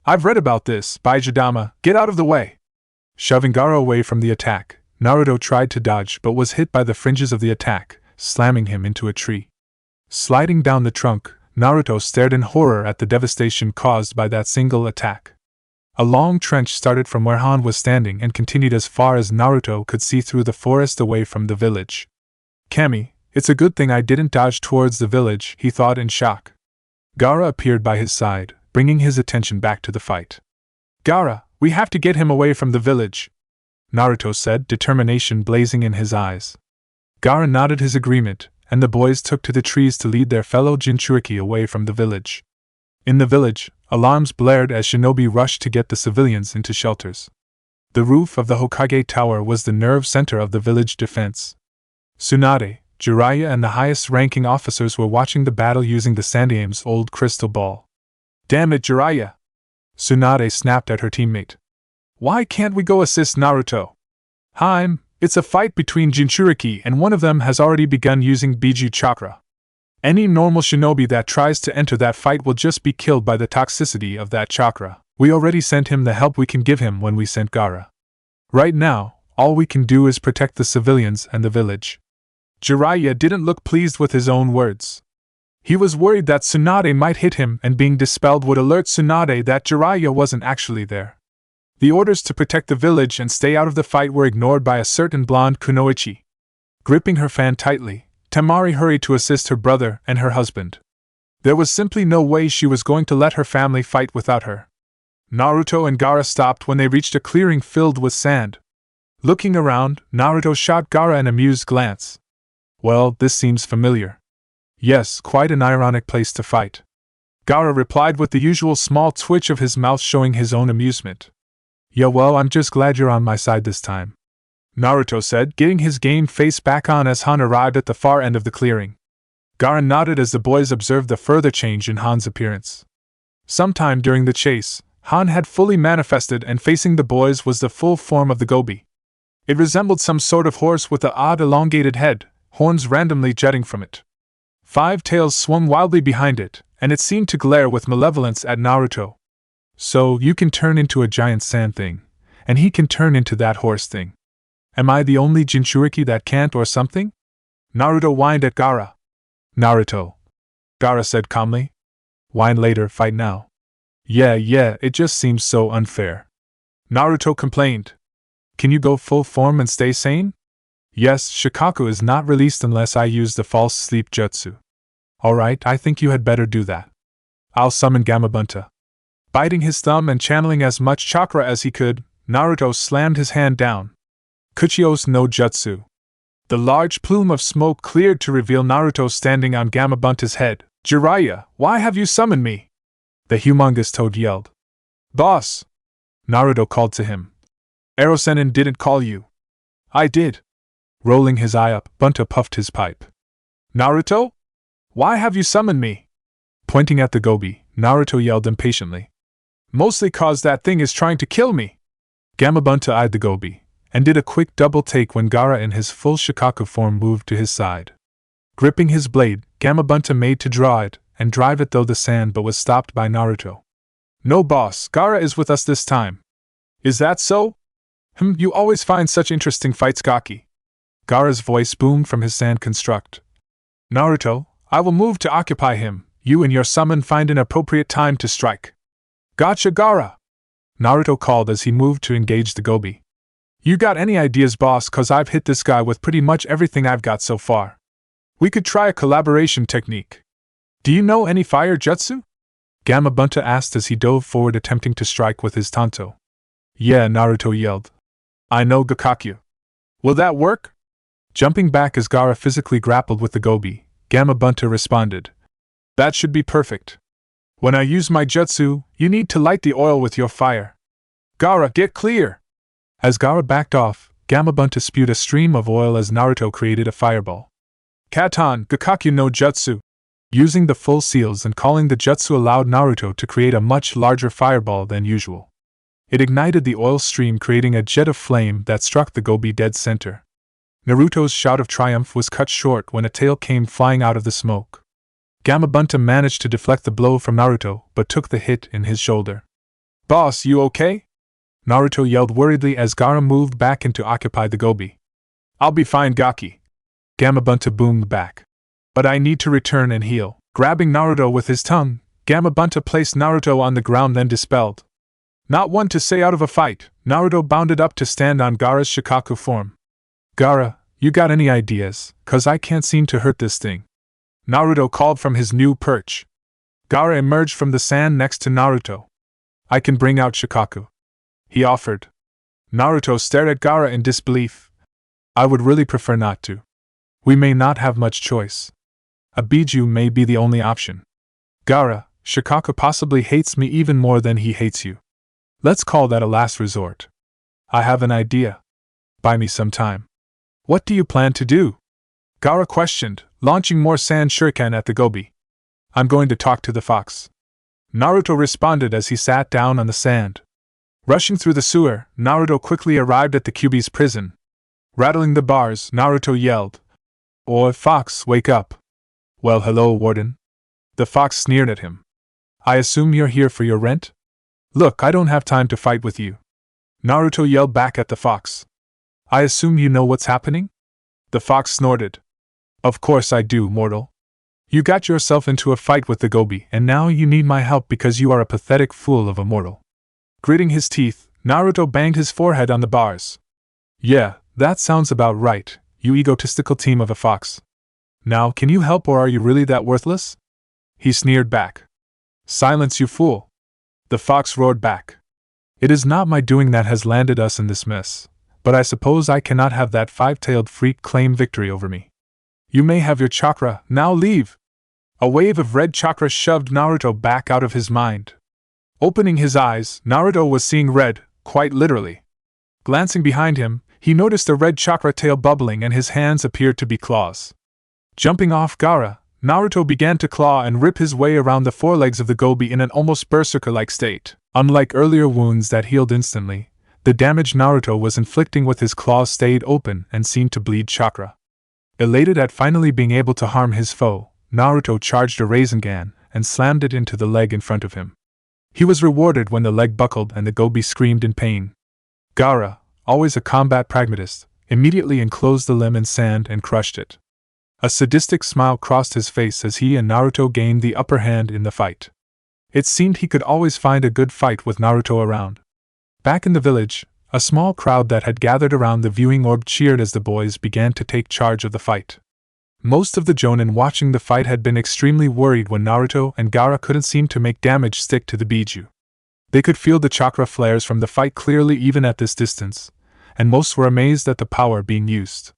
"I've read about this, Baijidama, get out of the way!" Shoving Gaara away from the attack, Naruto tried to dodge but was hit by the fringes of the attack, slamming him into a tree. Sliding down the trunk, Naruto stared in horror at the devastation caused by that single attack. A long trench started from where Han was standing and continued as far as Naruto could see through the forest away from the village. "Kami, it's a good thing I didn't dodge towards the village," he thought in shock. Gaara appeared by his side, bringing his attention back to the fight. "Gaara, we have to get him away from the village," Naruto said, determination blazing in his eyes. Gaara nodded his agreement, and the boys took to the trees to lead their fellow Jinchuriki away from the village. In the village, alarms blared as shinobi rushed to get the civilians into shelters. The roof of the Hokage Tower was the nerve center of the village defense. Tsunade, Jiraiya, and the highest-ranking officers were watching the battle using the Sandame's old crystal ball. "Damn it, Jiraiya!" Tsunade snapped at her teammate. "Why can't we go assist Naruto?" It's a fight between Jinchuriki and one of them has already begun using Biju Chakra. Any normal shinobi that tries to enter that fight will just be killed by the toxicity of that chakra. We already sent him the help we can give him when we sent Gaara. Right now, all we can do is protect the civilians and the village." Jiraiya didn't look pleased with his own words. He was worried that Tsunade might hit him and being dispelled would alert Tsunade that Jiraiya wasn't actually there. The orders to protect the village and stay out of the fight were ignored by a certain blonde kunoichi. Gripping her fan tightly, Temari hurried to assist her brother and her husband. There was simply no way she was going to let her family fight without her. Naruto and Gaara stopped when they reached a clearing filled with sand. Looking around, Naruto shot Gaara an amused glance. "Well, this seems familiar." "Yes, quite an ironic place to fight." Gaara replied with the usual small twitch of his mouth showing his own amusement. "Yeah, well, I'm just glad you're on my side this time," Naruto said, getting his game face back on as Han arrived at the far end of the clearing. Gaara nodded as the boys observed the further change in Han's appearance. Sometime during the chase, Han had fully manifested and facing the boys was the full form of the gobi. It resembled some sort of horse with an odd elongated head, horns randomly jutting from it. 5 tails swung wildly behind it, and it seemed to glare with malevolence at Naruto. "So, you can turn into a giant sand thing, and he can turn into that horse thing. Am I the only Jinchuriki that can't or something?" Naruto whined at Gaara. "Naruto," Gaara said calmly. "Whine later, fight now." Yeah, it just seems so unfair," Naruto complained. "Can you go full form and stay sane?" "Yes, Shikaku is not released unless I use the false sleep jutsu." "Alright, I think you had better do that. I'll summon Gamabunta." Biting his thumb and channeling as much chakra as he could, Naruto slammed his hand down. Kuchiyos no Jutsu. The large plume of smoke cleared to reveal Naruto standing on Gamabunta's head. "Jiraiya, why have you summoned me?" the humongous toad yelled. "Boss!" Naruto called to him. "Erosenin didn't call you." "I did." Rolling his eye up, Bunta puffed his pipe. "Naruto? Why have you summoned me?" Pointing at the gobi, Naruto yelled impatiently. "Mostly cause that thing is trying to kill me." Gamabunta eyed the gobi, and did a quick double take when Gaara in his full Shikaku form moved to his side. Gripping his blade, Gamabunta made to draw it, and drive it through the sand but was stopped by Naruto. "No boss, Gaara is with us this time." "Is that so? You always find such interesting fights, Gaki." Gaara's voice boomed from his sand construct. "Naruto, I will move to occupy him, you and your summon find an appropriate time to strike." "Gotcha, Gaara!" Naruto called as he moved to engage the gobi. "You got any ideas, boss, cause I've hit this guy with pretty much everything I've got so far. We could try a collaboration technique. Do you know any fire jutsu?" Gamabunta asked as he dove forward attempting to strike with his tanto. "Yeah," Naruto yelled. "I know Gakakyu." "Will that work?" Jumping back as Gaara physically grappled with the gobi, Gamabunta responded. "That should be perfect. When I use my jutsu, you need to light the oil with your fire. Gaara, get clear!" As Gaara backed off, Gamabunta spewed a stream of oil as Naruto created a fireball. "Katan, Gakakyu no Jutsu." Using the full seals and calling the jutsu allowed Naruto to create a much larger fireball than usual. It ignited the oil stream, creating a jet of flame that struck the gobi dead center. Naruto's shout of triumph was cut short when a tail came flying out of the smoke. Gamabunta managed to deflect the blow from Naruto, but took the hit in his shoulder. "Boss, you okay?" Naruto yelled worriedly as Gaara moved back in to occupy the gobi. "I'll be fine, Gaki," Gamabunta boomed back. "But I need to return and heal." Grabbing Naruto with his tongue, Gamabunta placed Naruto on the ground then dispelled. Not one to say out of a fight, Naruto bounded up to stand on Gaara's Shikaku form. "Gaara, you got any ideas, cause I can't seem to hurt this thing?" Naruto called from his new perch. Gaara emerged from the sand next to Naruto. "I can bring out Shikaku," he offered. Naruto stared at Gaara in disbelief. "I would really prefer not to. We may not have much choice. A Biju may be the only option. Gaara, Shikaku possibly hates me even more than he hates you. Let's call that a last resort." I have an idea. Buy me some time. What do you plan to do? Gaara questioned, launching more sand shuriken at the gobi. I'm going to talk to the fox. Naruto responded as he sat down on the sand. Rushing through the sewer, Naruto quickly arrived at the Kyuubi's prison. Rattling the bars, Naruto yelled, "Oi, fox, wake up!" Well, hello, warden. The fox sneered at him. I assume you're here for your rent? Look, I don't have time to fight with you. Naruto yelled back at the fox. I assume you know what's happening? The fox snorted. Of course I do, mortal. You got yourself into a fight with the gobi, and now you need my help because you are a pathetic fool of a mortal. Gritting his teeth, Naruto banged his forehead on the bars. Yeah, that sounds about right, you egotistical team of a fox. Now, can you help or are you really that worthless? He sneered back. Silence, you fool! The fox roared back. It is not my doing that has landed us in this mess, but I suppose I cannot have that five-tailed freak claim victory over me. You may have your chakra, now leave! A wave of red chakra shoved Naruto back out of his mind. Opening his eyes, Naruto was seeing red, quite literally. Glancing behind him, he noticed a red chakra tail bubbling and his hands appeared to be claws. Jumping off Gaara, Naruto began to claw and rip his way around the forelegs of the gobi in an almost berserker-like state. Unlike earlier wounds that healed instantly, the damage Naruto was inflicting with his claws stayed open and seemed to bleed chakra. Elated at finally being able to harm his foe, Naruto charged a Rasengan and slammed it into the leg in front of him. He was rewarded when the leg buckled and the gobi screamed in pain. Gaara, always a combat pragmatist, immediately enclosed the limb in sand and crushed it. A sadistic smile crossed his face as he and Naruto gained the upper hand in the fight. It seemed he could always find a good fight with Naruto around. Back in the village, a small crowd that had gathered around the viewing orb cheered as the boys began to take charge of the fight. Most of the jonin watching the fight had been extremely worried when Naruto and Gaara couldn't seem to make damage stick to the Biju. They could feel the chakra flares from the fight clearly even at this distance, and most were amazed at the power being used.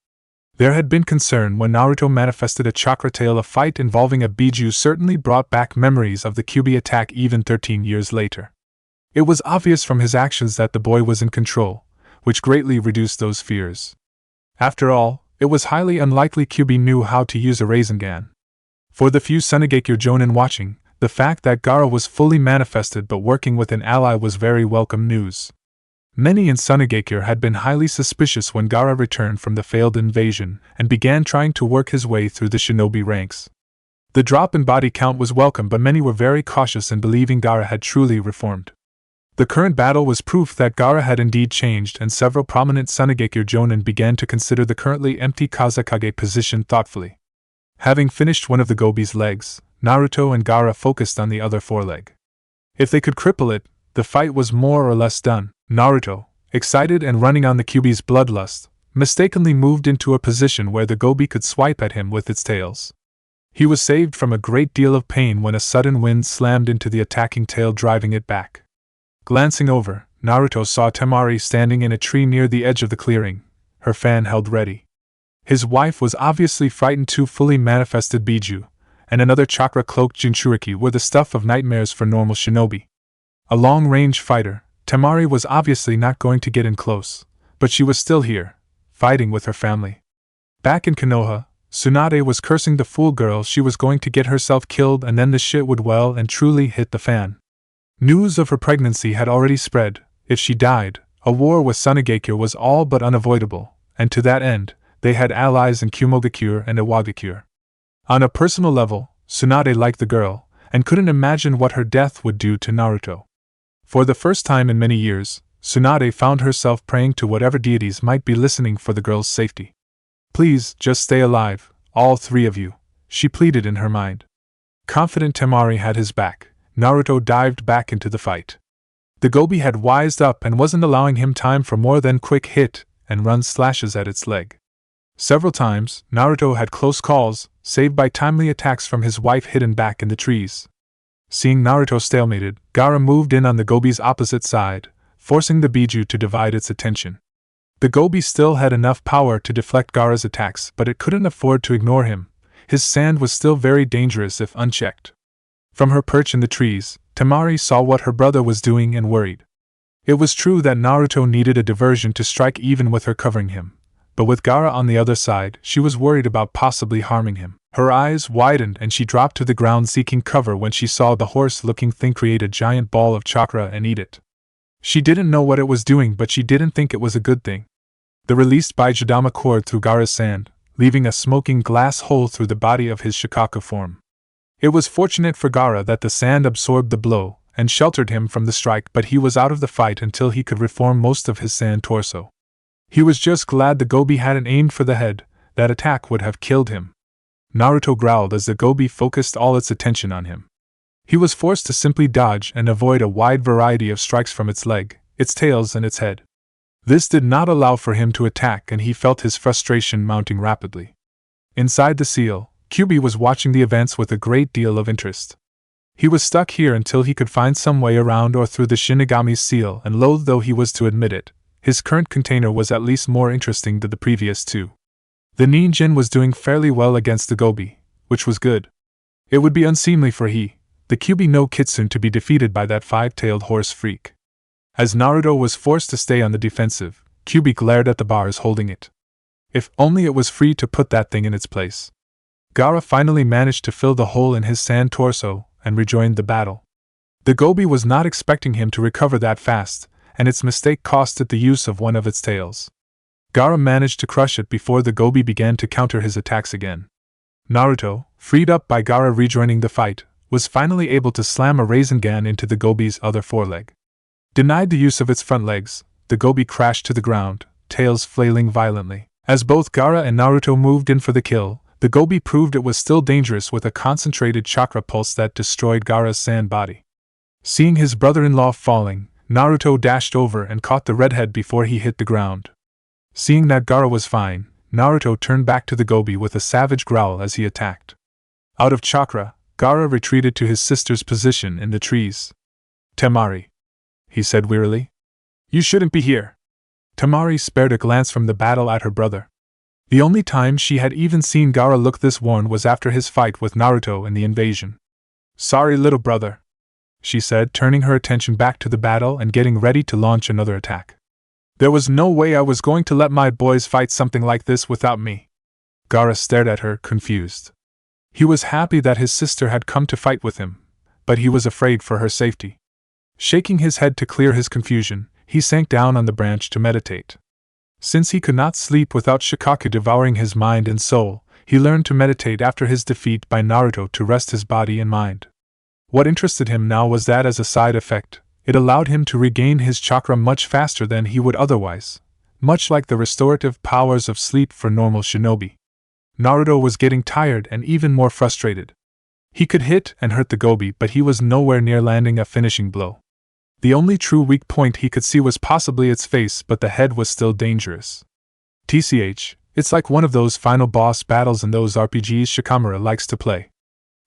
There had been concern when Naruto manifested a chakra tail. A fight involving a Biju certainly brought back memories of the Kyuubi attack even 13 years later. It was obvious from his actions that the boy was in control, which greatly reduced those fears. After all, it was highly unlikely Kyuubi knew how to use a Rasengan. For the few Sunigakure jonin watching, the fact that Gaara was fully manifested but working with an ally was very welcome news. Many in Sunigakure had been highly suspicious when Gaara returned from the failed invasion and began trying to work his way through the shinobi ranks. The drop in body count was welcome, but many were very cautious in believing Gaara had truly reformed. The current battle was proof that Gaara had indeed changed, and several prominent Sunigakure jonin began to consider the currently empty Kazekage position thoughtfully. Having finished one of the gobi's legs, Naruto and Gaara focused on the other foreleg. If they could cripple it, the fight was more or less done. Naruto, excited and running on the Kyuubi's bloodlust, mistakenly moved into a position where the gobi could swipe at him with its tails. He was saved from a great deal of pain when a sudden wind slammed into the attacking tail, driving it back. Glancing over, Naruto saw Temari standing in a tree near the edge of the clearing, her fan held ready. His wife was obviously frightened. Two fully manifested Biju and another chakra-cloaked Jinchuriki were the stuff of nightmares for normal shinobi. A long-range fighter, Temari was obviously not going to get in close, but she was still here, fighting with her family. Back in Konoha, Tsunade was cursing the fool girl. She was going to get herself killed and then the shit would well and truly hit the fan. News of her pregnancy had already spread. If she died, a war with Sunigakure was all but unavoidable, and to that end, they had allies in Kumogakure and Iwagakure. On a personal level, Tsunade liked the girl, and couldn't imagine what her death would do to Naruto. For the first time in many years, Tsunade found herself praying to whatever deities might be listening for the girl's safety. Please, just stay alive, all three of you, she pleaded in her mind. Confident Temari had his back, Naruto dived back into the fight. The gobi had wised up and wasn't allowing him time for more than quick hit and run slashes at its leg. Several times, Naruto had close calls, saved by timely attacks from his wife hidden back in the trees. Seeing Naruto stalemated, Gaara moved in on the gobi's opposite side, forcing the Biju to divide its attention. The gobi still had enough power to deflect Gaara's attacks, but it couldn't afford to ignore him. His sand was still very dangerous if unchecked. From her perch in the trees, Temari saw what her brother was doing and worried. It was true that Naruto needed a diversion to strike even with her covering him, but with Gaara on the other side, she was worried about possibly harming him. Her eyes widened and she dropped to the ground seeking cover when she saw the horse-looking thing create a giant ball of chakra and eat it. She didn't know what it was doing, but she didn't think it was a good thing. The released Baijidama cord through Gaara's sand, leaving a smoking glass hole through the body of his Shikaku form. It was fortunate for Gaara that the sand absorbed the blow and sheltered him from the strike, but he was out of the fight until he could reform most of his sand torso. He was just glad the Gobi hadn't aimed for the head. That attack would have killed him. Naruto growled as the Gobi focused all its attention on him. He was forced to simply dodge and avoid a wide variety of strikes from its leg, its tails and its head. This did not allow for him to attack, and he felt his frustration mounting rapidly. Inside the seal, Kyuubi was watching the events with a great deal of interest. He was stuck here until he could find some way around or through the Shinigami's seal, and loath though he was to admit it, his current container was at least more interesting than the previous two. The Ninjin was doing fairly well against the Gobi, which was good. It would be unseemly for the Kyuubi no Kitsune, to be defeated by that five-tailed horse freak. As Naruto was forced to stay on the defensive, Kyuubi glared at the bars holding it. If only it was free to put that thing in its place. Gaara finally managed to fill the hole in his sand torso and rejoined the battle. The Gobi was not expecting him to recover that fast, and its mistake cost it the use of one of its tails. Gaara managed to crush it before the Gobi began to counter his attacks again. Naruto, freed up by Gaara rejoining the fight, was finally able to slam a Rasengan into the Gobi's other foreleg. Denied the use of its front legs, the Gobi crashed to the ground, tails flailing violently. As both Gaara and Naruto moved in for the kill, the Gobi proved it was still dangerous with a concentrated chakra pulse that destroyed Gaara's sand body. Seeing his brother-in-law falling, Naruto dashed over and caught the redhead before he hit the ground. Seeing that Gaara was fine, Naruto turned back to the Gobi with a savage growl as he attacked. Out of chakra, Gaara retreated to his sister's position in the trees. "Temari," he said wearily. "You shouldn't be here." Temari spared a glance from the battle at her brother. The only time she had even seen Gaara look this worn was after his fight with Naruto in the invasion. "Sorry, little brother," she said, turning her attention back to the battle and getting ready to launch another attack. "There was no way I was going to let my boys fight something like this without me." Gaara stared at her, confused. He was happy that his sister had come to fight with him, but he was afraid for her safety. Shaking his head to clear his confusion, he sank down on the branch to meditate. Since he could not sleep without Shikaku devouring his mind and soul, he learned to meditate after his defeat by Naruto to rest his body and mind. What interested him now was that as a side effect, it allowed him to regain his chakra much faster than he would otherwise, much like the restorative powers of sleep for normal shinobi. Naruto was getting tired and even more frustrated. He could hit and hurt the Gobi, but he was nowhere near landing a finishing blow. The only true weak point he could see was possibly its face, but the head was still dangerous. TCH, it's like one of those final boss battles in those RPGs Shikamura likes to play.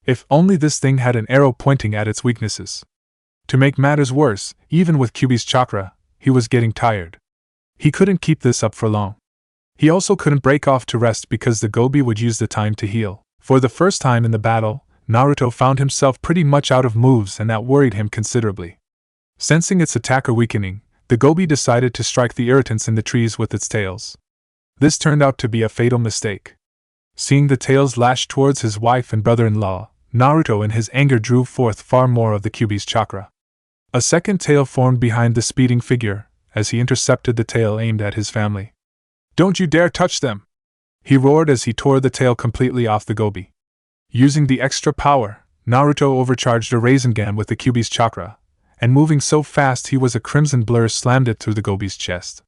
If only this thing had an arrow pointing at its weaknesses. To make matters worse, even with Kyuubi's chakra, he was getting tired. He couldn't keep this up for long. He also couldn't break off to rest because the Gobi would use the time to heal. For the first time in the battle, Naruto found himself pretty much out of moves, and that worried him considerably. Sensing its attacker weakening, the Gobi decided to strike the irritants in the trees with its tails. This turned out to be a fatal mistake. Seeing the tails lash towards his wife and brother-in-law, Naruto in his anger drew forth far more of the Kyuubi's chakra. A second tail formed behind the speeding figure, as he intercepted the tail aimed at his family. "Don't you dare touch them!" he roared as he tore the tail completely off the Gobi. Using the extra power, Naruto overcharged a Rasengan with the Kyuubi's chakra, and moving so fast he was a crimson blur slammed it through the Gobi's chest.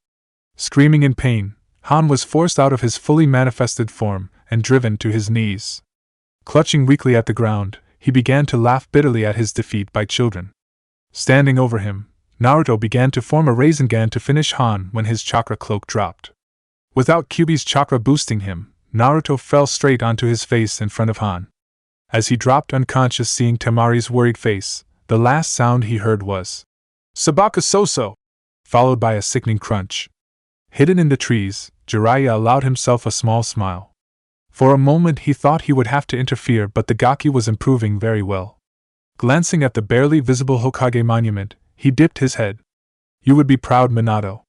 Screaming in pain, Han was forced out of his fully manifested form and driven to his knees. Clutching weakly at the ground, he began to laugh bitterly at his defeat by children. Standing over him, Naruto began to form a Rasengan to finish Han when his chakra cloak dropped. Without Kyuubi's chakra boosting him, Naruto fell straight onto his face in front of Han. As he dropped unconscious, seeing Temari's worried face, the last sound he heard was "Sabaka Soso!" followed by a sickening crunch. Hidden in the trees, Jiraiya allowed himself a small smile. For a moment he thought he would have to interfere, but the Gaki was improving very well. Glancing at the barely visible Hokage monument, he dipped his head. You would be proud, Minato.